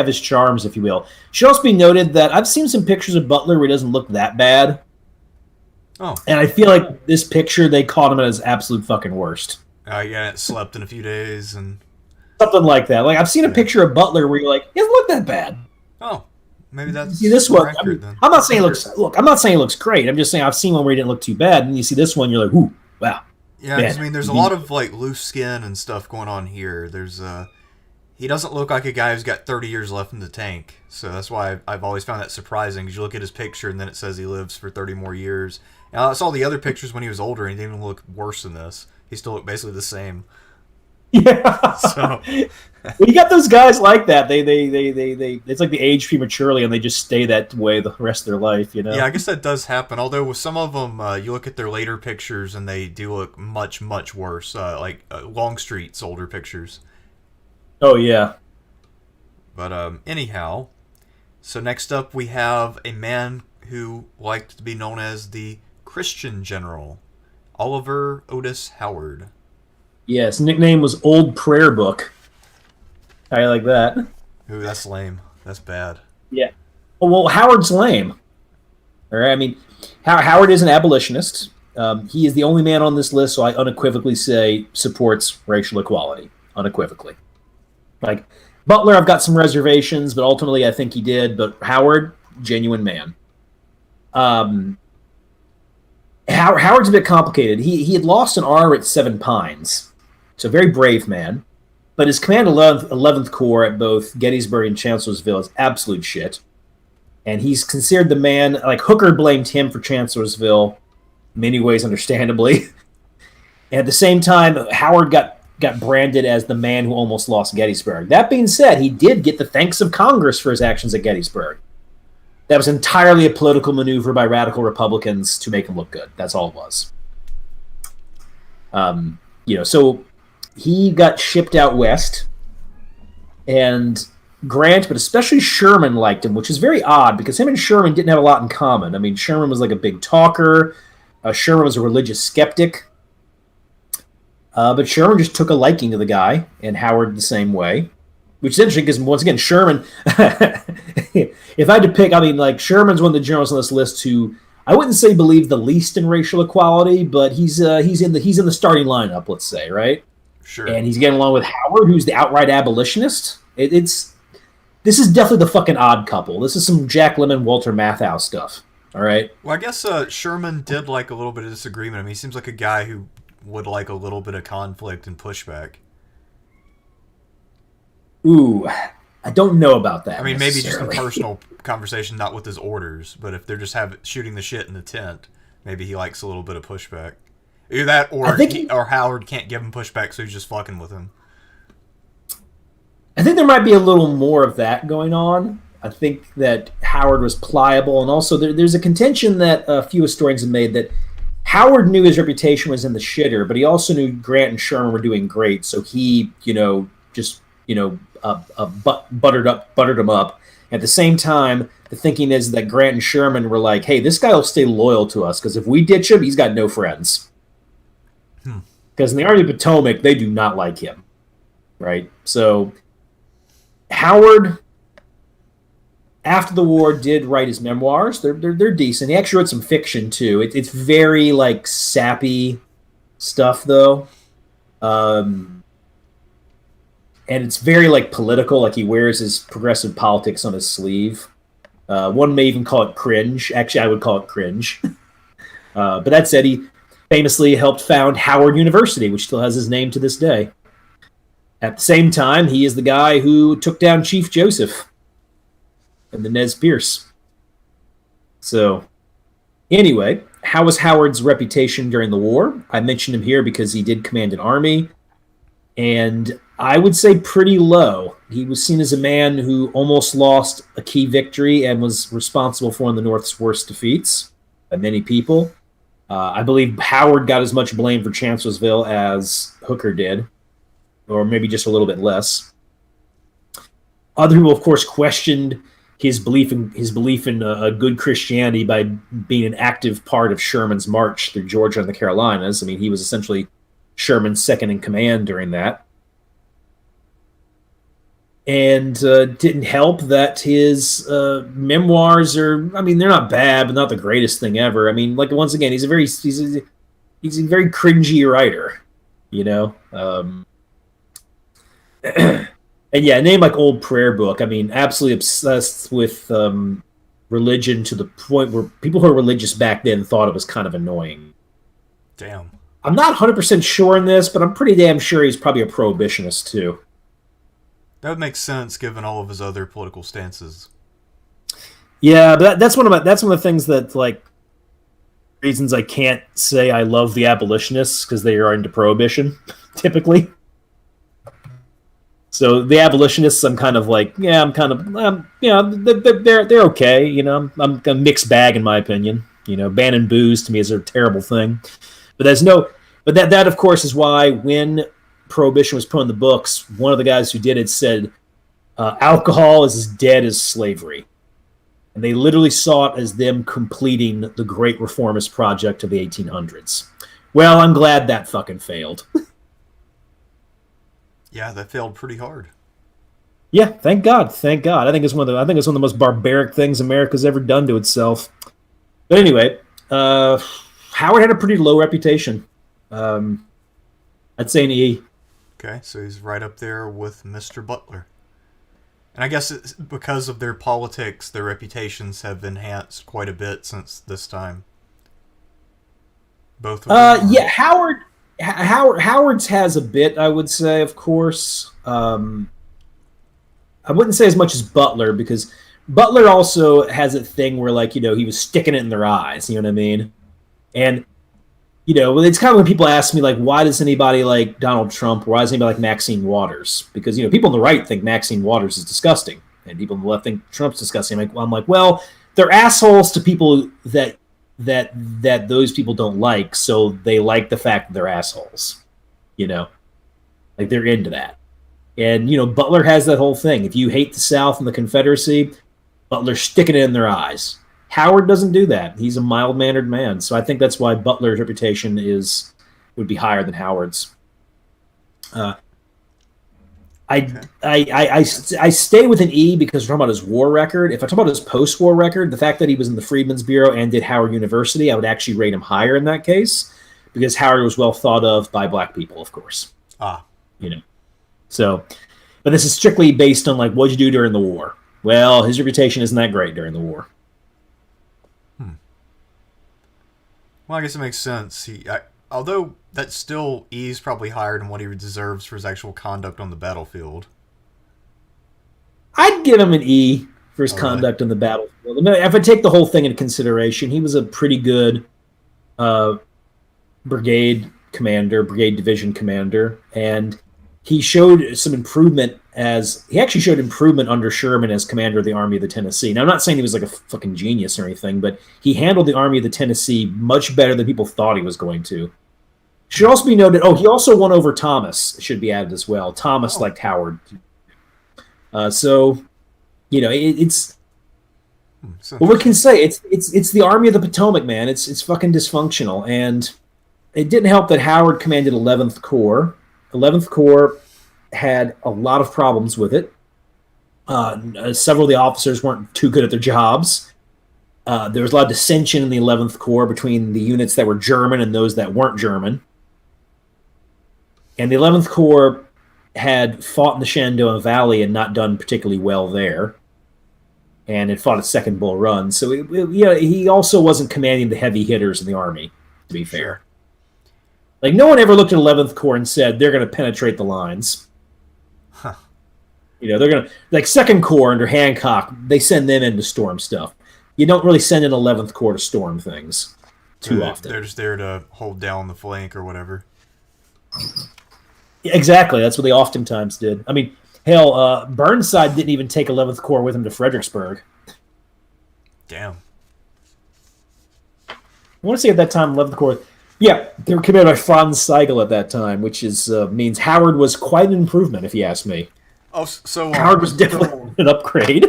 his charms, if you will. Should also be noted that I've seen some pictures of Butler where he doesn't look that bad. Oh. And I feel like this picture, they caught him at his absolute fucking worst. Yeah, it slept in a few days and something like that. Like I've seen a picture of Butler where you're like, he doesn't look that bad. Oh, maybe that's see this one. accurate, I'm not saying it looks. Look, I'm not saying it looks great. I'm just saying I've seen one where he didn't look too bad, and you see this one, you're like, ooh, wow. Yeah, I mean, there's a lot of like loose skin and stuff going on here. There's he doesn't look like a guy who's got 30 years left in the tank. So that's why I've always found that surprising, because you look at his picture and then it says he lives for 30 more years. And I saw the other pictures when he was older, and he didn't even look worse than this. He still looked basically the same. Yeah. So, When you got those guys like that, they it's like they age prematurely and they just stay that way the rest of their life, you know? Yeah, I guess that does happen. Although with some of them, you look at their later pictures and they do look much, much worse. Like Longstreet's older pictures. Oh, yeah. But anyhow, so next up we have a man who liked to be known as the Christian General, Oliver Otis Howard. Yeah, his nickname was Old Prayer Book. How you like that? Ooh, that's lame. That's bad. Yeah. Well, Howard's lame. All right. I mean, Howard is an abolitionist. He is the only man on this list, so I unequivocally say supports racial equality. Unequivocally. Like, Butler, I've got some reservations, but ultimately I think he did. But Howard, genuine man. Howard's a bit complicated. He had lost an arm at Seven Pines. So very brave man. But his command 11th Corps at both Gettysburg and Chancellorsville is absolute shit. And he's considered the man, like Hooker blamed him for Chancellorsville, in many ways understandably. And at the same time, Howard got branded as the man who almost lost Gettysburg. That being said, he did get the thanks of Congress for his actions at Gettysburg. That was entirely a political maneuver by radical Republicans to make him look good. That's all it was. So he got shipped out west, and Grant, but especially Sherman, liked him, which is very odd because him and Sherman didn't have a lot in common. I mean, Sherman was like a big talker. Sherman was a religious skeptic. But Sherman just took a liking to the guy, and Howard the same way. Which is interesting because, once again, Sherman, if I had to pick, I mean, like, Sherman's one of the generals on this list who I wouldn't say believes the least in racial equality, but he's in the starting lineup, let's say, right? Sure. And he's getting along with Howard, who's the outright abolitionist. This is definitely the fucking odd couple. This is some Jack Lemmon, Walter Matthau stuff. All right. Well, I guess Sherman did like a little bit of disagreement. I mean, he seems like a guy who would like a little bit of conflict and pushback. Ooh, I don't know about that. I mean, maybe just in personal conversation, not with his orders, but if they're just shooting the shit in the tent, maybe he likes a little bit of pushback. Either that, or Howard can't give him pushback, so he's just fucking with him. I think there might be a little more of that going on. I think that Howard was pliable, and also there's a contention that a few historians have made that Howard knew his reputation was in the shitter, but he also knew Grant and Sherman were doing great, so he, buttered him up. At the same time, the thinking is that Grant and Sherman were like, hey, this guy will stay loyal to us, because if we ditch him, he's got no friends. Because in the Army of Potomac, they do not like him. Right? So, Howard, after the war, did write his memoirs. They're decent. He actually wrote some fiction, too. It's very, like, sappy stuff, though. And it's very, like, political. Like, he wears his progressive politics on his sleeve. One may even call it cringe. Actually, I would call it cringe. But that said, he famously helped found Howard University, which still has his name to this day. At the same time, he is the guy who took down Chief Joseph and the Nez Perce. So, anyway, how was Howard's reputation during the war? I mentioned him here because he did command an army, and I would say pretty low. He was seen as a man who almost lost a key victory and was responsible for one of the North's worst defeats by many people. I believe Howard got as much blame for Chancellorsville as Hooker did, or maybe just a little bit less. Other people, of course, questioned his belief in a good Christianity by being an active part of Sherman's march through Georgia and the Carolinas. I mean, he was essentially Sherman's second in command during that. And didn't help that his memoirs are, I mean, they're not bad, but not the greatest thing ever. I mean, like, once again, he's a very cringy writer, you know? And yeah, a name like Old Prayer Book, I mean, absolutely obsessed with religion to the point where people who were religious back then thought it was kind of annoying. Damn. I'm not 100% sure in this, but I'm pretty damn sure he's probably a prohibitionist, too. That would make sense given all of his other political stances. Yeah, but that's one of the things that, like, reasons I can't say I love the abolitionists, because they are into prohibition, typically. So the abolitionists, I'm kind of like, yeah, I'm kind of, they're okay. I'm a mixed bag in my opinion. Banning booze to me is a terrible thing. But that of course is why when Prohibition was put on the books, one of the guys who did it said, alcohol is as dead as slavery. And they literally saw it as them completing the great reformist project of the 1800s. Well, I'm glad that fucking failed. Yeah, that failed pretty hard. Yeah, thank God. Thank God. I think it's one of the most barbaric things America's ever done to itself. But anyway, Howard had a pretty low reputation. I'd say an E. Okay, so he's right up there with Mr. Butler. And I guess it's because of their politics, their reputations have enhanced quite a bit since this time. Both of them. Yeah, Howard's has a bit, I would say, of course. I wouldn't say as much as Butler, because Butler also has a thing where, like, he was sticking it in their eyes, you know what I mean? And, it's kind of when people ask me, like, why does anybody like Donald Trump, or why does anybody like Maxine Waters? Because, people on the right think Maxine Waters is disgusting, and people on the left think Trump's disgusting. I'm like, well, they're assholes to people that those people don't like, so they like the fact that they're assholes. Like, they're into that. And, Butler has that whole thing. If you hate the South and the Confederacy, Butler's sticking it in their eyes. Howard doesn't do that. He's a mild-mannered man. So I think that's why Butler's reputation would be higher than Howard's. I stay with an E because we're talking about his war record. If I talk about his post-war record, the fact that he was in the Freedmen's Bureau and did Howard University, I would actually rate him higher in that case, because Howard was well thought of by black people, of course. So, but this is strictly based on, like, what'd you do during the war? Well, his reputation isn't that great during the war. Well, I guess it makes sense. Although that's still E's probably higher than what he deserves for his actual conduct on the battlefield. I'd give him an E for his conduct on the battlefield. If I take the whole thing into consideration, he was a pretty good brigade division commander, and he showed some improvement under Sherman as commander of the Army of the Tennessee. Now, I'm not saying he was like a fucking genius or anything, but he handled the Army of the Tennessee much better than people thought he was going to. Should also be noted, he also won over Thomas, should be added as well. Thomas liked Howard. So, it's... Well, what can I say? It's the Army of the Potomac, man. It's fucking dysfunctional. And it didn't help that Howard commanded 11th Corps. 11th Corps had a lot of problems with it. Several of the officers weren't too good at their jobs. There was a lot of dissension in the 11th Corps between the units that were German and those that weren't German. And the 11th Corps had fought in the Shenandoah Valley and not done particularly well there. And it fought its second Bull Run. So, he also wasn't commanding the heavy hitters in the Army, to be fair. Like, no one ever looked at 11th Corps and said, they're going to penetrate the lines. Huh. They're going to... Like, 2nd Corps under Hancock, they send them in to storm stuff. You don't really send an 11th Corps to storm things too often. They're just there to hold down the flank or whatever. Yeah, exactly. That's what they oftentimes did. I mean, hell, Burnside didn't even take 11th Corps with him to Fredericksburg. Damn. I want to say at that time, 11th Corps... Yeah, they were commanded by Franz Sigel at that time, which means Howard was quite an improvement, if you ask me. Oh, so... Howard was definitely an upgrade.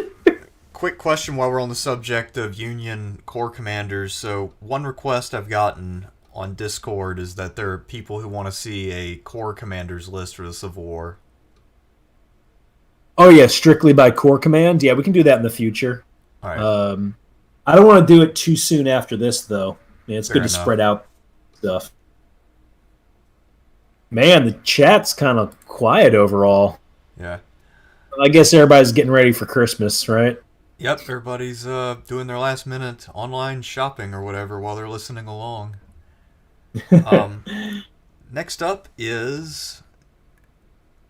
Quick question while we're on the subject of Union Corps commanders. So, one request I've gotten on Discord is that there are people who want to see a Corps commanders list for the Civil War. Oh, yeah, strictly by Corps command? Yeah, we can do that in the future. All right. I don't want to do it too soon after this, though. Yeah, it's good to spread out stuff. Man, the chat's kind of quiet overall. Yeah. I guess everybody's getting ready for Christmas, right? Yep, everybody's doing their last minute online shopping or whatever while they're listening along. Next up is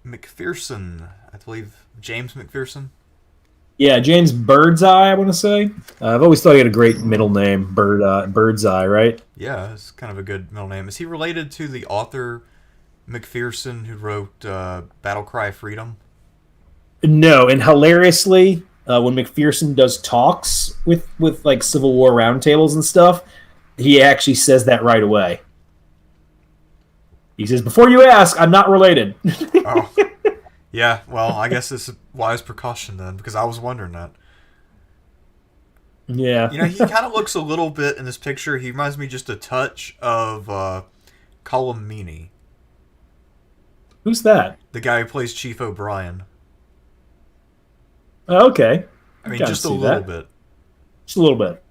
Mcpherson. I believe James Mcpherson. Yeah, James Birdseye, I want to say. I've always thought he had a great middle name, Birdseye, right? Yeah, it's kind of a good middle name. Is he related to the author Mcpherson who wrote Battle Cry of Freedom? No, and hilariously, when Mcpherson does talks with like Civil War roundtables and stuff, he actually says that right away. He says, "Before you ask, I'm not related." Oh, yeah. Well, I guess it's a wise precaution then, because I was wondering that. Yeah. He kind of looks a little bit in this picture. He reminds me just a touch of Colm Meaney, Who's that? the guy who plays Chief O'Brien. Oh, okay. I mean, Kinda just a see little that. bit. Just a little bit.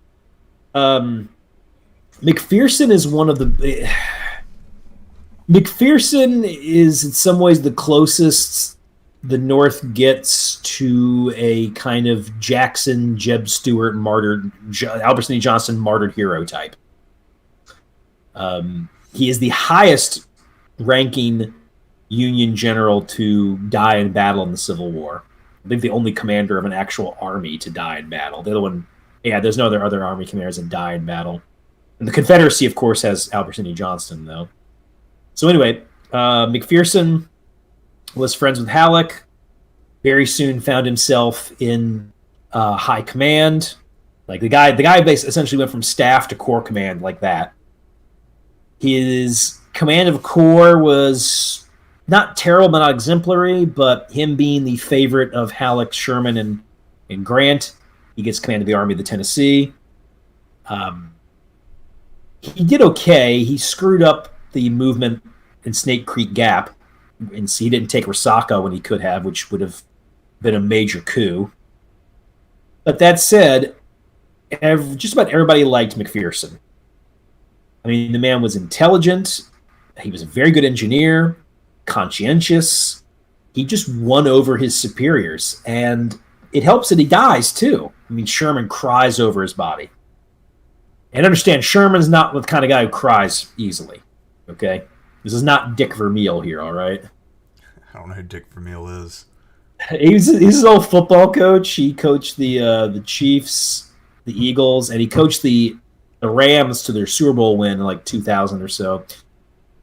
Mcpherson is one of the. Mcpherson is in some ways the closest the North gets to a kind of Jackson, Jeb Stuart martyred, Albert Sidney Johnston martyred hero type. He is the highest ranking Union general to die in battle in the Civil War. I think the only commander of an actual army to die in battle. The other one, there's no other army commanders that die in battle. And the Confederacy, of course, has Albert Sidney Johnston, though. So anyway, Mcpherson was friends with Halleck. Very soon found himself in high command. Like the guy basically essentially went from staff to corps command like that. His command of corps was not terrible, but not exemplary. But him being the favorite of Halleck, Sherman, and Grant, he gets command of the Army of the Tennessee. He did okay. He screwed up the movement in Snake Creek Gap, and so he didn't take Resaca when he could have, which would have been a major coup. But that said, just about everybody liked Mcpherson. I mean, the man was intelligent. He was a very good engineer, conscientious. He just won over his superiors, and it helps that he dies too. I mean, Sherman cries over his body. And understand, Sherman's not the kind of guy who cries easily. Okay, this is not Dick Vermeil here. All right. I don't know who Dick Vermeil is. He's an old football coach. He coached the Chiefs, the Eagles, and he coached the Rams to their Super Bowl win in like 2000 or so.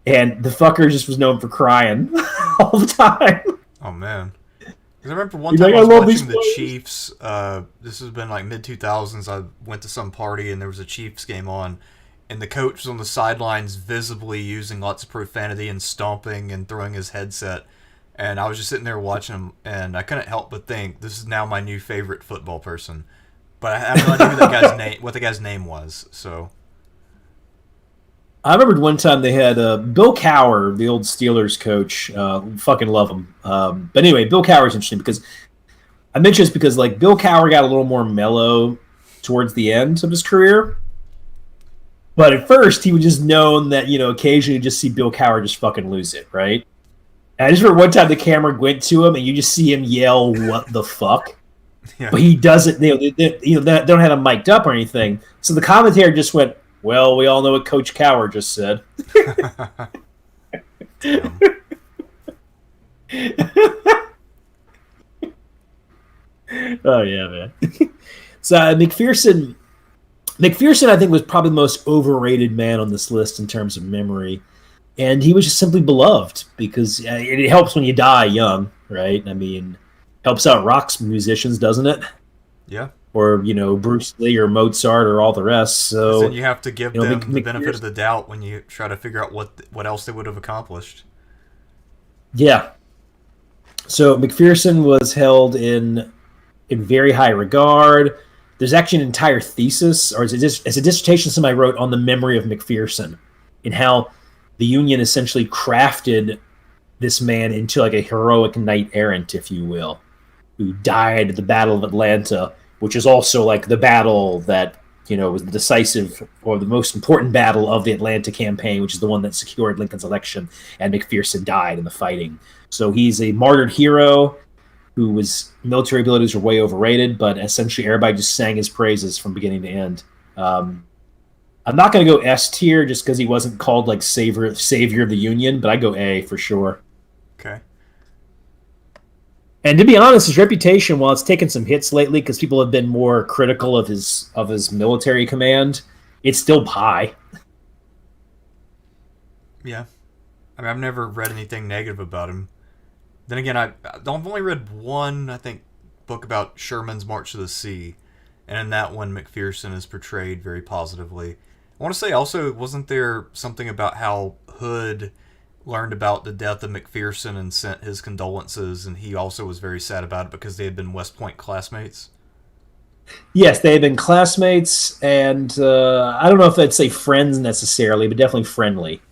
And the fucker just was known for crying all the time. Oh man. Because I remember one time I was watching the Chiefs. This has been like mid-2000s. I went to some party and there was a Chiefs game on. And the coach was on the sidelines visibly using lots of profanity and stomping and throwing his headset. And I was just sitting there watching him, and I couldn't help but think, this is now my new favorite football person. But I have no idea what the guy's name was. So I remember one time they had Bill Cowher, the old Steelers coach. Fucking love him. But anyway, Bill Cowher's interesting because I mention this because like Bill Cowher got a little more mellow towards the end of his career. But at first, he was just known that, occasionally you just see Bill Cowher just fucking lose it, right? And I just remember one time the camera went to him and you just see him yell, "What the fuck?" Yeah. But he doesn't, they don't have him mic'd up or anything. So the commentator just went, "Well, we all know what Coach Cowher just said." Oh, yeah, man. So McPherson, I think, was probably the most overrated man on this list in terms of memory. And he was just simply beloved because it helps when you die young, right? I mean, helps out rock musicians, doesn't it? Yeah. Or, Bruce Lee or Mozart or all the rest. So then you have to give them the benefit of the doubt when you try to figure out what else they would have accomplished. Yeah. So Mcpherson was held in very high regard. There's actually an entire thesis, or it's a dissertation somebody wrote on the memory of Mcpherson and how the Union essentially crafted this man into like a heroic knight errant, if you will, who died at the Battle of Atlanta, which is also like the battle that, was the decisive or the most important battle of the Atlanta campaign, which is the one that secured Lincoln's election, and Mcpherson died in the fighting. So he's a martyred hero whose military abilities are way overrated, but essentially everybody just sang his praises from beginning to end. I'm not going to go S tier just because he wasn't called like savior of the Union, but I go A for sure. Okay. And to be honest, his reputation, while it's taken some hits lately because people have been more critical of his military command, it's still high. Yeah. I mean, I've never read anything negative about him. Then again, I've only read one, I think, book about Sherman's March to the Sea, and in that one, Mcpherson is portrayed very positively. I want to say also, wasn't there something about how Hood learned about the death of Mcpherson and sent his condolences, and he also was very sad about it because they had been West Point classmates? Yes, they had been classmates, and I don't know if I'd say friends necessarily, but definitely friendly.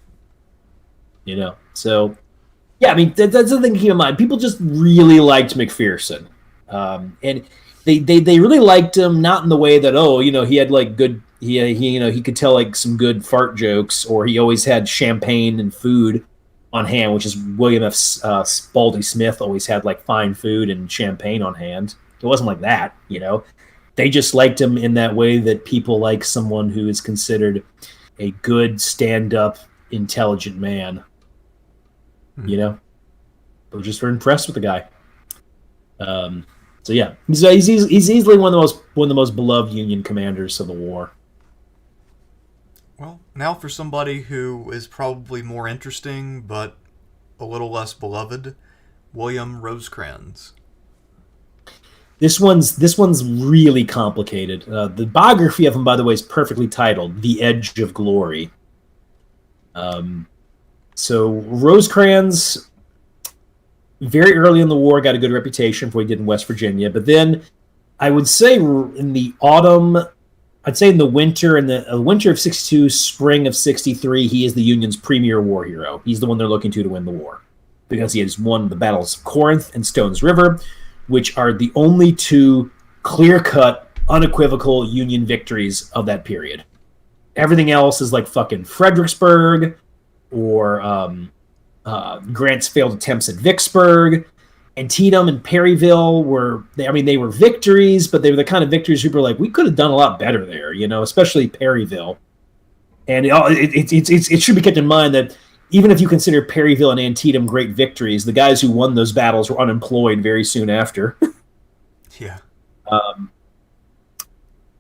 So yeah, I mean that's the thing to keep in mind. People just really liked Mcpherson, and they really liked him not in the way that he had like good he could tell like some good fart jokes, or he always had champagne and food on hand, which is William F. Spalding Smith always had like fine food and champagne on hand. It wasn't like that. They just liked him in that way that people like someone who is considered a good stand-up, intelligent man. They're just very impressed with the guy. So yeah, he's easily one of the most beloved Union commanders of the war. Well, now for somebody who is probably more interesting but a little less beloved, William Rosecrans. This one's really complicated. The biography of him, by the way, is perfectly titled "The Edge of Glory." So Rosecrans, very early in the war, got a good reputation for what he did in West Virginia. But then, I would say in the autumn, in the winter, winter of '62, spring of '63, he is the Union's premier war hero. He's the one they're looking to win the war because he has won the battles of Corinth and Stone's River, which are the only two clear-cut, unequivocal Union victories of that period. Everything else is like fucking Fredericksburg or Grant's failed attempts at Vicksburg. Antietam and Perryville were victories, but they were the kind of victories people were like, we could have done a lot better there, especially Perryville. And it should be kept in mind that even if you consider Perryville and Antietam great victories, the guys who won those battles were unemployed very soon after. Yeah.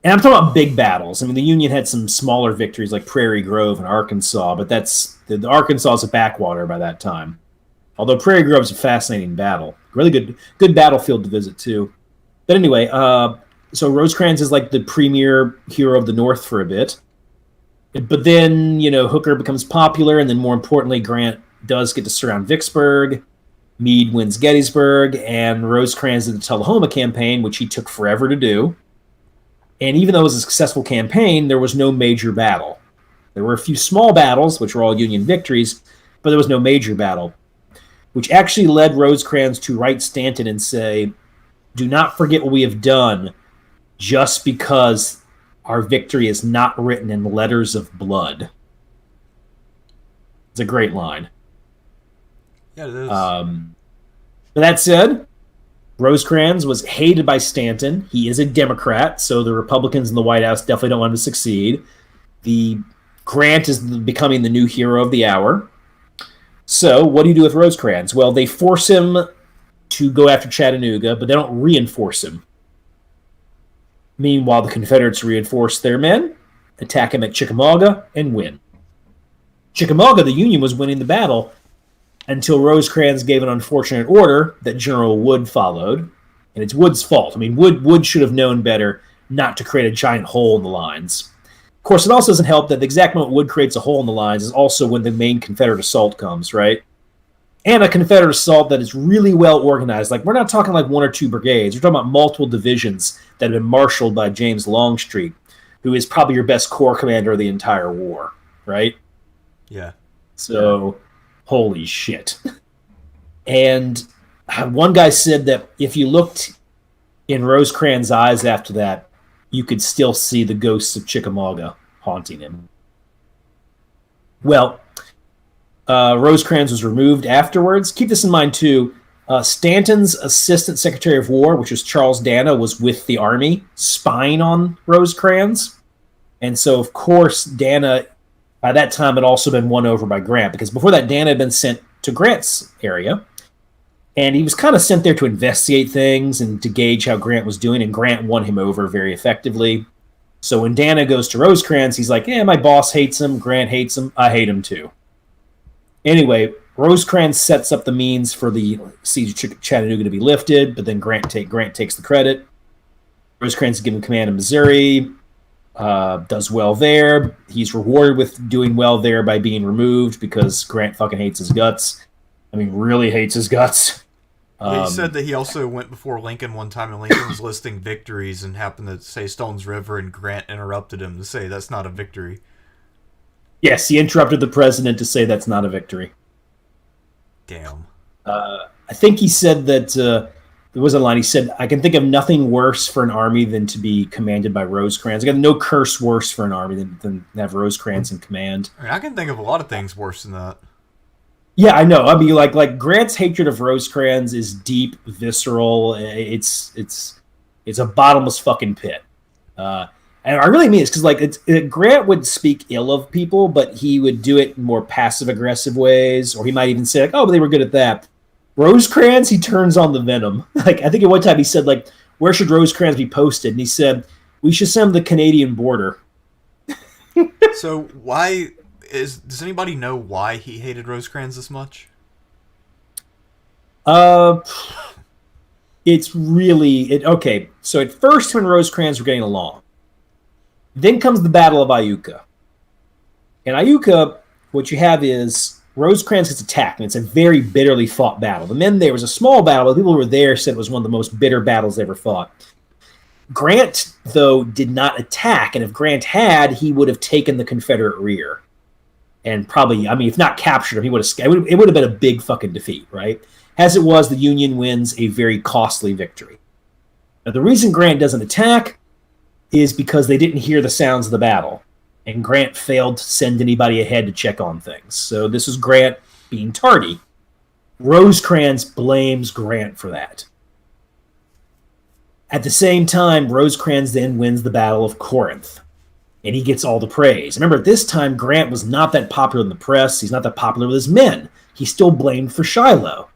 And I'm talking about big battles. I mean, the Union had some smaller victories like Prairie Grove and Arkansas, but the Arkansas is a backwater by that time. Although Prairie Grove is a fascinating battle. Really good battlefield to visit, too. But anyway, so Rosecrans is like the premier hero of the North for a bit. But then, Hooker becomes popular, and then more importantly, Grant does get to surround Vicksburg. Meade wins Gettysburg, and Rosecrans did the Tullahoma campaign, which he took forever to do. And even though it was a successful campaign, there was no major battle. There were a few small battles, which were all Union victories, but there was no major battle, which actually led Rosecrans to write Stanton and say, "Do not forget what we have done just because our victory is not written in letters of blood." It's a great line. Yeah, it is. But that said, Rosecrans was hated by Stanton. He is a Democrat, so the Republicans in the White House definitely don't want him to succeed. Grant is becoming the new hero of the hour. So what do you do with Rosecrans? Well, they force him to go after Chattanooga, but they don't reinforce him. Meanwhile, the Confederates reinforce their men, attack him at Chickamauga, and win. Chickamauga, the Union was winning the battle until Rosecrans gave an unfortunate order that General Wood followed, and it's Wood's fault. I mean, Wood should have known better not to create a giant hole in the lines. Of course, it also doesn't help that the exact moment Wood creates a hole in the lines is also when the main Confederate assault comes, right? And a Confederate assault that is really well organized. Like, we're not talking like one or two brigades. We're talking about multiple divisions that have been marshaled by James Longstreet, who is probably your best corps commander of the entire war, right? Yeah. So, holy shit. And one guy said that if you looked in Rosecrans' eyes after that, you could still see the ghosts of Chickamauga haunting him. Well, Rosecrans was removed afterwards. Keep this in mind, too. Stanton's Assistant Secretary of War, which was Charles Dana, was with the Army, spying on Rosecrans. And so, of course, Dana, by that time, had also been won over by Grant, because before that, Dana had been sent to Grant's area. And he was kind of sent there to investigate things and to gauge how Grant was doing, and Grant won him over very effectively. So when Dana goes to Rosecrans, he's like, my boss hates him, Grant hates him, I hate him too. Anyway, Rosecrans sets up the means for the siege of Chattanooga to be lifted, but then Grant takes the credit. Rosecrans is given command of Missouri, does well there. He's rewarded with doing well there by being removed because Grant fucking hates his guts. I mean, really hates his guts. He said that he also went before Lincoln one time, and Lincoln was listing victories and happened to say Stone's River, and Grant interrupted him to say that's not a victory. Yes, he interrupted the president to say that's not a victory. Damn. I think he said that there was a line. He said, "I can think of nothing worse for an army than to be commanded by Rosecrans. I got no curse worse for an army than have Rosecrans in command." I mean, I can think of a lot of things worse than that. Yeah, I know. I mean, like Grant's hatred of Rosecrans is deep, visceral. It's a bottomless fucking pit. And I really mean it because Grant would speak ill of people, but he would do it in more passive aggressive ways, or he might even say like, "Oh, but they were good at that." Rosecrans, he turns on the venom. Like I think at one time he said like, "Where should Rosecrans be posted?" And he said, "We should send him to the Canadian border." So does anybody know why he hated Rosecrans this much? It's really okay. So at first, when Rosecrans were getting along, then comes the Battle of Ayuka. In Ayuka, what you have is Rosecrans gets attacked, and it's a very bitterly fought battle. The men there was a small battle, but people who were there said it was one of the most bitter battles they ever fought. Grant, though, did not attack, and if Grant had, he would have taken the Confederate rear. And probably, I mean, if not captured him, he would have. It would have been a big fucking defeat, right? As it was, the Union wins a very costly victory. Now, the reason Grant doesn't attack is because they didn't hear the sounds of the battle, and Grant failed to send anybody ahead to check on things. So this is Grant being tardy. Rosecrans blames Grant for that. At the same time, Rosecrans then wins the Battle of Corinth. And he gets all the praise. Remember, at this time, Grant was not that popular in the press. He's not that popular with his men. He's still blamed for Shiloh.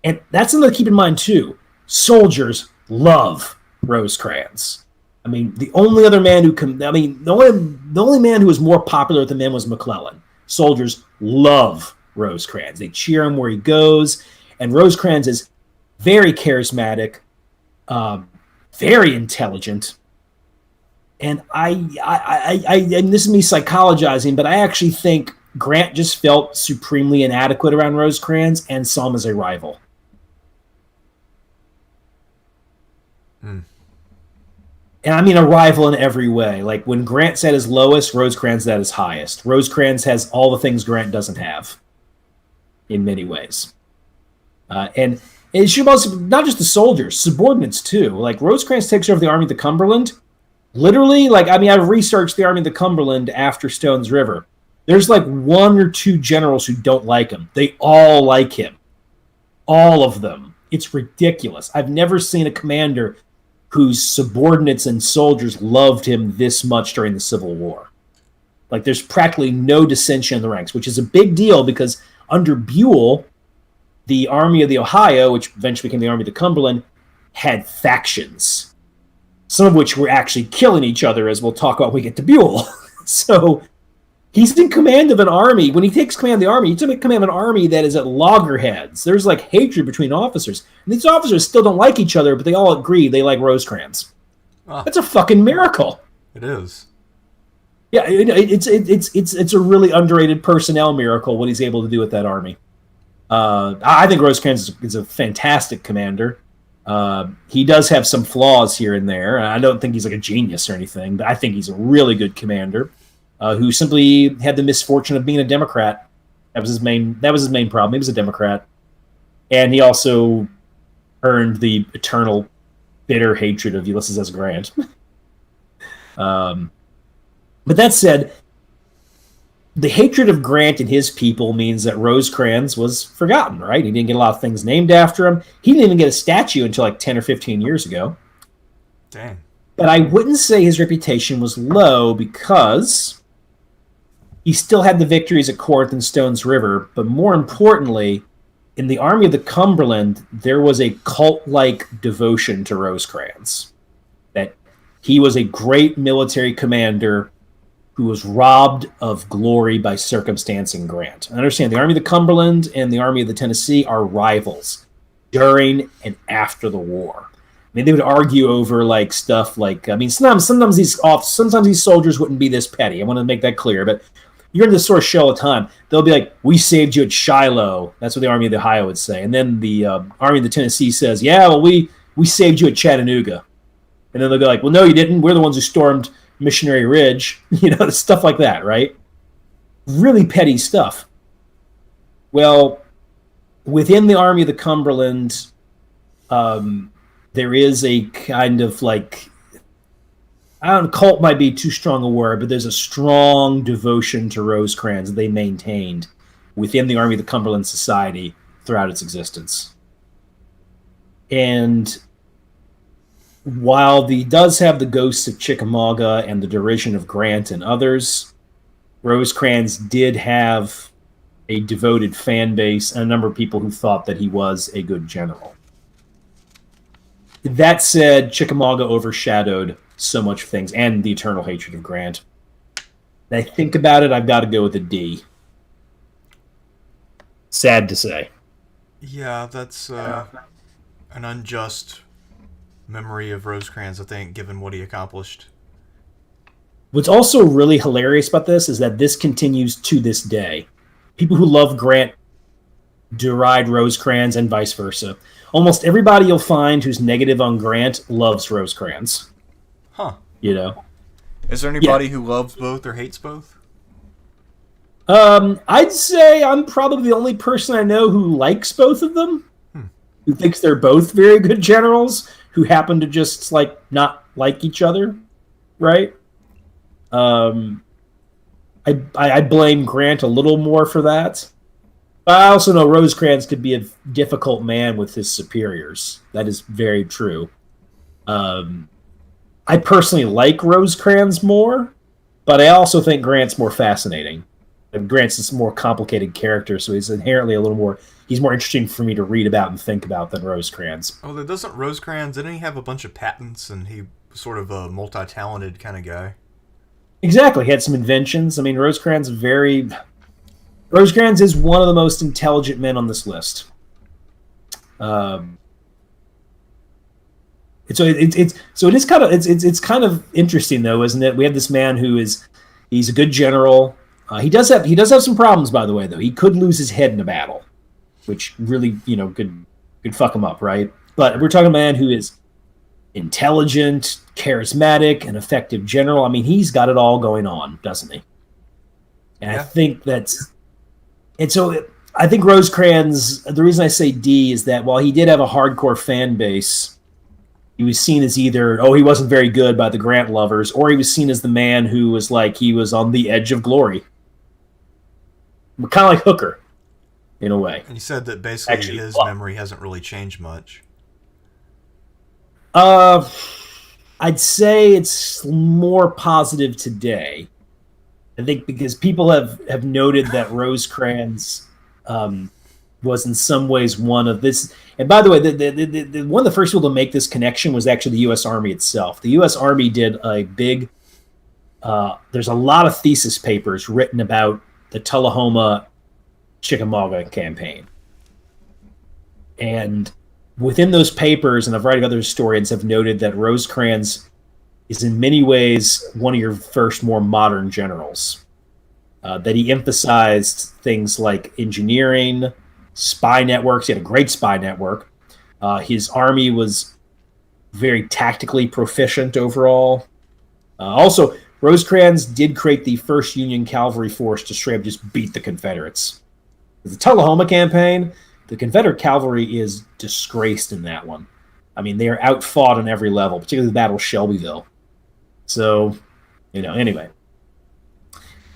And that's something to keep in mind, too. Soldiers love Rosecrans. I mean, the only man who was more popular with the men was McClellan. Soldiers love Rosecrans. They cheer him where he goes. And Rosecrans is very charismatic, very intelligent. And and this is me psychologizing, but I actually think Grant just felt supremely inadequate around Rosecrans and saw him as a rival. And I mean a rival in every way. Like when Grant's at his lowest, Rosecrans at his highest. Rosecrans has all the things Grant doesn't have in many ways. And it should also, not just the soldiers, subordinates too. Like Rosecrans takes over the Army of the Cumberland. Literally, I've researched the Army of the Cumberland after Stone's River. There's like one or two generals who don't like him. They all like him. All of them. It's ridiculous. I've never seen a commander whose subordinates and soldiers loved him this much during the Civil War. Like, there's practically no dissension in the ranks, which is a big deal because under Buell, the Army of the Ohio, which eventually became the Army of the Cumberland, had factions. Some of which were actually killing each other, as we'll talk about when we get to Buell. So he's in command of an army. When he takes command of the army, he's in command of an army that is at loggerheads. There's like hatred between officers. And these officers still don't like each other, but they all agree they like Rosecrans. That's a fucking miracle. It is. Yeah, it's a really underrated personnel miracle what he's able to do with that army. I think Rosecrans is a fantastic commander. He does have some flaws here and there. I don't think he's like a genius or anything, but I think he's a really good commander who simply had the misfortune of being a Democrat. That was his main problem. He was a Democrat. And he also earned the eternal bitter hatred of Ulysses S. Grant. But that said, the hatred of Grant and his people means that Rosecrans was forgotten, right? He didn't get a lot of things named after him. He didn't even get a statue until like 10 or 15 years ago. Dang. But I wouldn't say his reputation was low because he still had the victories at Corinth and Stone's River. But more importantly, in the Army of the Cumberland, there was a cult-like devotion to Rosecrans. That he was a great military commander who was robbed of glory by circumstance and Grant. I understand the Army of the Cumberland and the Army of the Tennessee are rivals during and after the war. I mean, they would argue over like stuff like, I mean, sometimes these soldiers wouldn't be this petty. I want to make that clear, but you're in this sort of show all the time. They'll be like, "We saved you at Shiloh." That's what the Army of the Ohio would say, and then the Army of the Tennessee says, "Yeah, well, we saved you at Chattanooga," and then they'll go like, "Well, no, you didn't. We're the ones who stormed Missionary Ridge," stuff like that, right? Really petty stuff. Well, within the Army of the Cumberland, there is a kind of like, I don't know, cult might be too strong a word, but there's a strong devotion to Rosecrans they maintained within the Army of the Cumberland Society throughout its existence. And while he does have the ghosts of Chickamauga and the derision of Grant and others, Rosecrans did have a devoted fan base and a number of people who thought that he was a good general. That said, Chickamauga overshadowed so much things, and the eternal hatred of Grant. And I think about it, I've got to go with a D. Sad to say. Yeah, that's an unjust memory of Rosecrans, I think, given what he accomplished. What's also really hilarious about this is that this continues to this day. People who love Grant deride Rosecrans and vice versa. Almost everybody you'll find who's negative on Grant loves Rosecrans. Huh. Is there anybody who loves both or hates both? I'd say I'm probably the only person I know who likes both of them. Who thinks they're both very good generals who happen to just like not like each other, right? I blame Grant a little more for that. But I also know Rosecrans could be a difficult man with his superiors. That is very true. I personally like Rosecrans more, but I also think Grant's more fascinating. And Grant's this more complicated character, so he's inherently he's more interesting for me to read about and think about than Rosecrans. Oh, doesn't Rosecrans, didn't he have a bunch of patents and he was sort of a multi-talented kind of guy? Exactly. He had some inventions. I mean, Rosecrans is one of the most intelligent men on this list. It's kind of interesting though, isn't it? We have this man he's a good general. He does have some problems, by the way, though. He could lose his head in a battle, which really, could fuck him up, right? But we're talking about a man who is intelligent, charismatic, an effective general. I mean, he's got it all going on, doesn't he? And yeah. I think I think Rosecrans, the reason I say D is that while he did have a hardcore fan base, he was seen as either, he wasn't very good by the Grant lovers, or he was seen as the man who was like, he was on the edge of glory. Kind of like Hooker, in a way. And you said that basically his memory hasn't really changed much. I'd say it's more positive today. I think because people have noted that Rosecrans was in some ways one of this. And by the way, the one of the first people to make this connection was actually the U.S. Army itself. The U.S. Army did a big. There's a lot of thesis papers written about the Tullahoma-Chickamauga campaign, and within those papers, and a variety of other historians have noted that Rosecrans is in many ways one of your first more modern generals. That he emphasized things like engineering, spy networks. He had a great spy network. His army was very tactically proficient overall. Also, Rosecrans did create the first Union cavalry force to straight up just beat the Confederates. The Tullahoma campaign, the Confederate cavalry is disgraced in that one. I mean, they are outfought on every level, particularly the Battle of Shelbyville. So, anyway.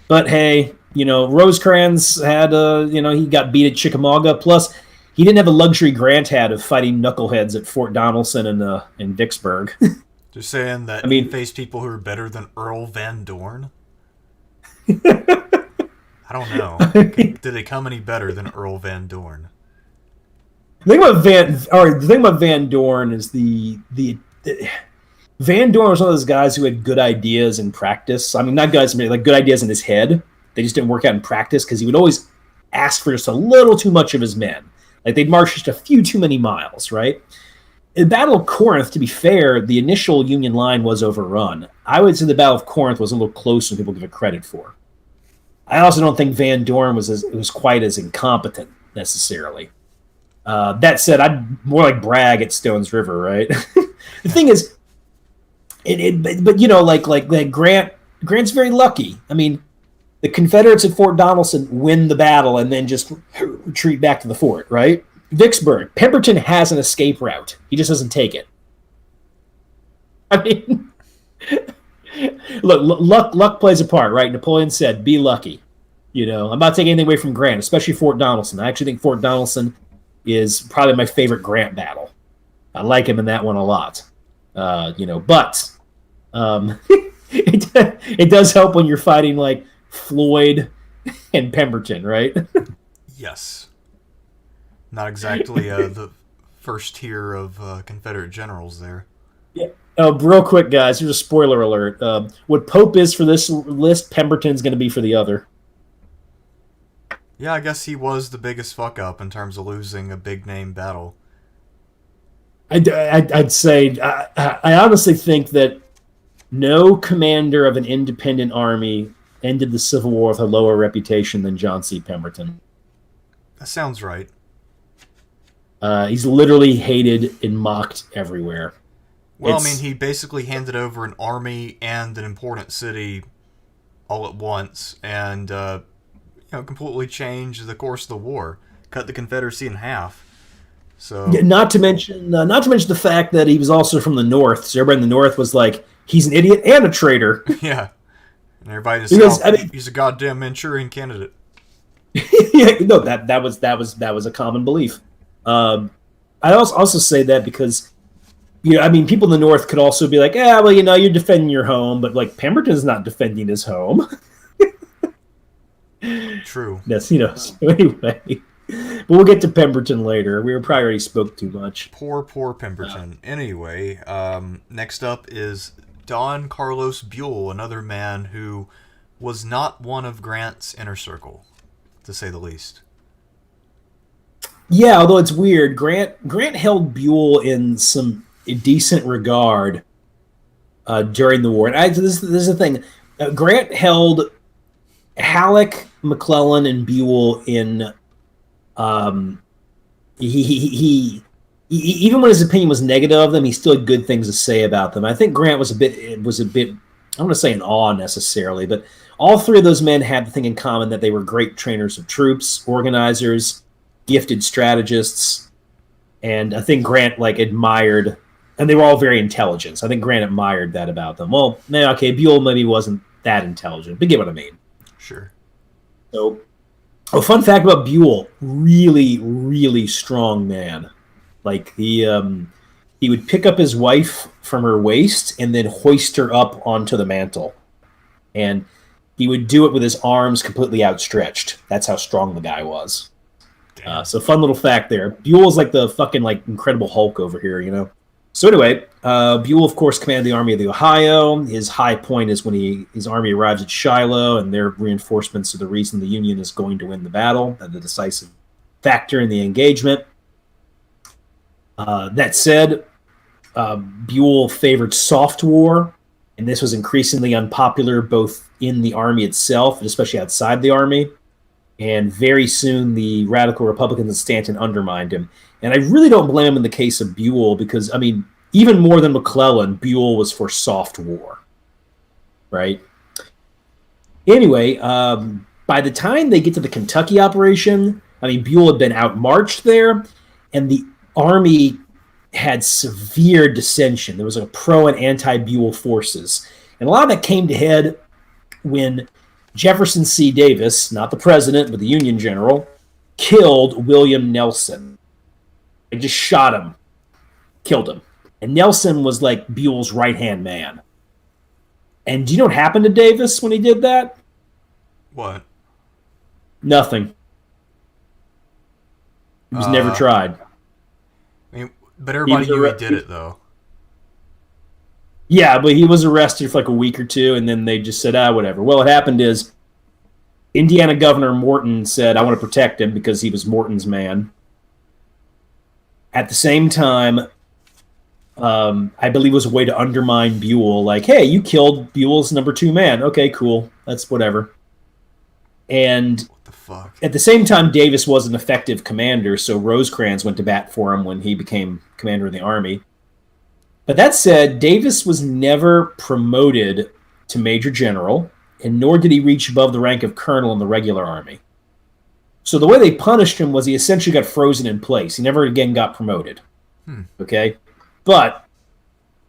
But hey, Rosecrans had, he got beat at Chickamauga. Plus, he didn't have the luxury Grant had of fighting knuckleheads at Fort Donelson and Vicksburg. They're saying that he faced people who are better than Earl Van Dorn? I don't know. Did they come any better than Earl Van Dorn? The thing about Van Dorn is the Van Dorn was one of those guys who had good ideas in practice. I mean, not guys, like good ideas in his head. They just didn't work out in practice because he would always ask for just a little too much of his men. Like they'd march just a few too many miles, right? In the Battle of Corinth, to be fair, the initial Union line was overrun. I would say the Battle of Corinth was a little closer than people give it credit for. I also don't think Van Dorn was quite as incompetent necessarily. That said, I'd more like brag at Stones River, right? The thing is, but you know, like Grant's very lucky. I mean, the Confederates at Fort Donelson win the battle and then just retreat back to the fort, right? Vicksburg, Pemberton has an escape route. He just doesn't take it. I mean, look, luck plays a part, right? Napoleon said, "Be lucky." You know, I'm not taking anything away from Grant, especially Fort Donelson. I actually think Fort Donelson is probably my favorite Grant battle. I like him in that one a lot. You know, but it does help when you're fighting like Floyd and Pemberton, right? Yes. Not exactly the first tier of Confederate generals there. Yeah. Real quick, guys, here's a spoiler alert. What Pope is for this list, Pemberton's going to be for the other. Yeah, I guess he was the biggest fuck-up in terms of losing a big-name battle. I'd say, I honestly think that no commander of an independent army ended the Civil War with a lower reputation than John C. Pemberton. That sounds right. He's literally hated and mocked everywhere. Well, I mean, he basically handed over an army and an important city all at once, and completely changed the course of the war, cut the Confederacy in half. So, not to mention the fact that he was also from the North. So everybody in the North was like, he's an idiot and a traitor. Yeah, and everybody in the South, he's a goddamn Manchurian candidate. Yeah, no, that was a common belief. I also say that because, I mean, people in the North could also be like, well, you're defending your home, but like Pemberton's not defending his home. True. Yes, so anyway, but we'll get to Pemberton later. We probably already spoke too much. Poor Pemberton. Anyway, next up is Don Carlos Buell, another man who was not one of Grant's inner circle, to say the least. Yeah, although it's weird, Grant held Buell in some decent regard during the war. And this is the thing. Grant held Halleck, McClellan, and Buell in. He even when his opinion was negative of them, he still had good things to say about them. I think Grant was a bit. I don't want to say in awe necessarily, but all three of those men had the thing in common that they were great trainers of troops, organizers, gifted strategists, and I think Grant admired, and they were all very intelligent. So I think Grant admired that about them. Well, okay, Buell maybe wasn't that intelligent, but you get what I mean. Sure. So, a fun fact about Buell: really, really strong man. Like he would pick up his wife from her waist and then hoist her up onto the mantle, and he would do it with his arms completely outstretched. That's how strong the guy was. So fun little fact there. Buell's like the fucking Incredible Hulk over here, So anyway, Buell, of course, commanded the Army of the Ohio. His high point is when his army arrives at Shiloh, and their reinforcements are the reason the Union is going to win the battle, and the decisive factor in the engagement. That said, Buell favored soft war, and this was increasingly unpopular both in the army itself and especially outside the army. And very soon, the radical Republicans in Stanton undermined him. And I really don't blame him in the case of Buell because, I mean, even more than McClellan, Buell was for soft war, right? Anyway, by the time they get to the Kentucky operation, I mean, Buell had been outmarched there, and the army had severe dissension. There was a pro and anti-Buell forces. And a lot of that came to head when Jefferson C. Davis, not the president, but the Union general, killed William Nelson. They just shot him, killed him. And Nelson was like Buell's right-hand man. And do you know what happened to Davis when he did that? What? Nothing. He was never tried. I mean, but everybody knew he did it, though. Yeah, but he was arrested for like a week or two, and then they just said, whatever. Well, what happened is Indiana Governor Morton said, I want to protect him because he was Morton's man. At the same time, I believe it was a way to undermine Buell. Like, hey, you killed Buell's number 2 man. Okay, cool. That's whatever. And What the fuck? at the same time, Davis was an effective commander, so Rosecrans went to bat for him when he became commander of the Army. But that said, Davis was never promoted to Major General, and nor did he reach above the rank of Colonel in the regular Army. So the way they punished him was he essentially got frozen in place. He never again got promoted. Okay? But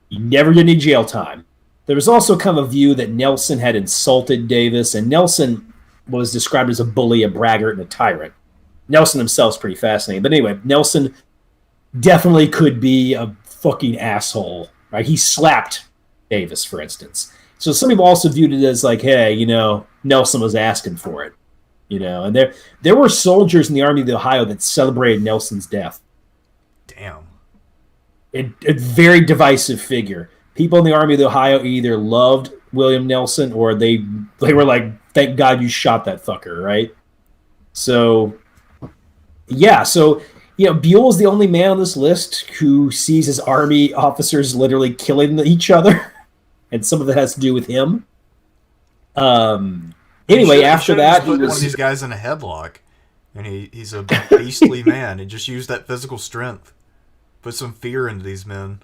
he never did any jail time. There was also kind of a view that Nelson had insulted Davis, and Nelson was described as a bully, a braggart, and a tyrant. Nelson himself is pretty fascinating. But anyway, Nelson definitely could be a fucking asshole. Right? He slapped Davis, for instance. So some people also viewed it as like, hey, Nelson was asking for it. And there were soldiers in the Army of the Ohio that celebrated Nelson's death. Damn. A very divisive figure. People in the Army of the Ohio either loved William Nelson or they were like, thank God you shot that fucker, right? So, yeah. So, Buell is the only man on this list who sees his Army officers literally killing each other. And some of it has to do with him. Anyway, after that, he put one of these guys in a headlock, and he's a beastly man. He just used that physical strength, put some fear into these men.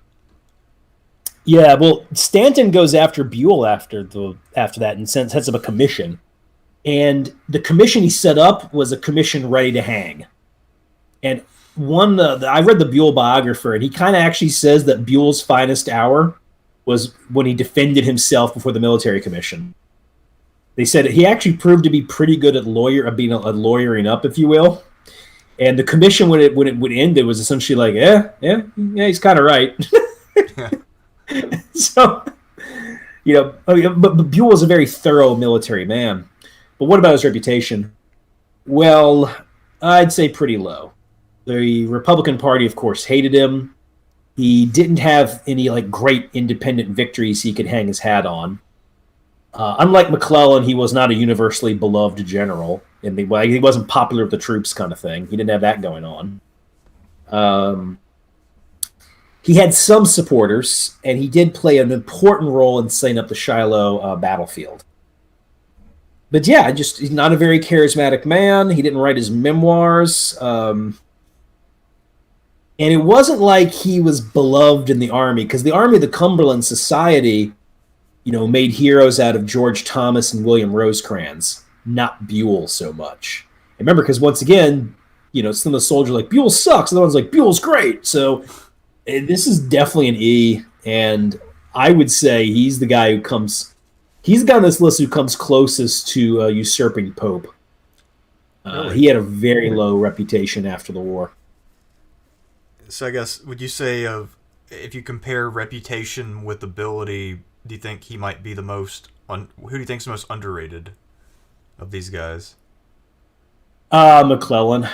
Yeah, well, Stanton goes after Buell after that and sets up a commission, and the commission he set up was a commission ready to hang. And I read the Buell biographer, and he kind of actually says that Buell's finest hour was when he defended himself before the military commission. They said he actually proved to be pretty good at lawyering up, if you will. And the commission, when it ended, was essentially like, yeah, he's kind of right. So, but Buell was a very thorough military man. But what about his reputation? Well, I'd say pretty low. The Republican Party, of course, hated him. He didn't have any great independent victories he could hang his hat on. Unlike McClellan, he was not a universally beloved general. And he wasn't popular with the troops kind of thing. He didn't have that going on. He had some supporters, and he did play an important role in setting up the Shiloh battlefield. But yeah, he's not a very charismatic man. He didn't write his memoirs. And it wasn't like he was beloved in the Army, because the Army of the Cumberland Society, made heroes out of George Thomas and William Rosecrans, not Buell so much. And remember, because once again, some of the soldiers are like, Buell sucks, and the one's like, Buell's great. So this is definitely an E, and I would say he's the guy on this list who comes closest to usurping Pope. Really? He had a very low reputation after the war. So I guess, would you say if you compare reputation with ability, do you think he might be the most? Who do you think's the most underrated of these guys? McClellan.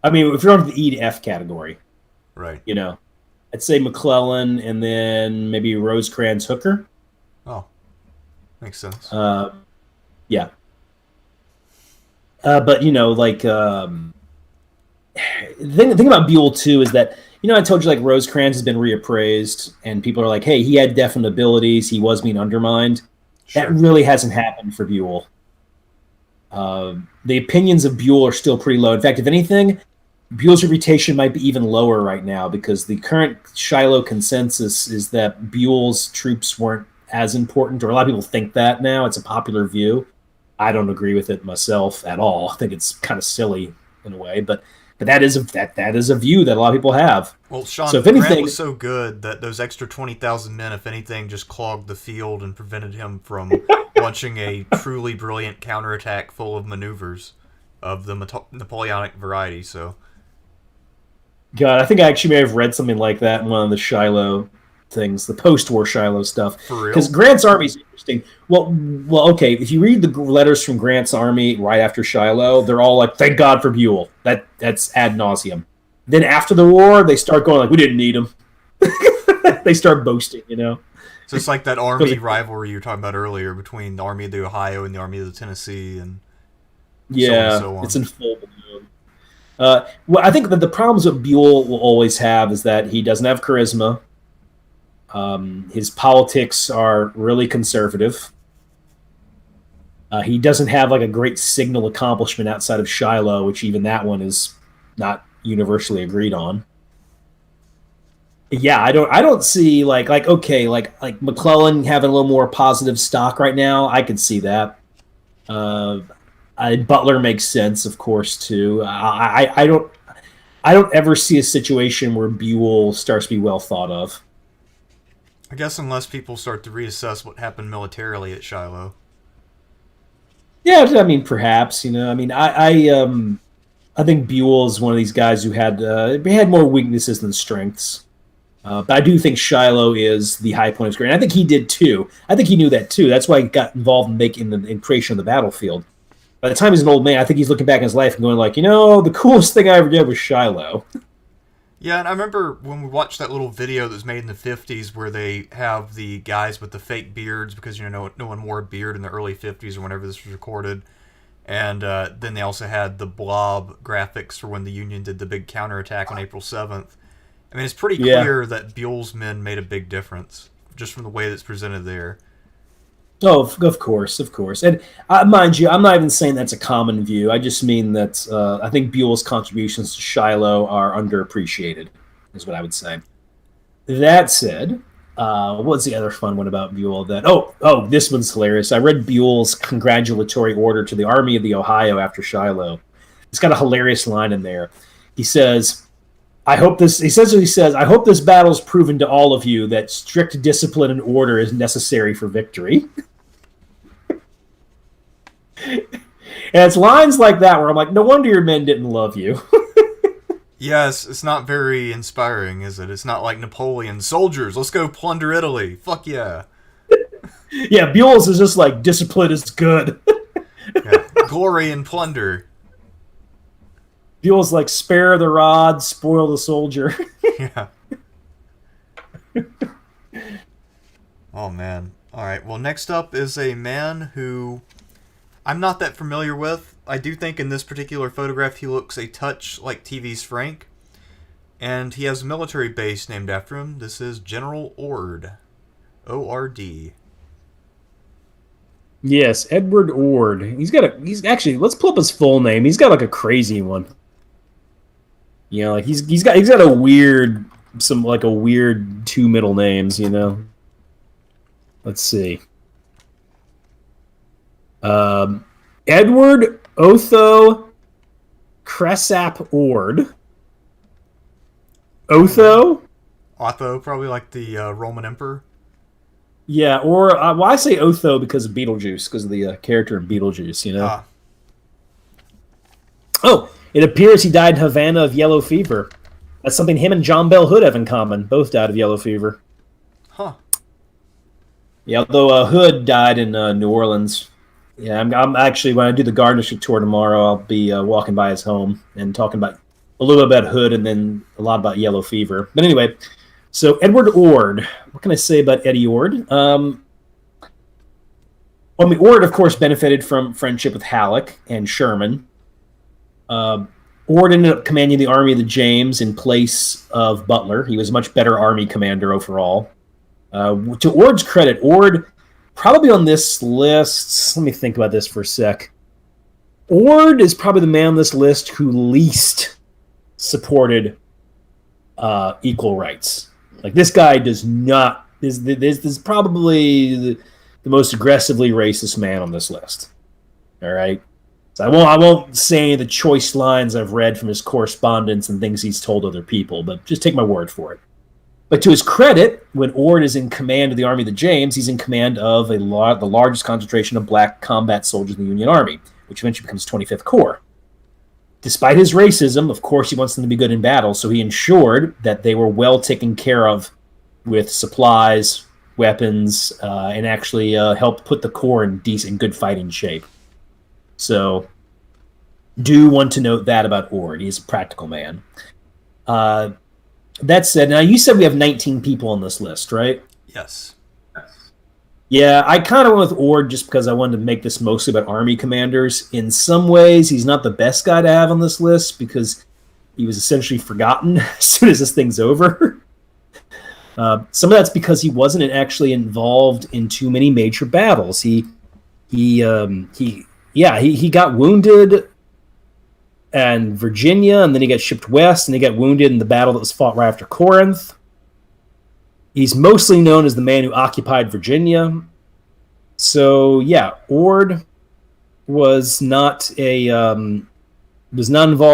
I mean, if you're on the E to F category, right? I'd say McClellan, and then maybe Rosecrans, Hooker. Oh, makes sense. Yeah. But the thing about Buell too is that I told you Rosecrans has been reappraised, and people are like, hey, he had definite abilities, he was being undermined. Sure. That really hasn't happened for Buell. The opinions of Buell are still pretty low. In fact, if anything, Buell's reputation might be even lower right now, because the current Shiloh consensus is that Buell's troops weren't as important, or a lot of people think that now. It's a popular view. I don't agree with it myself at all. I think it's kind of silly in a way, but that is a view that a lot of people have. Well, Sean, so if anything, Grant was so good that those extra 20,000 men, if anything, just clogged the field and prevented him from launching a truly brilliant counterattack full of maneuvers of the Napoleonic variety. So, God, I think I actually may have read something like that in one of the Shiloh things, the post-war Shiloh stuff. For real? Because Grant's army is interesting. Well, okay. If you read the letters from Grant's army right after Shiloh, they're all like, "Thank God for Buell." That's ad nauseum. Then after the war, they start going like, "We didn't need him." They start boasting, you know. So it's like that Army rivalry you were talking about earlier between the Army of the Ohio and the Army of the Tennessee, and so on and so on. It's in full bloom. Well, I think that the problems that Buell will always have is that he doesn't have charisma. His politics are really conservative. He doesn't have like a great signal accomplishment outside of Shiloh, which even that one is not universally agreed on. Yeah, I don't see like McClellan having a little more positive stock right now. I could see that. Butler makes sense, of course, too. I don't ever see a situation where Buell starts to be well thought of. I guess unless people start to reassess what happened militarily at Shiloh. Yeah, I mean, perhaps, you know. I mean, I think Buell is one of these guys who had more weaknesses than strengths. But I do think Shiloh is the high point of his career. And I think he did too. I think he knew that too. That's why he got involved in making the creation of the battlefield. By the time he's an old man, I think he's looking back in his life and going like, you know, the coolest thing I ever did was Shiloh. Yeah, and I remember when we watched that little video that was made in the 50s where they have the guys with the fake beards because, you know, no one wore a beard in the early 50s or whenever this was recorded. And then they also had the blob graphics for when the Union did the big counterattack on April 7th. I mean, it's pretty clear that Buell's men made a big difference just from the way that's presented there. Oh, of course. And mind you, I'm not even saying that's a common view. I just mean that I think Buell's contributions to Shiloh are underappreciated, is what I would say. That said, what's the other fun one about Buell? This one's hilarious. I read Buell's congratulatory order to the Army of the Ohio after Shiloh. It's got a hilarious line in there. He says, I hope this battle's proven to all of you that strict discipline and order is necessary for victory. And it's lines like that where I'm like, no wonder your men didn't love you. Yes, it's not very inspiring, is it? It's not like Napoleon. Soldiers, let's go plunder Italy. Fuck yeah. Yeah, Buell's is just like, discipline is good. Yeah. Glory and plunder. Buell's like, spare the rod, spoil the soldier. Yeah. Oh, man. All right, well, next up is a man who I'm not that familiar with. I do think in this particular photograph he looks a touch like TV's Frank. And he has a military base named after him. This is General Ord. O-R-D. Yes, Edward Ord. He's actually, let's pull up his full name. He's got like a crazy one. You know, like he's got a weird two middle names, you know. Let's see. Edward Otho Cressap Ord. Otho, probably like the Roman emperor. Yeah, or I say Otho because of Beetlejuice, because of the character in Beetlejuice, you know. Ah. Oh, it appears he died in Havana of yellow fever. That's something him and John Bell Hood have in common. Both died of yellow fever. Huh. Yeah, although Hood died in New Orleans. Yeah, I'm actually, when I do the Gardenship tour tomorrow, I'll be walking by his home and talking about a little bit about Hood and then a lot about yellow fever. But anyway, so Edward Ord. What can I say about Eddie Ord? Ord, of course, benefited from friendship with Halleck and Sherman. Ord ended up commanding the Army of the James in place of Butler. He was a much better army commander overall. To Ord's credit, Ord, probably on this list, let me think about this for a sec. Ord is probably the man on this list who least supported equal rights. Like, this guy does not, this is probably the most aggressively racist man on this list. All right? So I won't say the choice lines I've read from his correspondence and things he's told other people, but just take my word for it. But to his credit, when Ord is in command of the Army of the James, he's in command of the largest concentration of black combat soldiers in the Union Army, which eventually becomes 25th Corps. Despite his racism, of course, he wants them to be good in battle, so he ensured that they were well taken care of with supplies, weapons, and actually helped put the Corps in decent, good fighting shape. So, do want to note that about Ord. He's a practical man. That said, now you said we have 19 people on this list, right? Yes. Yeah, I kind of went with Ord just because I wanted to make this mostly about Army commanders. In some ways, he's not the best guy to have on this list because he was essentially forgotten as soon as this thing's over. Some of that's because he wasn't actually involved in too many major battles. He got wounded in Virginia, and then he got shipped west, and he got wounded in the battle that was fought right after Corinth. He's mostly known as the man who occupied Virginia. So yeah, Ord was not involved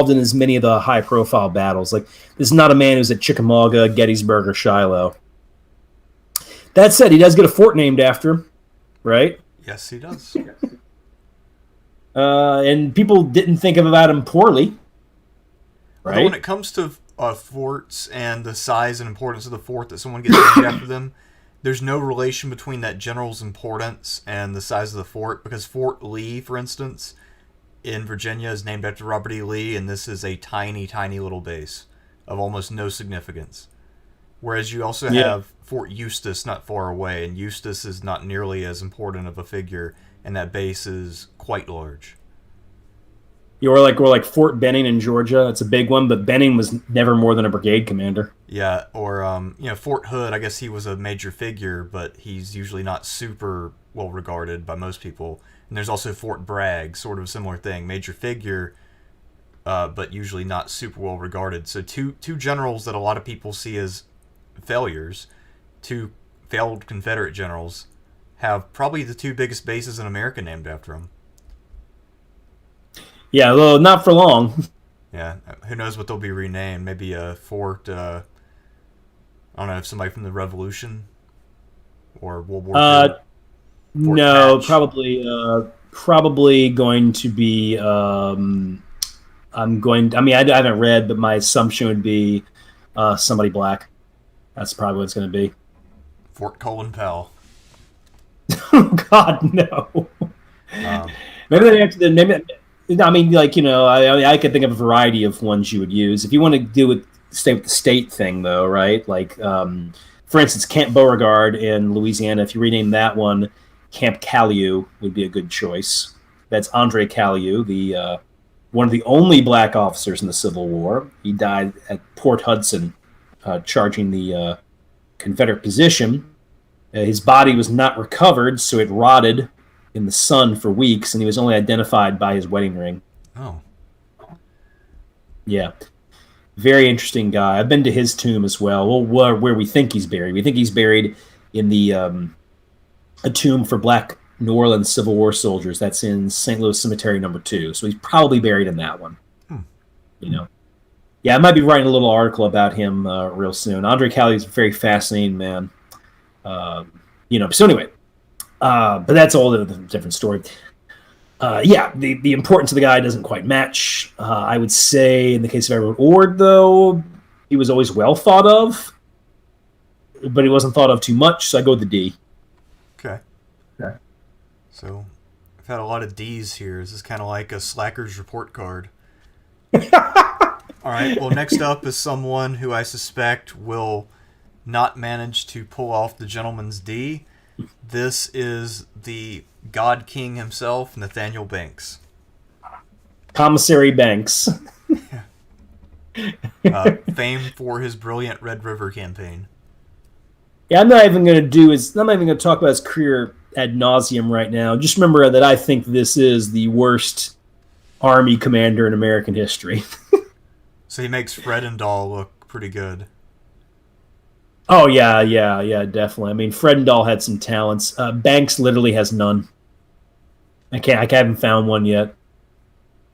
in as many of the high-profile battles. Like, this is not a man who's at Chickamauga, Gettysburg, or Shiloh. That said, he does get a fort named after him, right? Yes, he does. And people didn't think about him poorly, right? Although when it comes to forts and the size and importance of the fort that someone gets named after them, there's no relation between that general's importance and the size of the fort, because Fort Lee, for instance, in Virginia is named after Robert E. Lee, and this is a tiny, tiny little base of almost no significance. Whereas you also have Fort Eustis not far away, and Eustis is not nearly as important of a figure, and that base is quite large. Or like Fort Benning in Georgia. That's a big one, but Benning was never more than a brigade commander. Yeah, or Fort Hood, I guess he was a major figure, but he's usually not super well regarded by most people. And there's also Fort Bragg, sort of a similar thing. Major figure, but usually not super well regarded. So two generals that a lot of people see as failures, two failed Confederate generals, have probably the two biggest bases in America named after them. Yeah, well, not for long. Yeah, who knows what they'll be renamed? Maybe a fort, I don't know, if somebody from the Revolution or World War II. No, Patch. Probably going to be. I haven't read, but my assumption would be somebody black. That's probably what it's going to be. Fort Colin Powell. Oh God, no. Maybe they actually. Maybe. I could think of a variety of ones you would use if you want to stay with the state thing, though, right? Like, for instance, Camp Beauregard in Louisiana. If you rename that one, Camp Callioux would be a good choice. That's Andre Callioux, the one of the only black officers in the Civil War. He died at Port Hudson, charging the Confederate position. His body was not recovered, so it rotted in the sun for weeks, and he was only identified by his wedding ring. Oh. Yeah. Very interesting guy. I've been to his tomb as well. Well, where we think he's buried. We think he's buried in the a tomb for black New Orleans Civil War soldiers. That's in St. Louis Cemetery No. 2. So he's probably buried in that one. Yeah, I might be writing a little article about him real soon. Andre Callioux is a very fascinating man. So anyway, but that's a whole different story. The importance of the guy doesn't quite match. I would say in the case of Edward Ord, though, he was always well thought of, but he wasn't thought of too much, so I go with the D. Okay. So I've had a lot of D's here. This is kind of like a slacker's report card. All right, well, next up is someone who I suspect will not manage to pull off the gentleman's D. This is the God King himself, Nathaniel Banks. Commissary Banks. Famed for his brilliant Red River campaign. Yeah, I'm not even going to talk about his career ad nauseum right now. Just remember that I think this is the worst Army commander in American history. So he makes Fredendall look pretty good. Oh, yeah, definitely. I mean, Fredendall had some talents. Banks literally has none. I haven't found one yet.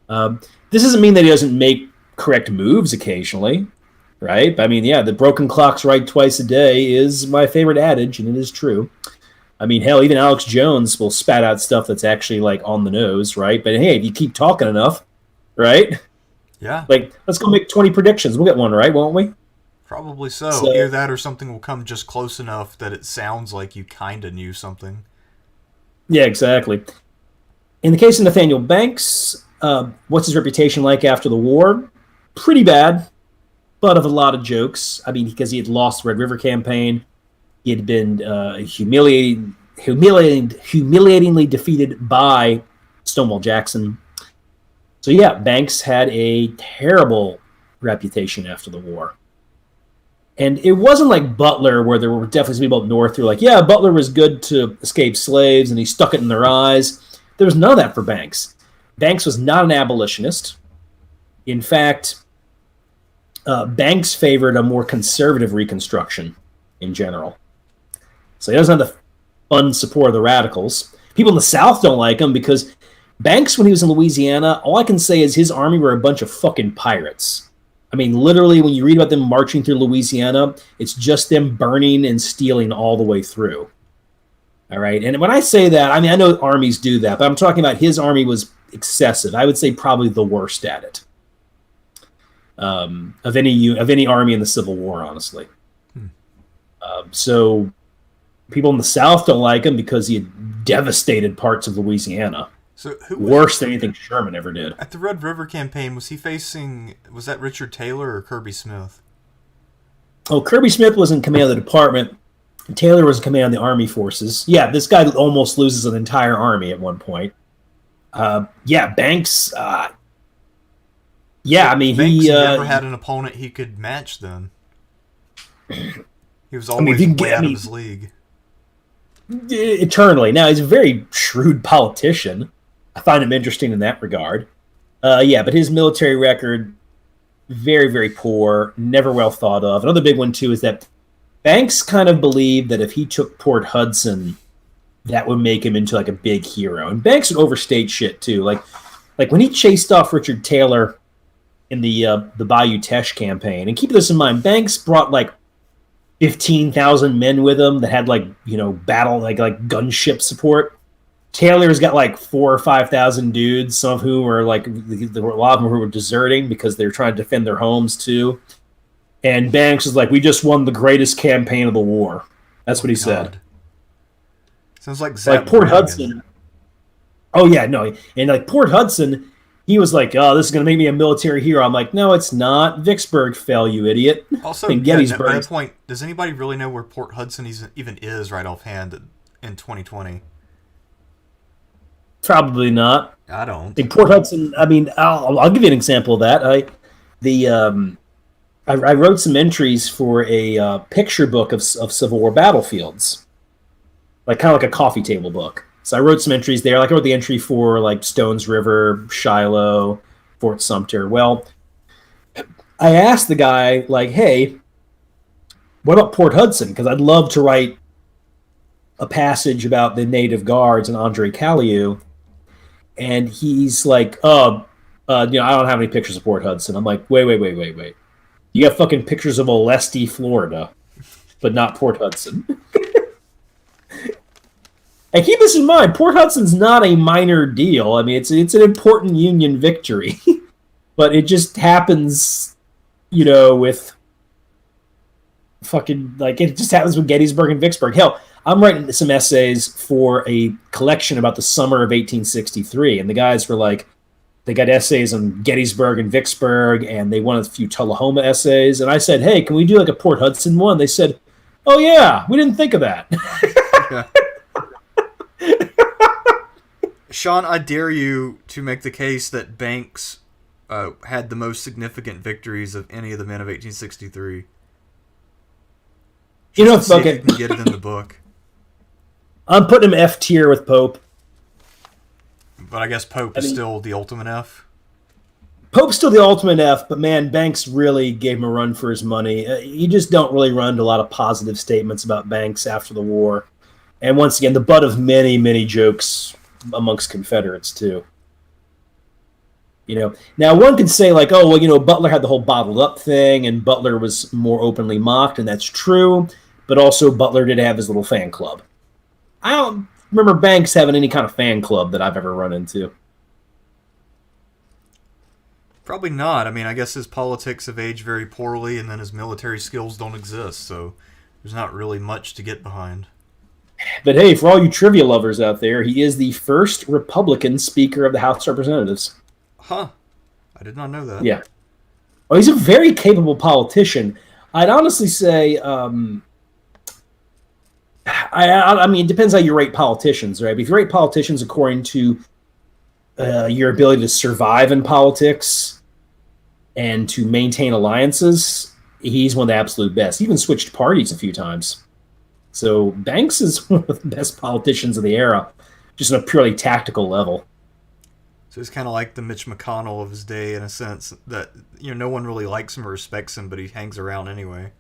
This doesn't mean that he doesn't make correct moves occasionally, right? I mean, the broken clock's right twice a day is my favorite adage, and it is true. I mean, hell, even Alex Jones will spat out stuff that's actually, like, on the nose, right? But, hey, if you keep talking enough, right? Yeah. Like, let's go make 20 predictions. We'll get one right, won't we? Probably so. Either that or something will come just close enough that it sounds like you kind of knew something. Yeah, exactly. In the case of Nathaniel Banks, what's his reputation like after the war? Pretty bad. butt of a lot of jokes. I mean, because he had lost the Red River Campaign. He had been humiliatingly defeated by Stonewall Jackson. So yeah, Banks had a terrible reputation after the war. And it wasn't like Butler, where there were definitely some people up north who were like, yeah, Butler was good to escape slaves and he stuck it in their eyes. There was none of that for Banks. Banks was not an abolitionist. In fact, Banks favored a more conservative Reconstruction in general. So he doesn't have the fun support of the radicals. People in the South don't like him because Banks, when he was in Louisiana, all I can say is his army were a bunch of fucking pirates. I mean, literally, when you read about them marching through Louisiana, it's just them burning and stealing all the way through. All right? And when I say that, I mean, I know armies do that, but I'm talking about his army was excessive. I would say probably the worst at it of any army in the Civil War, honestly. So people in the South don't like him because he had devastated parts of Louisiana. So worse than anything Sherman ever did. At the Red River Campaign, was that Richard Taylor or Kirby Smith? Oh, Kirby Smith was in command of the department. And Taylor was in command of the army forces. Yeah, this guy almost loses an entire army at one point. Banks. I mean, Banks he never had an opponent he could match. Then he was always way out of his league. Eternally. Now, he's a very shrewd politician. I find him interesting in that regard. But his military record, very, very poor, never well thought of. Another big one, too, is that Banks kind of believed that if he took Port Hudson, that would make him into, like, a big hero. And Banks would overstate shit, too. Like when he chased off Richard Taylor in the Bayou Teche campaign, and keep this in mind, Banks brought, like, 15,000 men with him that had battle like gunship support. Taylor's got like 4,000 or 5,000 dudes, some of whom were there were a lot of them who were deserting because they were trying to defend their homes too. And Banks was like, "We just won the greatest campaign of the war." That's what he said. Sounds like Port Hudson. Oh yeah, no, and like Port Hudson. He was like, "Oh, this is going to make me a military hero." I'm like, "No, it's not. Vicksburg fell, you idiot." Also, at that point, does anybody really know where Port Hudson even is right offhand in 2020? Probably not. I don't. In Port Hudson, I mean, I'll give you an example of that. I wrote some entries for a picture book of Civil War battlefields, kind of like a coffee table book. So I wrote some entries there. I wrote the entry for Stones River, Shiloh, Fort Sumter. Well, I asked the guy, hey, what about Port Hudson? Because I'd love to write a passage about the Native Guards and Andre Callioux. And he's like, I don't have any pictures of Port Hudson. I'm like, wait. You got fucking pictures of Olustee, Florida, but not Port Hudson. And keep this in mind, Port Hudson's not a minor deal. I mean, it's an important Union victory. But it just happens, with fucking, it just happens with Gettysburg and Vicksburg. Hell, I'm writing some essays for a collection about the summer of 1863, and the guys were they got essays on Gettysburg and Vicksburg, and they wanted a few Tullahoma essays, and I said, hey, can we do a Port Hudson one? They said, oh yeah, we didn't think of that. Yeah. Sean, I dare you to make the case that Banks had the most significant victories of any of the men of 1863. See if you can get it in the book. I'm putting him F tier with Pope. But I guess Pope is still the ultimate F. Pope's still the ultimate F, but man, Banks really gave him a run for his money. You just don't really run into a lot of positive statements about Banks after the war. And once again, the butt of many, many jokes amongst Confederates, too. Now one could say, Butler had the whole bottled up thing, and Butler was more openly mocked, and that's true. But also, Butler did have his little fan club. I don't remember Banks having any kind of fan club that I've ever run into. Probably not. I mean, I guess his politics have aged very poorly, and then his military skills don't exist, so there's not really much to get behind. But hey, for all you trivia lovers out there, he is the first Republican Speaker of the House of Representatives. Huh. I did not know that. Yeah. Oh, he's a very capable politician. I'd honestly say, I mean, it depends how you rate politicians, right? But if you rate politicians according to your ability to survive in politics and to maintain alliances, he's one of the absolute best. He even switched parties a few times. So Banks is one of the best politicians of the era, just on a purely tactical level. So he's kind of like the Mitch McConnell of his day in a sense that, no one really likes him or respects him, but he hangs around anyway.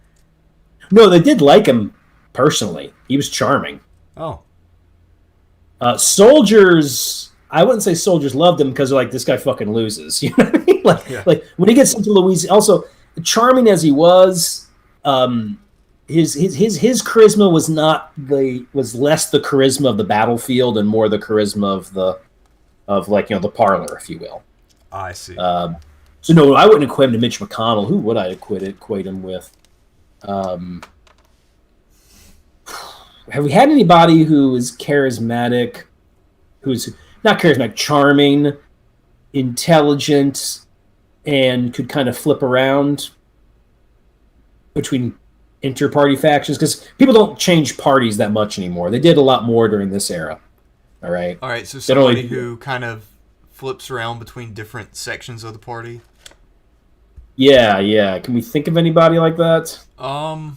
No, they did like him personally. He was charming. Oh. Soldiers, I wouldn't say soldiers loved him because they're like, this guy fucking loses. You know what I mean? Like when he gets into Louisiana, also charming as he was, his charisma was less the charisma of the battlefield and more the charisma of the parlor, if you will. I see. So no, I wouldn't equate him to Mitch McConnell. Who would I equate him with? Have we had anybody who is charismatic, who's not charismatic, charming, intelligent, and could kind of flip around between inter-party factions? Because people don't change parties that much anymore. They did a lot more during this era. All right, so somebody who kind of flips around between different sections of the party? Yeah. Can we think of anybody like that? To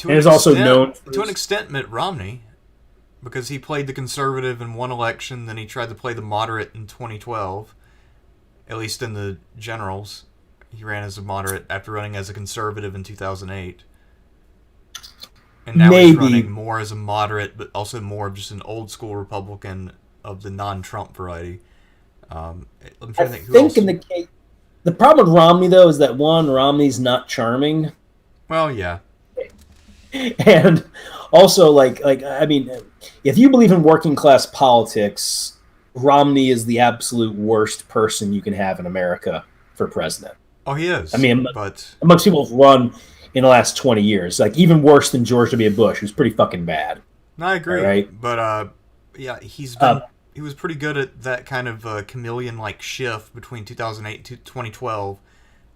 an extent, Mitt Romney, because he played the conservative in one election, then he tried to play the moderate in 2012, at least in the generals. He ran as a moderate after running as a conservative in 2008. And now he's running more as a moderate, but also more of just an old-school Republican of the non-Trump variety. I'm trying to think who else. The problem with Romney, though, is that, one, Romney's not charming. Well, yeah. And also, I mean, if you believe in working-class politics, Romney is the absolute worst person you can have in America for president. Oh, he is. I mean, but amongst people who've run in the last 20 years, even worse than George W. Bush, who's pretty fucking bad. No, I agree. Right? But, yeah, he was pretty good at that kind of chameleon-like shift between 2008 and 2012.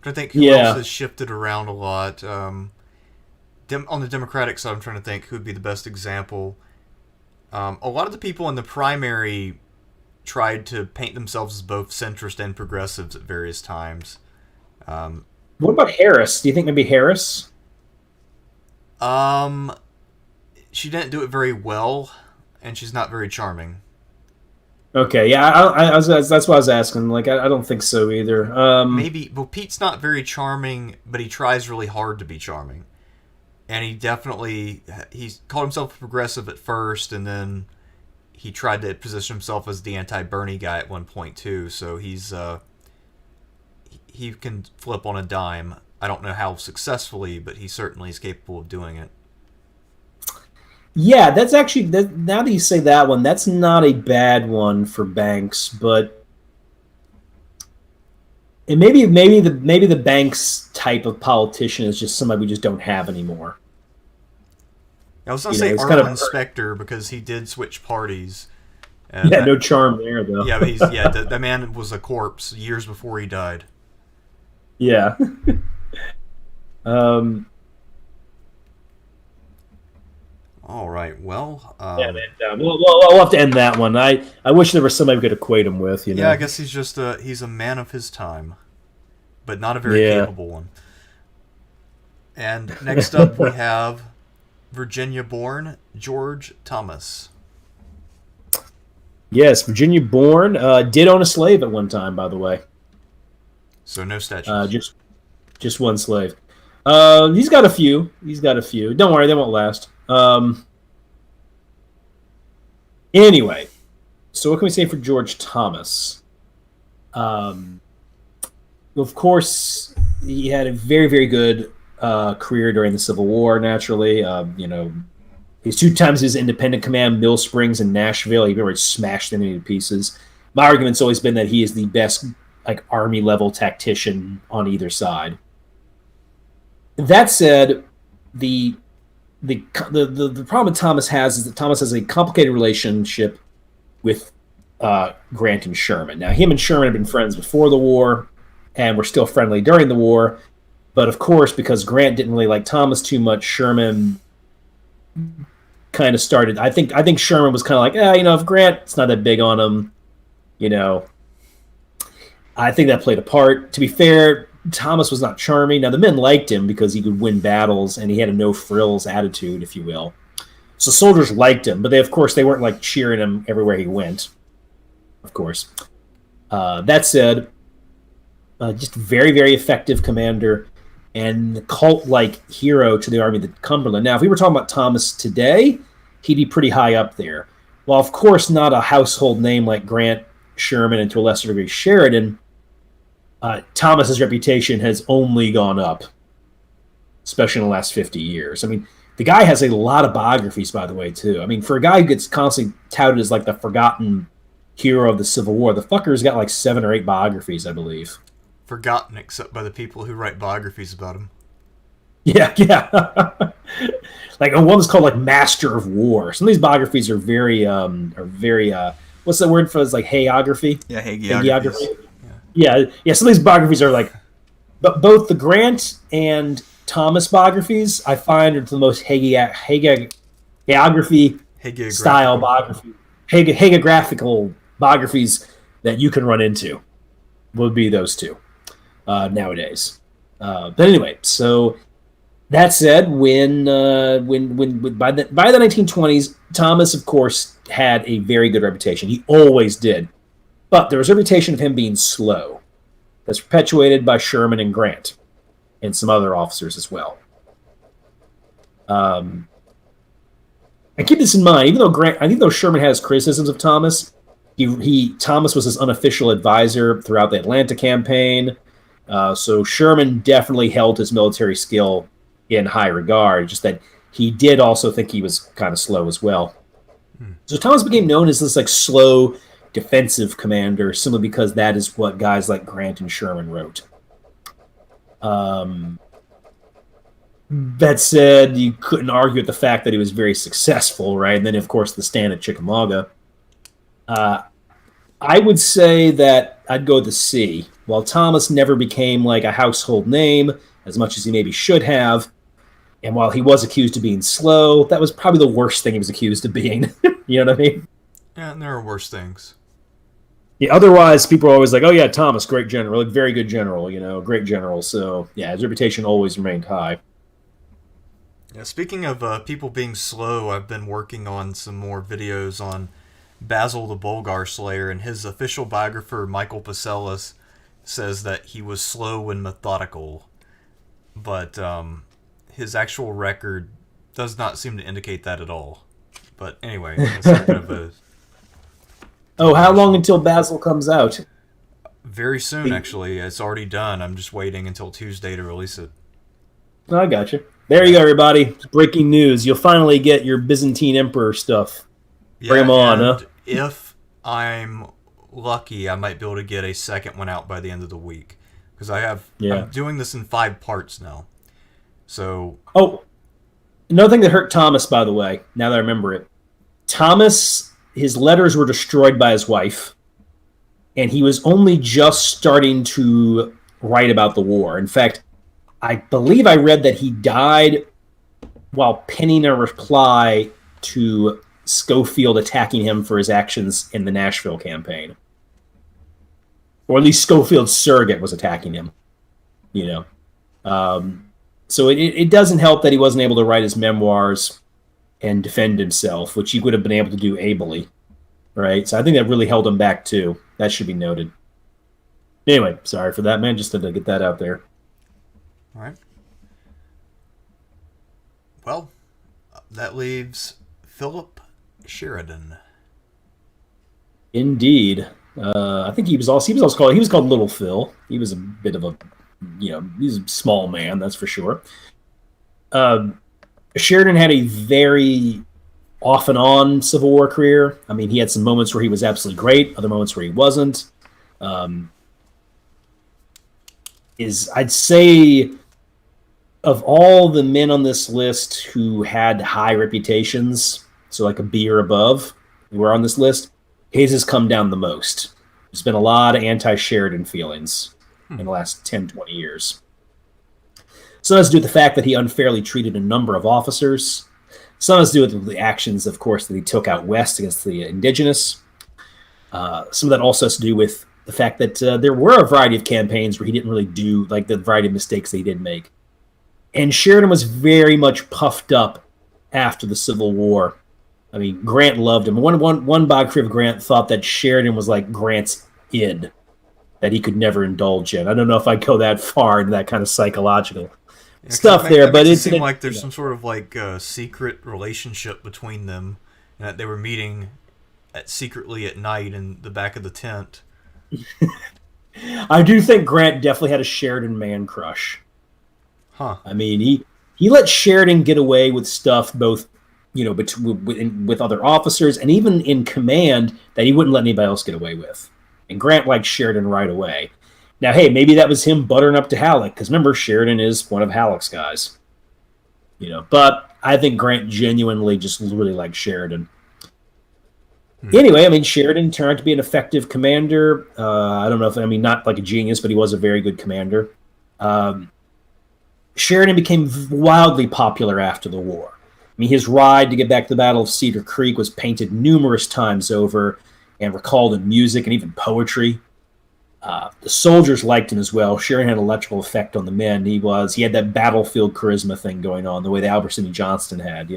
But I think who else has shifted around a lot. On the Democratic side, I'm trying to think who would be the best example. A lot of the people in the primary tried to paint themselves as both centrist and progressives at various times. What about Harris? Do you think maybe Harris? She didn't do it very well, and she's not very charming. Okay, yeah, that's what I was asking. I don't think so either. Maybe, well, Pete's not very charming, but he tries really hard to be charming. And he called himself a progressive at first, and then he tried to position himself as the anti-Bernie guy at one point, too. So he can flip on a dime. I don't know how successfully, but he certainly is capable of doing it. Yeah, that's actually, now that you say that one, that's not a bad one for Banks, but and maybe the Banks type of politician is just somebody we just don't have anymore. I was going to say Arlen Specter because he did switch parties. No charm there though. Yeah, but that man was a corpse years before he died. Yeah. All right. Well, we'll have to end that one. I wish there was somebody we could equate him with. Yeah, I guess he's just he's a man of his time, but not a very capable one. And next up we have Virginia-born George Thomas. Yes, Virginia-born. Did own a slave at one time, by the way. So no statues. Just one slave. He's got a few. Don't worry, they won't last. Anyway, so what can we say for George Thomas? Of course, he had a very, very good career during the Civil War, naturally. He's 2 times his independent command, Mill Springs and Nashville. He really smashed them into pieces. My argument's always been that he is the best army-level tactician on either side. That said, the problem that Thomas has is that Thomas has a complicated relationship with Grant and Sherman. Now, him and Sherman had been friends before the war and were still friendly during the war. But, of course, because Grant didn't really like Thomas too much, Sherman kind of started. I think Sherman was kind of like, if Grant's not that big on him, I think that played a part. To be fair, Thomas was not charming. Now, the men liked him because he could win battles, and he had a no-frills attitude, if you will. So soldiers liked him, but of course, they weren't like cheering him everywhere he went. Of course. That said, just very, very effective commander and cult-like hero to the Army of the Cumberland. Now, if we were talking about Thomas today, he'd be pretty high up there. Well, of course, not a household name like Grant, Sherman, and to a lesser degree Sheridan. Thomas's reputation has only gone up, especially in the last 50 years. I mean, the guy has a lot of biographies, by the way, too. I mean, for a guy who gets constantly touted as like the forgotten hero of the Civil War, the fucker's got like 7 or 8 biographies, I believe. Forgotten except by the people who write biographies about him. Yeah. Like one's called like Master of War. Some of these biographies are very what's the word for it? It's like hagiography? Yeah, hagiography. Yeah. Some of these biographies are like, but both the Grant and Thomas biographies I find are the most hagiography style biography, hagiographical biographies that you can run into. Would be those two nowadays. But anyway, so that said, when by the 1920s, Thomas, of course, had a very good reputation. He always did. But there was a reputation of him being slow. That's perpetuated by Sherman and Grant and some other officers as well. And keep this in mind, even though Sherman has criticisms of Thomas, Thomas was his unofficial advisor throughout the Atlanta campaign. So Sherman definitely held his military skill in high regard, just that he did also think he was kind of slow as well. So Thomas became known as this like slow defensive commander simply because that is what guys like Grant and Sherman wrote. That said, you couldn't argue with the fact that he was very successful, right? And then, of course, the stand at Chickamauga. I would say that I'd go with the C. While Thomas never became like a household name as much as he maybe should have, and while he was accused of being slow, that was probably the worst thing he was accused of being. You know what I mean? Yeah, and there are worse things. Yeah, otherwise, people are always like, oh, yeah, Thomas, great general, like, very good general, great general. So, yeah, his reputation always remained high. Yeah, speaking of people being slow, I've been working on some more videos on Basil the Bulgar Slayer, and his official biographer, Michael Pacellis, says that he was slow and methodical. But his actual record does not seem to indicate that at all. But anyway, that's a bit of a... Oh, how long until Basil comes out? Very soon, actually. It's already done. I'm just waiting until Tuesday to release it. I got you. There you go, everybody. Breaking news. You'll finally get your Byzantine Emperor stuff. Bring them on, huh? If I'm lucky, I might be able to get a second one out by the end of the week. Because I'm doing this in 5 parts now. So... Oh, another thing that hurt Thomas, by the way, now that I remember it. Thomas... His letters were destroyed by his wife, and he was only just starting to write about the war. In fact, I believe I read that he died while penning a reply to Schofield attacking him for his actions in the Nashville campaign. Or at least Schofield's surrogate was attacking him, So it doesn't help that he wasn't able to write his memoirs and defend himself, which he would have been able to do ably, right? So I think that really held him back too. That should be noted. Anyway, sorry for that, man. Just to get that out there. All right. Well, that leaves Philip Sheridan. Indeed. I think he was called Little Phil. He was a bit of a, he's a small man, that's for sure. Sheridan had a very off and on Civil War career. I mean, he had some moments where he was absolutely great, other moments where he wasn't. I'd say of all the men on this list who had high reputations, so like a B or above, who were on this list, his has come down the most. There's been a lot of anti-Sheridan feelings in the last 10, 20 years. Some has to do with the fact that he unfairly treated a number of officers. Some has to do with the actions, of course, that he took out west against the indigenous. Some of that also has to do with the fact that there were a variety of campaigns where he didn't really do like the variety of mistakes that he did make. And Sheridan was very much puffed up after the Civil War. I mean, Grant loved him. One biography of Grant thought that Sheridan was like Grant's id, that he could never indulge in. I don't know if I'd go that far into that kind of psychological stuff there, but it seems like there's some sort of like secret relationship between them, and that they were meeting secretly at night in the back of the tent. I do think Grant definitely had a Sheridan man crush. Huh. I mean, he let Sheridan get away with stuff both, with other officers and even in command that he wouldn't let anybody else get away with. And Grant liked Sheridan right away. Now, hey, maybe that was him buttering up to Halleck, because remember, Sheridan is one of Halleck's guys. But I think Grant genuinely just really liked Sheridan. Anyway, I mean, Sheridan turned out to be an effective commander. I don't know not like a genius, but he was a very good commander. Sheridan became wildly popular after the war. I mean, his ride to get back to the Battle of Cedar Creek was painted numerous times over and recalled in music and even poetry. The soldiers liked him as well. Sheridan had an electrical effect on the men. He had that battlefield charisma thing going on, the way that Albert Sidney Johnston had.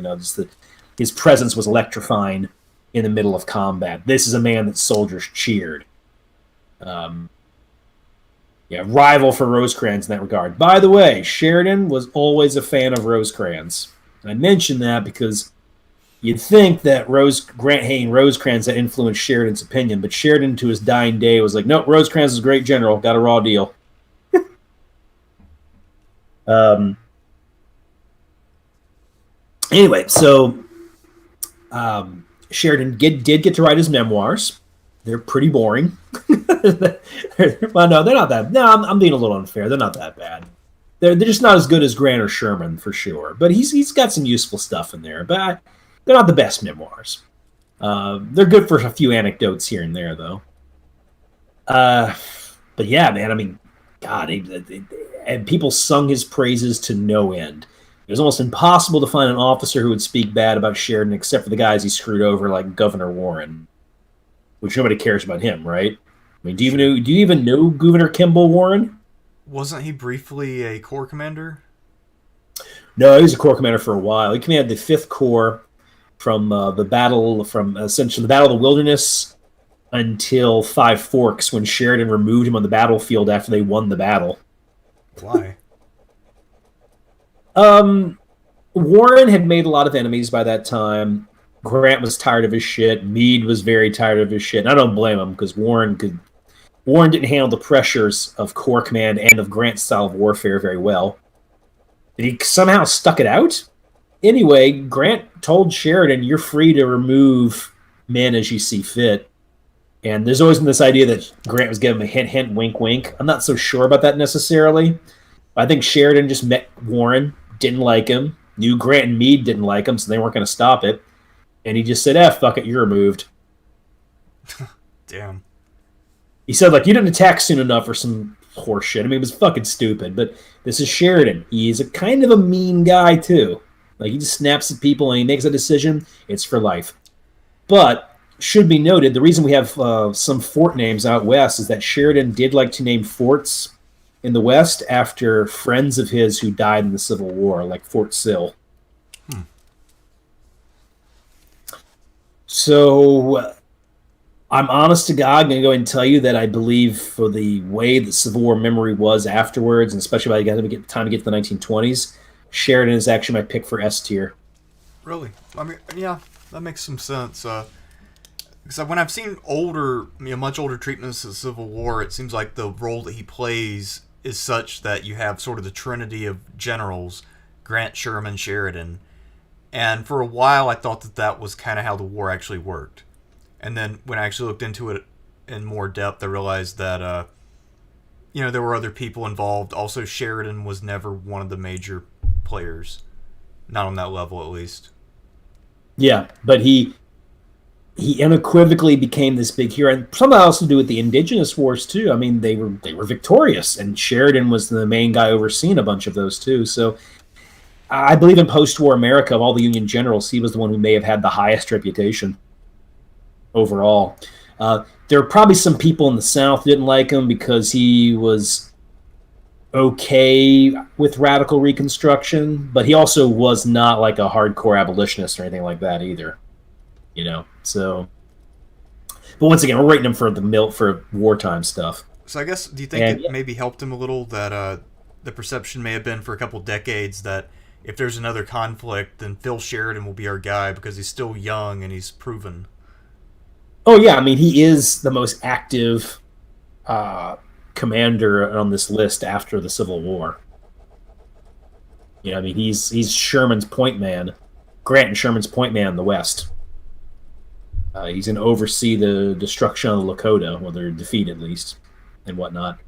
His presence was electrifying in the middle of combat. This is a man that soldiers cheered. Rival for Rosecrans in that regard. By the way, Sheridan was always a fan of Rosecrans. And I mention that because you'd think that Grant hating Rosecrans had influenced Sheridan's opinion, but Sheridan to his dying day was like, nope, Rosecrans is a great general, got a raw deal. Anyway, so Sheridan did get to write his memoirs. They're pretty boring. Well, no, they're not that. No, I'm being a little unfair. They're not that bad. They're just not as good as Grant or Sherman for sure. But he's got some useful stuff in there. But they're not the best memoirs. They're good for a few anecdotes here and there, though. But yeah, man. I mean, God, and people sung his praises to no end. It was almost impossible to find an officer who would speak bad about Sheridan, except for the guys he screwed over, like Governor Warren, which nobody cares about him, right? I mean, do you even know Governor Kimball Warren? Wasn't he briefly a Corps commander? No, he was a Corps commander for a while. He commanded the 5th Corps from essentially the Battle of the Wilderness until Five Forks, when Sheridan removed him on the battlefield after they won the battle. Why? Warren had made a lot of enemies by that time. Grant was tired of his shit. Mead was very tired of his shit. And I don't blame him, because Warren didn't handle the pressures of Corps command and of Grant's style of warfare very well. But he somehow stuck it out. Anyway, Grant told Sheridan, you're free to remove men as you see fit. And there's always been this idea that Grant was giving him a hint, hint, wink, wink. I'm not so sure about that necessarily. I think Sheridan just met Warren, didn't like him, knew Grant and Meade didn't like him, so they weren't going to stop it. And he just said, fuck it, you're removed. Damn. He said, you didn't attack soon enough or some horse shit. I mean, it was fucking stupid. But this is Sheridan. He's a kind of a mean guy, too. He just snaps at people and he makes a decision. It's for life. But, should be noted, the reason we have some fort names out west is that Sheridan did like to name forts in the west after friends of his who died in the Civil War, like Fort Sill. So, I'm honest to God going to go ahead and tell you that I believe for the way the Civil War memory was afterwards, and especially by the time to get to the 1920s, Sheridan is actually my pick for S tier. Really? I mean, yeah, that makes some sense. Because when I've seen much older treatments of the Civil War, it seems like the role that he plays is such that you have sort of the trinity of generals, Grant, Sherman, Sheridan. And for a while, I thought that was kind of how the war actually worked. And then when I actually looked into it in more depth, I realized that, there were other people involved. Also, Sheridan was never one of the major players. Not on that level, at least. Yeah, but he he unequivocally became this big hero, and some else to do with the indigenous wars too. I mean, they were victorious, and Sheridan was the main guy overseeing a bunch of those too. So I believe in post-war America, of all the Union generals, he was the one who may have had the highest reputation overall. There were probably some people in the South who didn't like him because he was okay with radical Reconstruction, but he also was not like a hardcore abolitionist or anything like that either. You know, so. But once again, we're rating him for for wartime stuff. So I guess, do you think it maybe helped him a little that the perception may have been for a couple decades that if there's another conflict, then Phil Sheridan will be our guy because he's still young and he's proven? Oh yeah, I mean, he is the most active commander on this list after the Civil War. Yeah, I mean, he's Sherman's point man, Grant and Sherman's point man in the West. He's going to oversee the destruction of the Lakota, well, their defeat at least, and whatnot.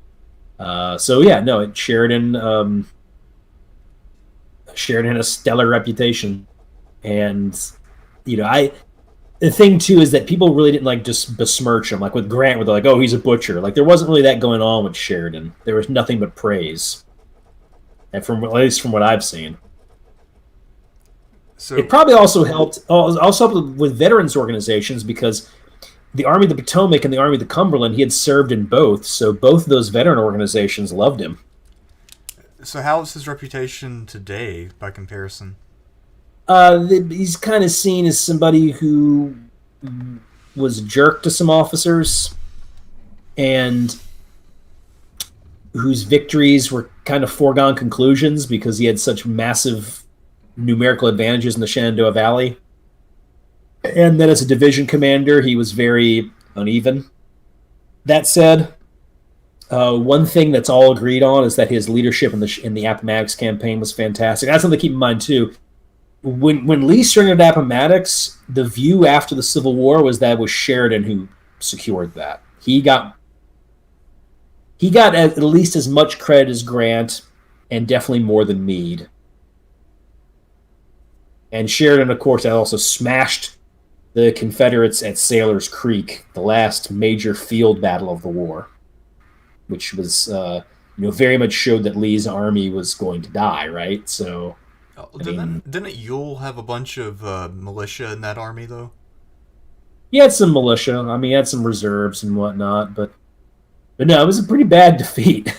So yeah, no, Sheridan. Sheridan had a stellar reputation, and you know, the thing too is that people really didn't like just besmirch him, like with Grant, where they're like, "Oh, he's a butcher." Like there wasn't really that going on with Sheridan. There was nothing but praise, and at least from what I've seen. So it probably also helped with veterans organizations because the Army of the Potomac and the Army of the Cumberland, he had served in both, so both of those veteran organizations loved him. So how is his reputation today by comparison? He's kind of seen as somebody who was a jerk to some officers and whose victories were kind of foregone conclusions because he had such massive numerical advantages in the Shenandoah Valley. And then as a division commander, he was very uneven. That said, one thing that's all agreed on is that his leadership in the Appomattox campaign was fantastic. That's something to keep in mind too. When Lee surrendered Appomattox, the view after the Civil War was that it was Sheridan who secured that. He got at least as much credit as Grant, and definitely more than Meade. And Sheridan, of course, had also smashed the Confederates at Sailor's Creek, the last major field battle of the war, which was, very much showed that Lee's army was going to die, right? So, didn't Ewell have a bunch of militia in that army, though? He had some militia. I mean, he had some reserves and whatnot, but no, it was a pretty bad defeat.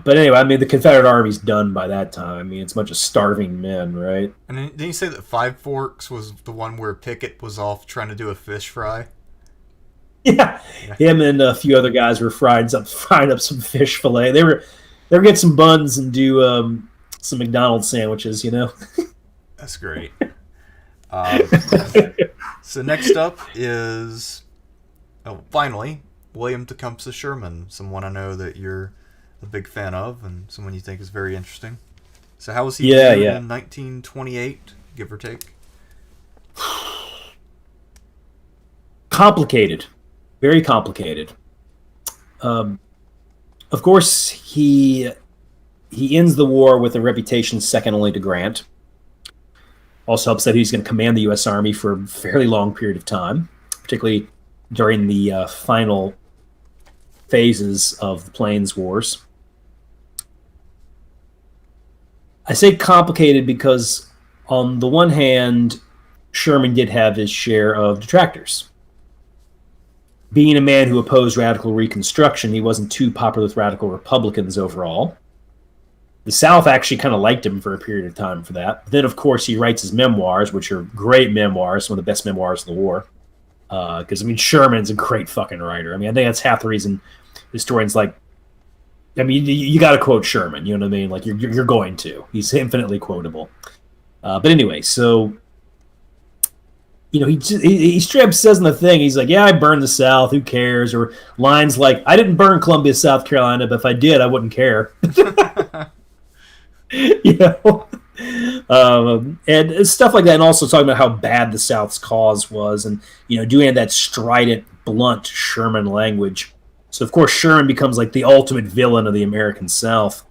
But anyway, I mean, the Confederate Army's done by that time. I mean, it's a bunch of starving men, right? And didn't you say that Five Forks was the one where Pickett was off trying to do a fish fry? Yeah. Him and a few other guys were frying up some fish fillet. They were getting some buns and do some McDonald's sandwiches, That's great. So next up is, finally, William Tecumseh Sherman, someone I know that you're a big fan of and someone you think is very interesting. So how was he in 1928, give or take? Complicated. Very complicated. Of course, he ends the war with a reputation second only to Grant. Also helps that he's going to command the U.S. Army for a fairly long period of time, particularly during the final phases of the Plains Wars. I say complicated because, on the one hand, Sherman did have his share of detractors. Being a man who opposed radical Reconstruction, he wasn't too popular with radical Republicans overall. The South actually kind of liked him for a period of time for that. Then, of course, he writes his memoirs, which are great memoirs, one of the best memoirs of the war. Because, Sherman's a great fucking writer. I think that's half the reason historians like... you got to quote Sherman, you know what I mean? Like, you're going to. He's infinitely quotable. But anyway, so... he straight up says in the thing, he's like, yeah, I burned the South, who cares? Or lines like, I didn't burn Columbia, South Carolina, but if I did, I wouldn't care. And stuff like that, and also talking about how bad the South's cause was, and doing that strident, blunt Sherman language. So of course Sherman becomes like the ultimate villain of the American South.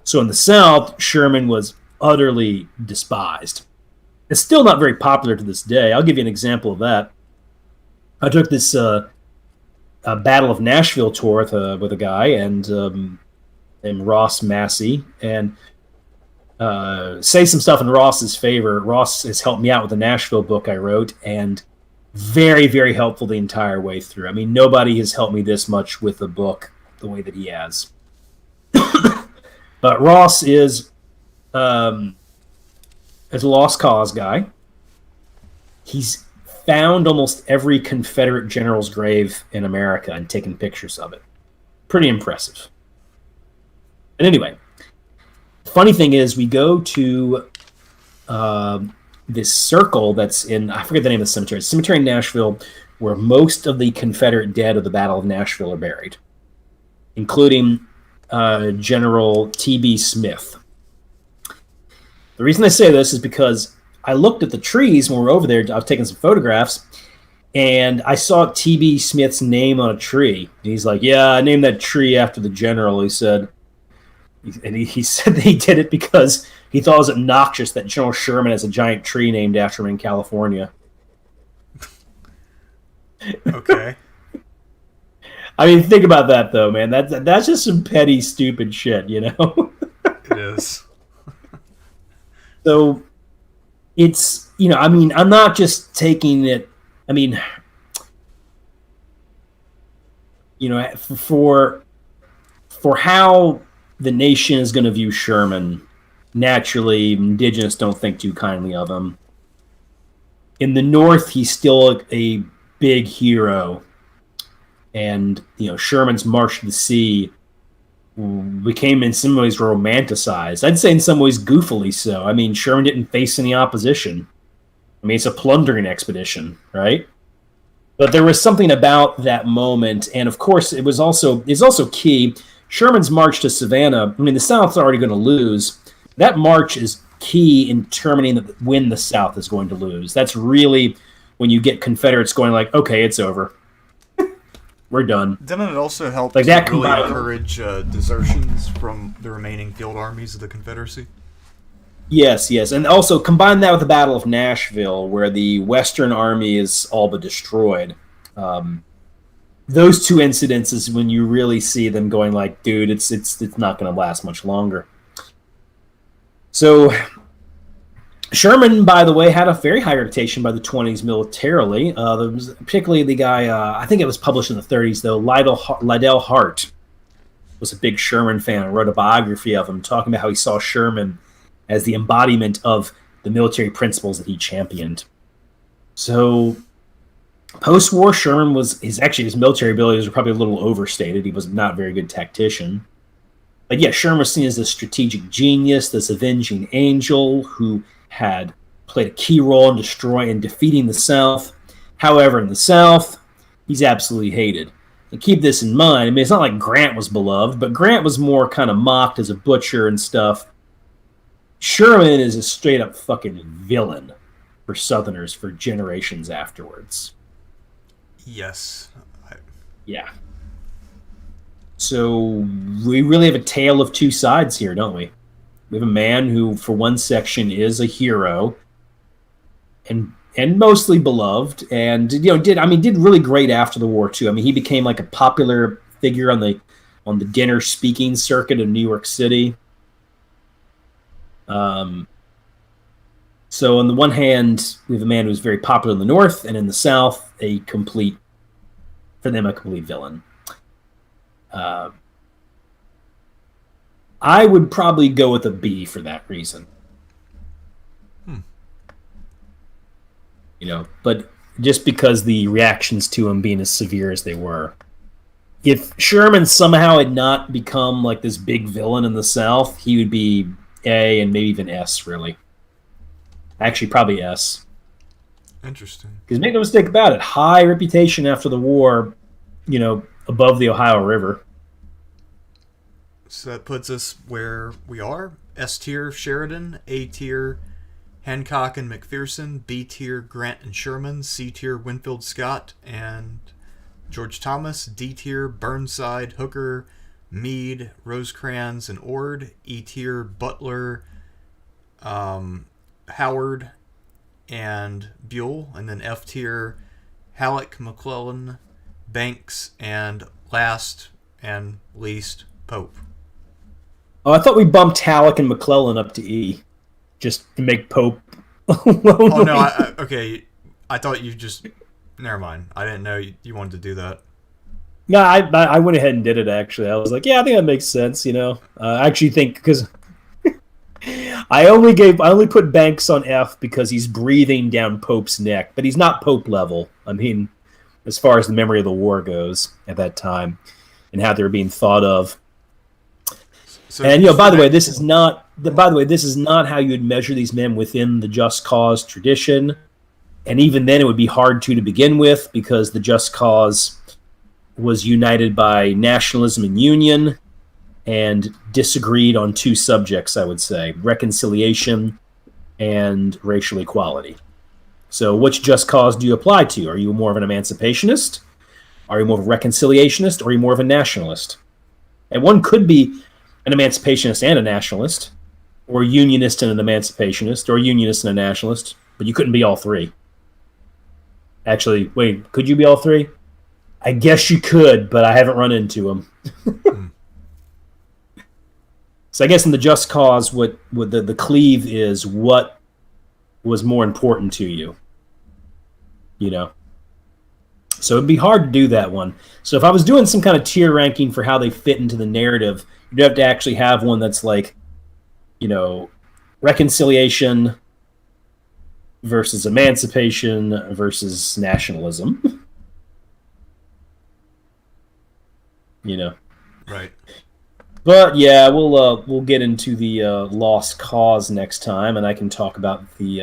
So in the South, Sherman was utterly despised. It's still not very popular to this day. I'll give you an example of that. I took this Battle of Nashville tour with a guy and Ross Massey, and say some stuff in Ross's favor. Ross has helped me out with the Nashville book I wrote, and very, very helpful the entire way through. I mean, nobody has helped me this much with the book the way that he has. But Ross is a lost cause guy. He's found almost every Confederate general's grave in America and taken pictures of it. Pretty impressive. And anyway, the funny thing is we go to this circle that's in, I forget the name of the cemetery. It's a cemetery in Nashville where most of the Confederate dead of the Battle of Nashville are buried, including General T.B. Smith. The reason I say this is because I looked at the trees when we were over there. I was taking some photographs, and I saw T.B. Smith's name on a tree. And he's like, yeah, I named that tree after the general, he said. And he said that he did it because he thought it was obnoxious that General Sherman has a giant tree named after him in California. Okay. I mean, think about that, though, man. That's just some petty, stupid shit, you know? It is. So, it's, you know, I mean, I'm not just taking it, I mean, you know, for how the nation is going to view Sherman, naturally, indigenous don't think too kindly of him. In the North, he's still a big hero. And, you know, Sherman's March to the Sea became in some ways romanticized. I'd say in some ways goofily so. I mean, Sherman didn't face any opposition. I mean, it's a plundering expedition, right? But there was something about that moment, and of course, it's also key. Sherman's march to Savannah, I mean, the South's already going to lose. That march is key in determining when the South is going to lose. That's really when you get Confederates going like, okay, it's over. We're done. Didn't it also help like to that really encourage desertions from the remaining field armies of the Confederacy? Yes. And also combine that with the Battle of Nashville, where the Western Army is all but destroyed. Those two incidents is when you really see them going like, dude, it's not going to last much longer. So Sherman, by the way, had a very high reputation by the 20s militarily. There was particularly the guy, I think it was published in the 30s, though, Liddell Hart was a big Sherman fan and wrote a biography of him, talking about how he saw Sherman as the embodiment of the military principles that he championed. So post-war, Sherman his military abilities were probably a little overstated. He was not a very good tactician. But yeah, Sherman was seen as this strategic genius, this avenging angel who had played a key role in destroying and defeating the South. However, in the South, he's absolutely hated. And keep this in mind. I mean, it's not like Grant was beloved, but Grant was more kind of mocked as a butcher and stuff. Sherman is a straight-up fucking villain for Southerners for generations afterwards. Yes. Yeah. So we really have a tale of two sides here, don't we? We have a man who, for one section, is a hero and mostly beloved, and did really great after the war too. I mean, he became like a popular figure on the dinner speaking circuit in New York City. So on the one hand, we have a man who's very popular in the North, and in the South, a complete villain. I would probably go with a B for that reason. But just because the reactions to him being as severe as they were. If Sherman somehow had not become like this big villain in the South, he would be A and maybe even S, really. Actually, probably S. Interesting. Because make no mistake about it, high reputation after the war, above the Ohio River. So that puts us where we are. S tier, Sheridan. A tier, Hancock and Mcpherson. B tier, Grant and Sherman. C tier, Winfield Scott and George Thomas. D tier, Burnside, Hooker, Mead, Rosecrans, and Ord. E tier, Butler, Howard, and Buell, and then F tier, Halleck, McClellan, Banks, and last and least, Pope. Oh, I thought we bumped Halleck and McClellan up to E, just to make Pope. Oh no, okay. I thought you just. Never mind. I didn't know you wanted to do that. No, I went ahead and did it. Actually, I was like, yeah, I think that makes sense. I actually think because I only put Banks on F because he's breathing down Pope's neck, but he's not Pope level. I mean, as far as the memory of the war goes at that time, and how they're being thought of. So, and by the way, this is not how you would measure these men within the Just Cause tradition. And even then, it would be hard to begin with because the Just Cause was united by nationalism and union and disagreed on two subjects, I would say, reconciliation and racial equality. So which Just Cause do you apply to? Are you more of an emancipationist? Are you more of a reconciliationist? Or are you more of a nationalist? And one could be an emancipationist and a nationalist, or a unionist and an emancipationist, or a unionist and a nationalist, but you couldn't be all three. Actually, wait, could you be all three? I guess you could, but I haven't run into them. So I guess in the Just Cause, what the cleave is what was more important to you. So it'd be hard to do that one. So if I was doing some kind of tier ranking for how they fit into the narrative, you'd have to actually have one that's like, reconciliation versus emancipation versus nationalism. Right. But yeah, we'll get into the Lost Cause next time, and I can talk about the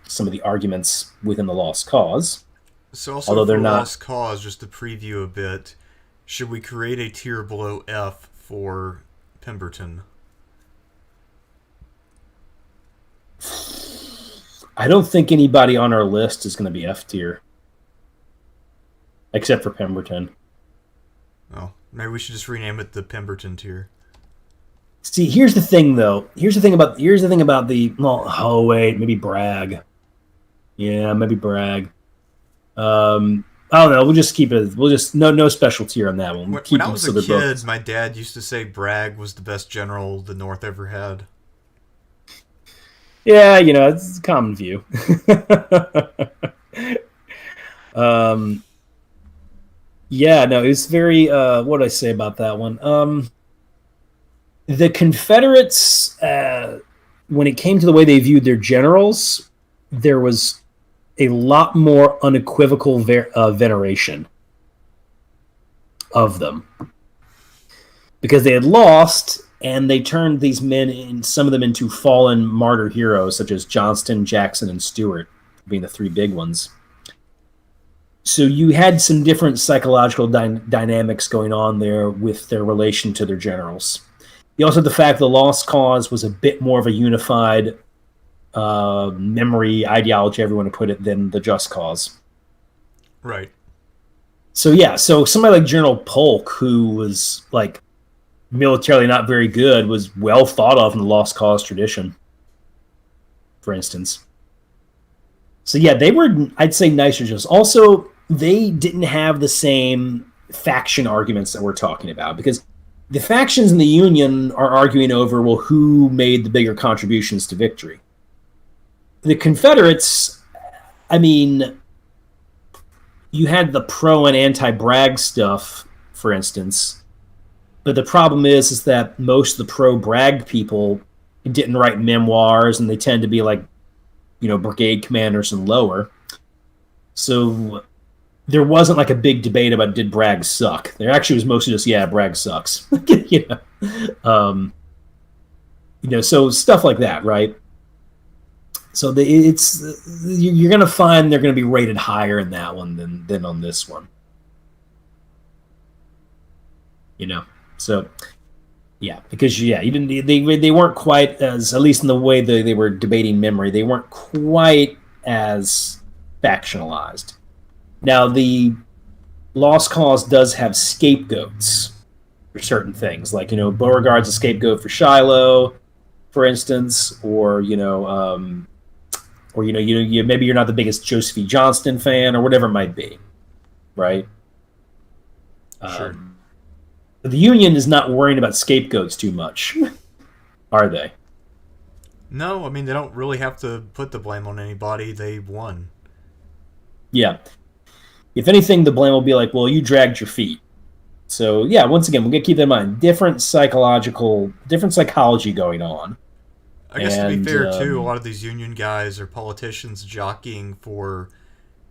some of the arguments within the Lost Cause. So also although for Lost Cause, just to preview a bit, should we create a tier below F for Pemberton? I don't think anybody on our list is going to be F tier. Except for Pemberton. Oh, maybe we should just rename it the Pemberton tier. See, here's the thing, though. Here's the thing about the. Well, oh wait, maybe Bragg. Yeah, maybe Bragg. I don't know. We'll just keep it. We'll just no special tier on that one. When I was a kid, my dad used to say Bragg was the best general the North ever had. Yeah, it's a common view. Yeah, no, it's very. What did I say about that one? The Confederates, when it came to the way they viewed their generals, there was a lot more unequivocal veneration of them because they had lost, and they turned these men, some of them, into fallen martyr heroes, such as Johnston, Jackson, and Stuart, being the three big ones. So you had some different psychological dynamics going on there with their relation to their generals. You also had the fact the Lost Cause was a bit more of a unified memory ideology, everyone to put it, than the Just Cause. Right. So yeah, so somebody like General Polk, who was like militarily not very good, was well thought of in the Lost Cause tradition, for instance. So yeah, they were, I'd say, nicer generals. Also, they didn't have the same faction arguments that we're talking about, because the factions in the Union are arguing over, well, who made the bigger contributions to victory. The Confederates, I mean, you had the pro and anti-Bragg stuff, for instance, but the problem is that most of the pro-Bragg people didn't write memoirs, and they tend to be like, brigade commanders and lower. So there wasn't like a big debate about did Bragg suck. There actually was mostly just, yeah, Bragg sucks. So stuff like that, right? So you're going to find they're going to be rated higher in that one than on this one. So yeah, because you didn't. They weren't quite as, at least in the way they were debating memory, they weren't quite as factionalized. Now the Lost Cause does have scapegoats for certain things, like Beauregard's a scapegoat for Shiloh, for instance, or or maybe you're not the biggest Joseph E. Johnston fan, or whatever it might be, right? Sure. The Union is not worrying about scapegoats too much, are they? No, I mean, they don't really have to put the blame on anybody. They won. Yeah. If anything, the blame will be like, well, you dragged your feet. So, yeah, once again, we're going to keep that in mind. Different psychology going on. I guess to be fair, too, a lot of these Union guys are politicians jockeying for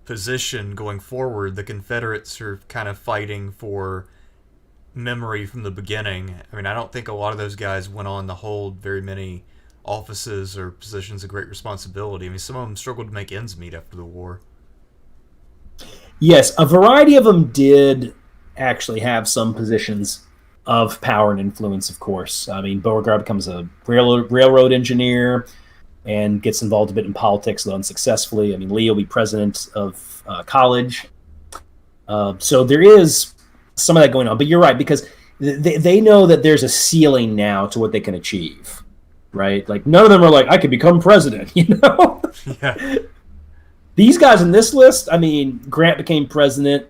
position going forward. The Confederates are kind of fighting for memory from the beginning. I mean, I don't think a lot of those guys went on to hold very many offices or positions of great responsibility. I mean, some of them struggled to make ends meet after the war. Yes, a variety of them did actually have some positions of power and influence, of course. I mean, Beauregard becomes a railroad engineer and gets involved a bit in politics, though unsuccessfully. I mean, Lee will be president of college. So there is some of that going on. But you're right, because they know that there's a ceiling now to what they can achieve, right? Like, none of them are like, I could become president, Yeah. These guys in this list, I mean, Grant became president.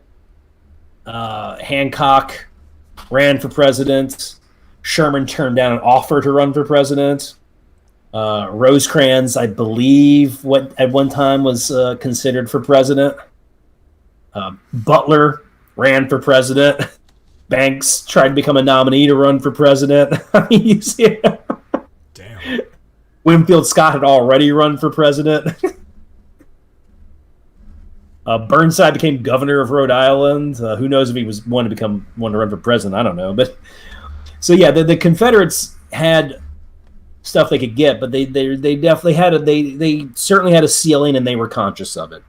Hancock ran for president. Sherman turned down an offer to run for president. Rosecrans, I believe, at one time was considered for president. Butler ran for president. Banks tried to become a nominee to run for president. I mean, you see it. Damn. Winfield Scott had already run for president. Burnside became governor of Rhode Island. Who knows if he was one to run for president? I don't know. But so yeah, the Confederates had stuff they could get, but they definitely had they certainly had a ceiling, and they were conscious of it.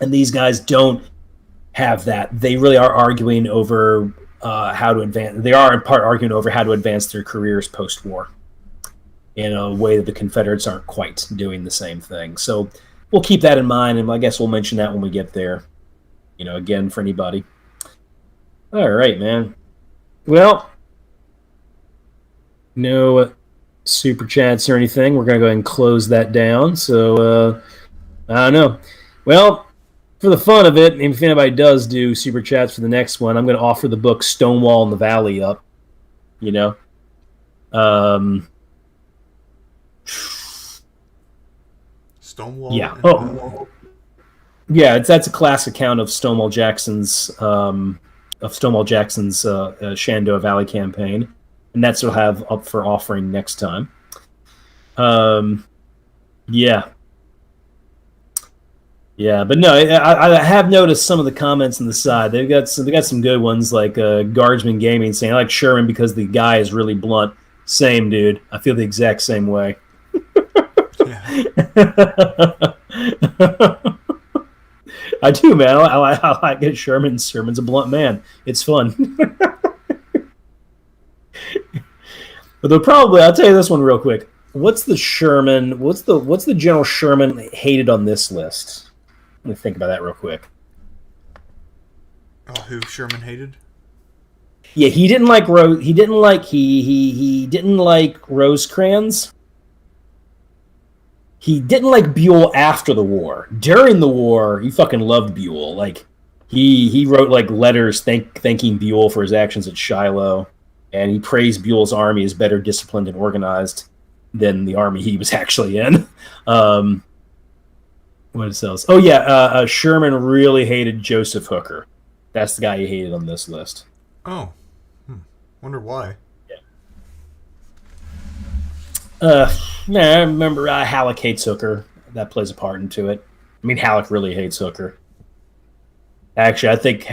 And these guys don't have that. They really are arguing over how to advance. They are in part arguing over how to advance their careers post-war in a way that the Confederates aren't quite doing the same thing. So we'll keep that in mind, and I guess we'll mention that when we get there. Again, for anybody. All right, man. Well, no super chats or anything. We're going to go ahead and close that down. So, I don't know. Well, for the fun of it, if anybody does do super chats for the next one, I'm going to offer the book Stonewall in the Valley up. Stonewall. Yeah. Yeah. That's a class account of Stonewall Jackson's Shenandoah Valley campaign, and that's what I'll have up for offering next time. Yeah. But no, I have noticed some of the comments on the side. They got some good ones, like Guardsman Gaming saying, I like Sherman because the guy is really blunt. Same, dude. I feel the exact same way. I do, man. I like it. Sherman's a blunt man. It's fun. Although probably, I'll tell you this one real quick. What's the General Sherman hated on this list? Let me think about that real quick. Oh, who Sherman hated? Yeah, he didn't like he didn't like Rosecrans. He didn't like Buell after the war. During the war, he fucking loved Buell. Like, he wrote like letters thanking Buell for his actions at Shiloh, and he praised Buell's army as better disciplined and organized than the army he was actually in. What else? Oh yeah, Sherman really hated Joseph Hooker. That's the guy he hated on this list. Oh, wonder why. I remember Halleck hates Hooker. That plays a part into it. I mean, Halleck really hates Hooker. Actually, I think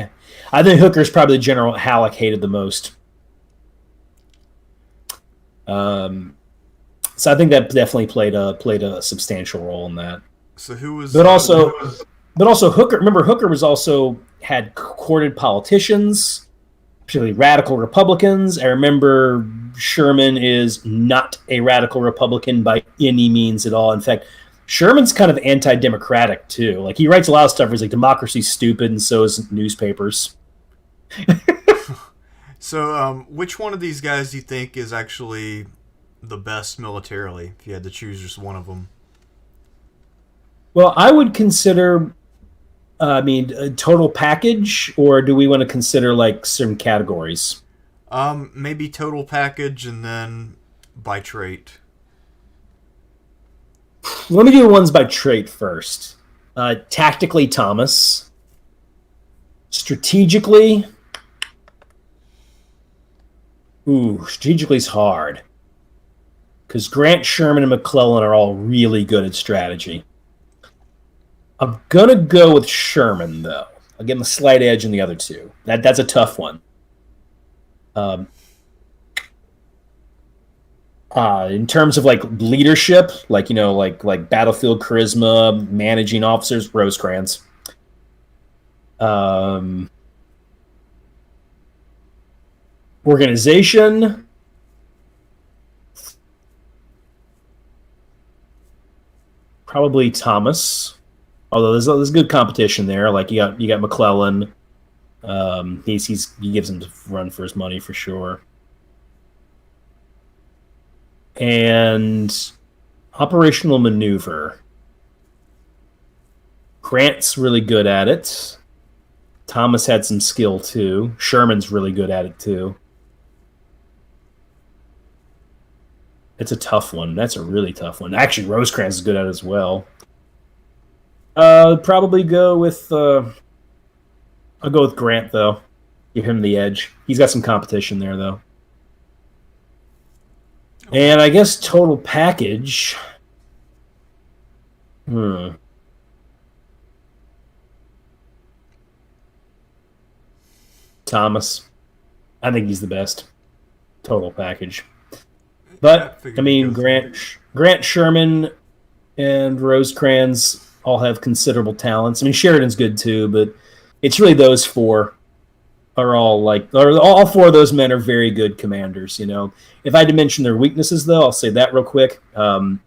Hooker's probably the general Halleck hated the most. So I think that definitely played a substantial role in that. So who was? But also Hooker. Remember, Hooker had courted politicians, particularly radical Republicans. I remember Sherman is not a radical Republican by any means at all. In fact, Sherman's kind of anti-democratic too. Like, he writes a lot of stuff where he's like, democracy's stupid, and so is newspapers. So, which one of these guys do you think is actually the best militarily, if you had to choose just one of them? Well, I would consider, a total package, or do we want to consider like some categories? Maybe total package and then by trait. Let me do the ones by trait first. Tactically, Thomas. Strategically, strategically is hard. Because Grant, Sherman, and McClellan are all really good at strategy. I'm going to go with Sherman, though. I'll give him a slight edge in the other two. That's a tough one. In terms of like leadership, like battlefield charisma, managing officers, Rosecrans. Organization, probably Thomas. Although there's good competition there. Like you got McClellan. He gives him the run for his money for sure. And operational maneuver. Grant's really good at it. Thomas had some skill too. Sherman's really good at it too. It's a tough one. That's a really tough one. Actually, Rosecrans is good at it as well. Probably go with. I'll go with Grant though. Give him the edge. He's got some competition there though. And I guess total package. Thomas. I think he's the best. Total package. But, I mean, Grant, Sherman, and Rosecrans all have considerable talents. I mean, Sheridan's good too, but it's really those four are all four of those men are very good commanders, you know. If I had to mention their weaknesses, though, I'll say that real quick. Grant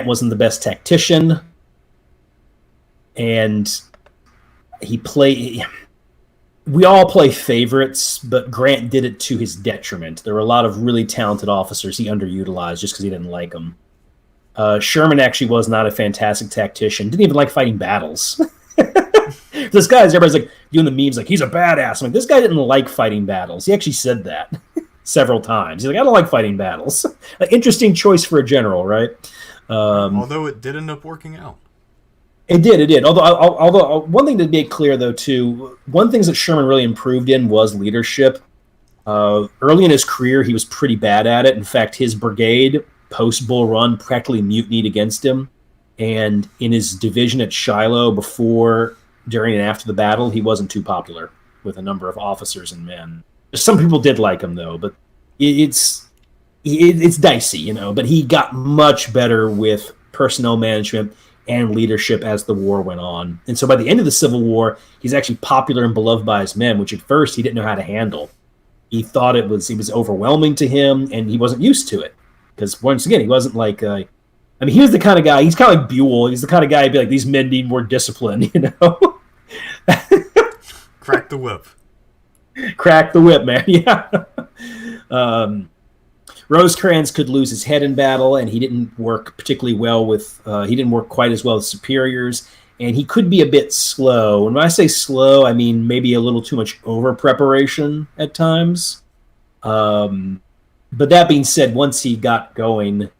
wasn't the best tactician, and we all play favorites, but Grant did it to his detriment. There were a lot of really talented officers he underutilized just because he didn't like them. Sherman actually was not a fantastic tactician. Didn't even like fighting battles. This guy, everybody's like doing the memes like, he's a badass. I'm like, this guy didn't like fighting battles. He actually said that several times. He's like, I don't like fighting battles. Interesting choice for a general, right? Although it did end up working out. It did. Although one thing to make clear, though, too, one thing that Sherman really improved in was leadership. Early in his career, he was pretty bad at it. In fact, his brigade, post-Bull Run, practically mutinied against him. And in his division at Shiloh, before, during, and after the battle, he wasn't too popular with a number of officers and men. Some people did like him, though, but it's dicey, you know. But he got much better with personnel management and leadership as the war went on. And so by the end of the Civil War, he's actually popular and beloved by his men, which at first he didn't know how to handle. He thought it was overwhelming to him, and he wasn't used to it. Because once again, he wasn't like, he was the kind of guy, he's kind of like Buell. He's the kind of guy who'd be like, these men need more discipline, you know? Crack the whip. Crack the whip, man, yeah. Rosecrans could lose his head in battle, and he didn't work particularly well he didn't work quite as well with superiors, and he could be a bit slow. And when I say slow, I mean maybe a little too much over-preparation at times. But that being said, once he got going,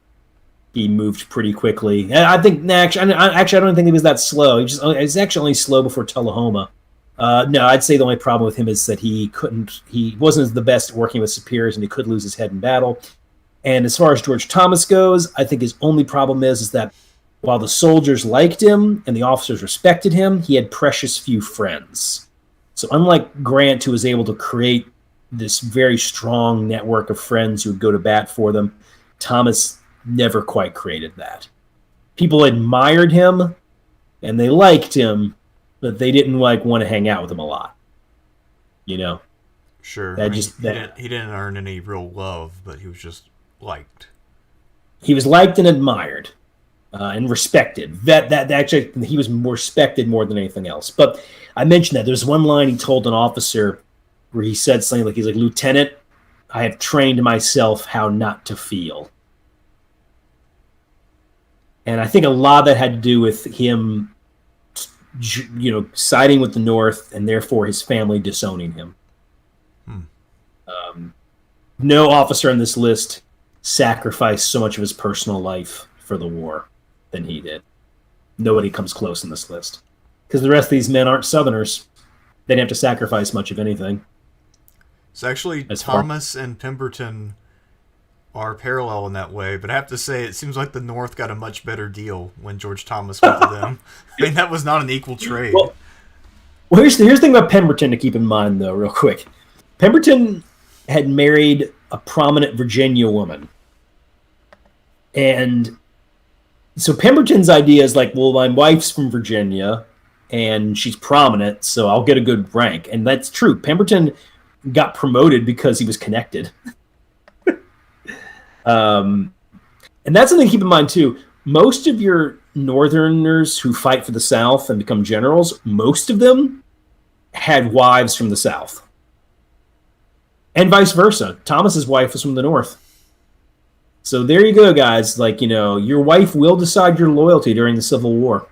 he moved pretty quickly. And I think, actually, I don't think he was that slow. He was actually only slow before Tullahoma. No, I'd say the only problem with him is that he wasn't the best at working with superiors, and he could lose his head in battle. And as far as George Thomas goes, I think his only problem is that while the soldiers liked him and the officers respected him, he had precious few friends. So unlike Grant, who was able to create this very strong network of friends who would go to bat for them, Thomas never quite created that. People admired him and they liked him, but they didn't want to hang out with him a lot. You know? Sure. He didn't earn any real love, but he was just liked. He was liked and admired and respected. That actually, he was more respected more than anything else. But I mentioned that there's one line he told an officer where he said something like, he's like, Lieutenant, I have trained myself how not to feel. And I think a lot of that had to do with him, siding with the North, and therefore his family disowning him. No officer on this list sacrificed so much of his personal life for the war than he did. Nobody comes close in this list. Because the rest of these men aren't Southerners. They didn't have to sacrifice much of anything. So actually, Thomas and Pemberton are parallel in that way, but I have to say, it seems like the North got a much better deal when George Thomas went to them. I mean, that was not an equal trade. Well, here's the thing about Pemberton to keep in mind, though, real quick. Pemberton had married a prominent Virginia woman. And so Pemberton's idea is like, well, my wife's from Virginia, and she's prominent, so I'll get a good rank. And that's true. Pemberton got promoted because he was connected. And that's something to keep in mind, too. Most of your Northerners who fight for the South and become generals, most of them had wives from the South. And vice versa. Thomas's wife was from the North. So there you go, guys. Like, your wife will decide your loyalty during the Civil War.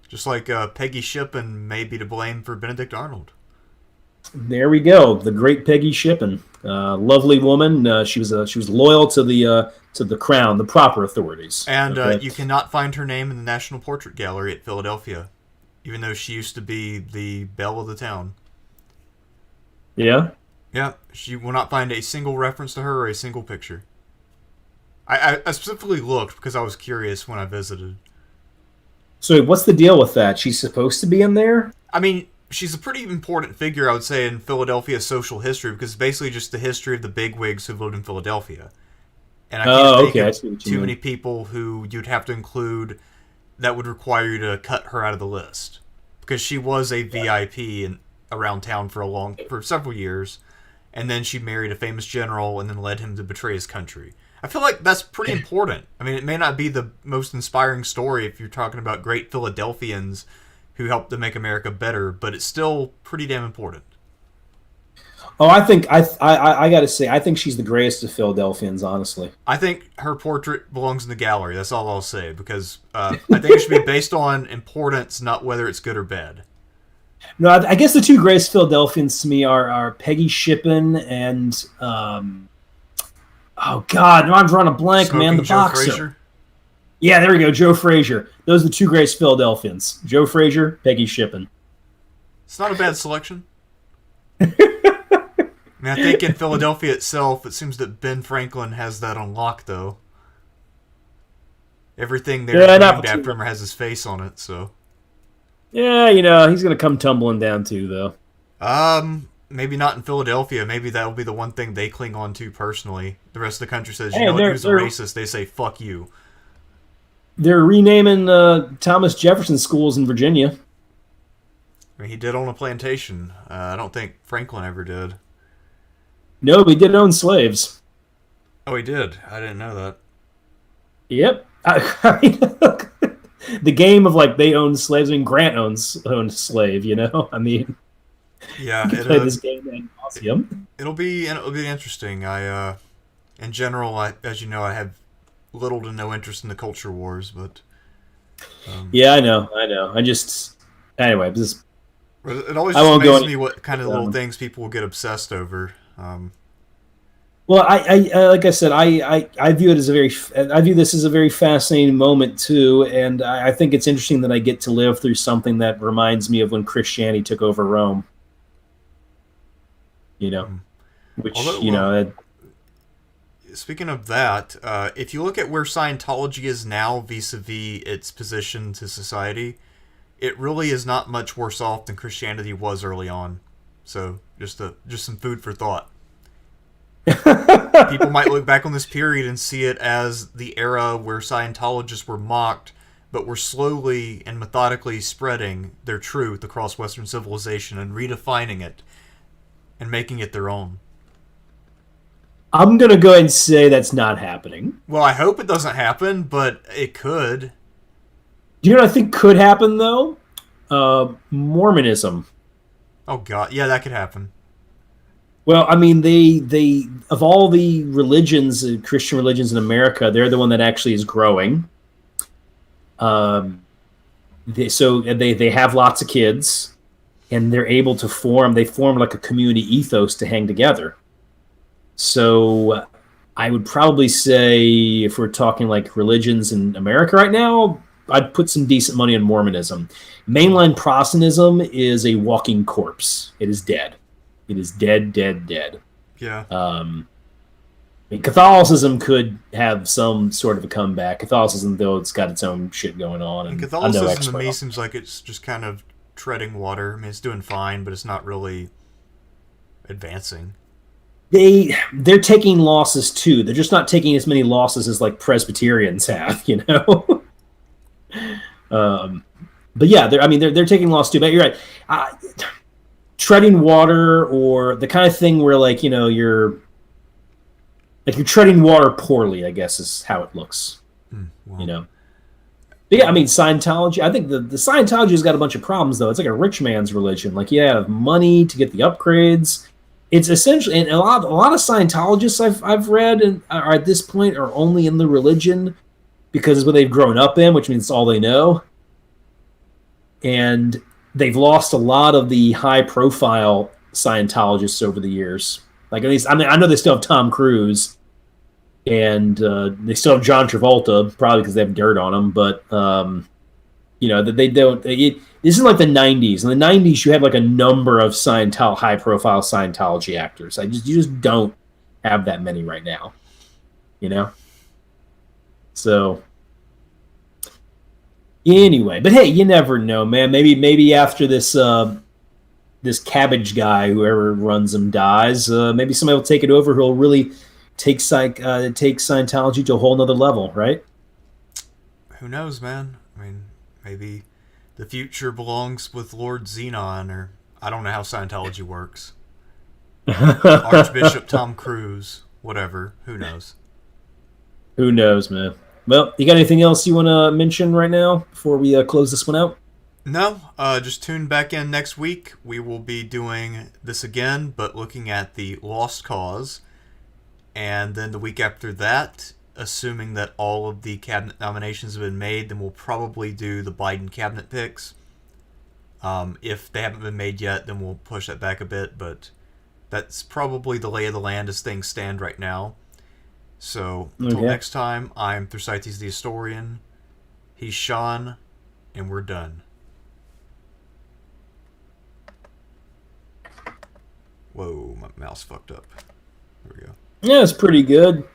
Just like Peggy Shippen may be to blame for Benedict Arnold. There we go. The great Peggy Shippen. Lovely woman. She was loyal to the crown, the proper authorities. And you cannot find her name in the National Portrait Gallery at Philadelphia, even though she used to be the belle of the town. Yeah? Yeah, you will not find a single reference to her or a single picture. I specifically looked because I was curious when I visited. So what's the deal with that? She's supposed to be in there? I mean, she's a pretty important figure, I would say, in Philadelphia's social history, because it's basically just the history of the bigwigs who lived in Philadelphia. And I can't think of too many people who you'd have to include that would require you to cut her out of the list. Because she was a VIP around town for several years, and then she married a famous general and then led him to betray his country. I feel like that's pretty important. I mean, it may not be the most inspiring story if you're talking about great Philadelphians who helped to make America better, but it's still pretty damn important. Oh, I think I got to say, I think she's the greatest of Philadelphians, honestly. I think her portrait belongs in the gallery. That's all I'll say, because I think it should be based on importance, not whether it's good or bad. No, I guess the two greatest Philadelphians to me are Peggy Shippen and oh God, no, I'm drawing a blank, Smoking man. The Joe boxer. Frazier? Yeah, there we go, Joe Frazier. Those are the two greatest Philadelphians: Joe Frazier, Peggy Shippen. It's not a bad selection. I mean, I think in Philadelphia itself, it seems that Ben Franklin has that on lock, though. Everything there named after him has his face on it, so. Yeah, he's going to come tumbling down too, though. Maybe not in Philadelphia. Maybe that'll be the one thing they cling on to personally. The rest of the country says, who's a racist? They say, fuck you. They're renaming Thomas Jefferson schools in Virginia. I mean, he did own a plantation. I don't think Franklin ever did. No, but he did own slaves. Oh, he did? I didn't know that. Yep. I mean, the game of, like, they own slaves. I mean, Grant owned slave, I mean... Yeah, play this game and awesome. It'll be interesting. In general, as you know, I have little to no interest in the culture wars, but yeah, I know. Anyway, it always just amazes me what kind of little things people will get obsessed over. Well, I like I said, I view this as a very fascinating moment too, and I think it's interesting that I get to live through something that reminds me of when Christianity took over Rome. Which, speaking of that, if you look at where Scientology is now vis-a-vis its position to society, it really is not much worse off than Christianity was early on. So, just some food for thought. People might look back on this period and see it as the era where Scientologists were mocked, but were slowly and methodically spreading their truth across Western civilization and redefining it and making it their own. I'm going to go ahead and say that's not happening. Well, I hope it doesn't happen, but it could. Do you know what I think could happen, though? Mormonism. Oh, God. Yeah, that could happen. Well, I mean, they of all the religions, Christian religions in America, they're the one that actually is growing. Um, they have lots of kids, and they're able to form. They form like a community ethos to hang together. So I would probably say, if we're talking like religions in America right now, I'd put some decent money on Mormonism. Mainline Protestantism is a walking corpse. It is dead. It is dead, dead, dead. Yeah. I mean, Catholicism could have some sort of a comeback. Catholicism, though, it's got its own shit going on. And And I'm no Catholicism to expert me on seems like it's just kind of treading water. I mean, it's doing fine, but it's not really advancing. they're taking losses too. They're just not taking as many losses as like Presbyterians have, you know. um, but yeah, they're taking losses too. But you're right. Treading water, or the kind of thing where like you're treading water poorly, I guess is how it looks. Well, You know. But yeah, I mean Scientology. I think the Scientology's got a bunch of problems though. It's like a rich man's religion. Like you have money to get the upgrades. It's essentially, and a lot of Scientologists I've read and are at this point are only in the religion because it's what they've grown up in, which means it's all they know. And they've lost a lot of the high profile Scientologists over the years. Like at least I mean I know they still have Tom Cruise and they still have John Travolta, probably because they have dirt on him. But that they don't. This isn't like the '90s. In the '90s, you had like a number of high-profile Scientology actors. You just don't have that many right now. You know. So anyway, but hey, you never know, man. Maybe after this cabbage guy, whoever runs them, dies, maybe somebody will take it over who'll really take Scientology to a whole nother level, right? who knows, man? I mean, maybe the future belongs with Lord Xenon, or I don't know how Scientology works. Archbishop Tom Cruise, whatever. Who knows? Who knows, man? Well, you got anything else you want to mention right now before we close this one out? No, just tune back in next week. We will be doing this again, but looking at the Lost Cause. And then the week after that, assuming that all of the cabinet nominations have been made, then we'll probably do the Biden cabinet picks. If they haven't been made yet, then we'll push that back a bit, but that's probably the lay of the land as things stand right now. So, until next time, I'm Thersites the Historian. He's Sean, and we're done. Whoa, my mouse fucked up. There we go. Yeah, it's pretty good.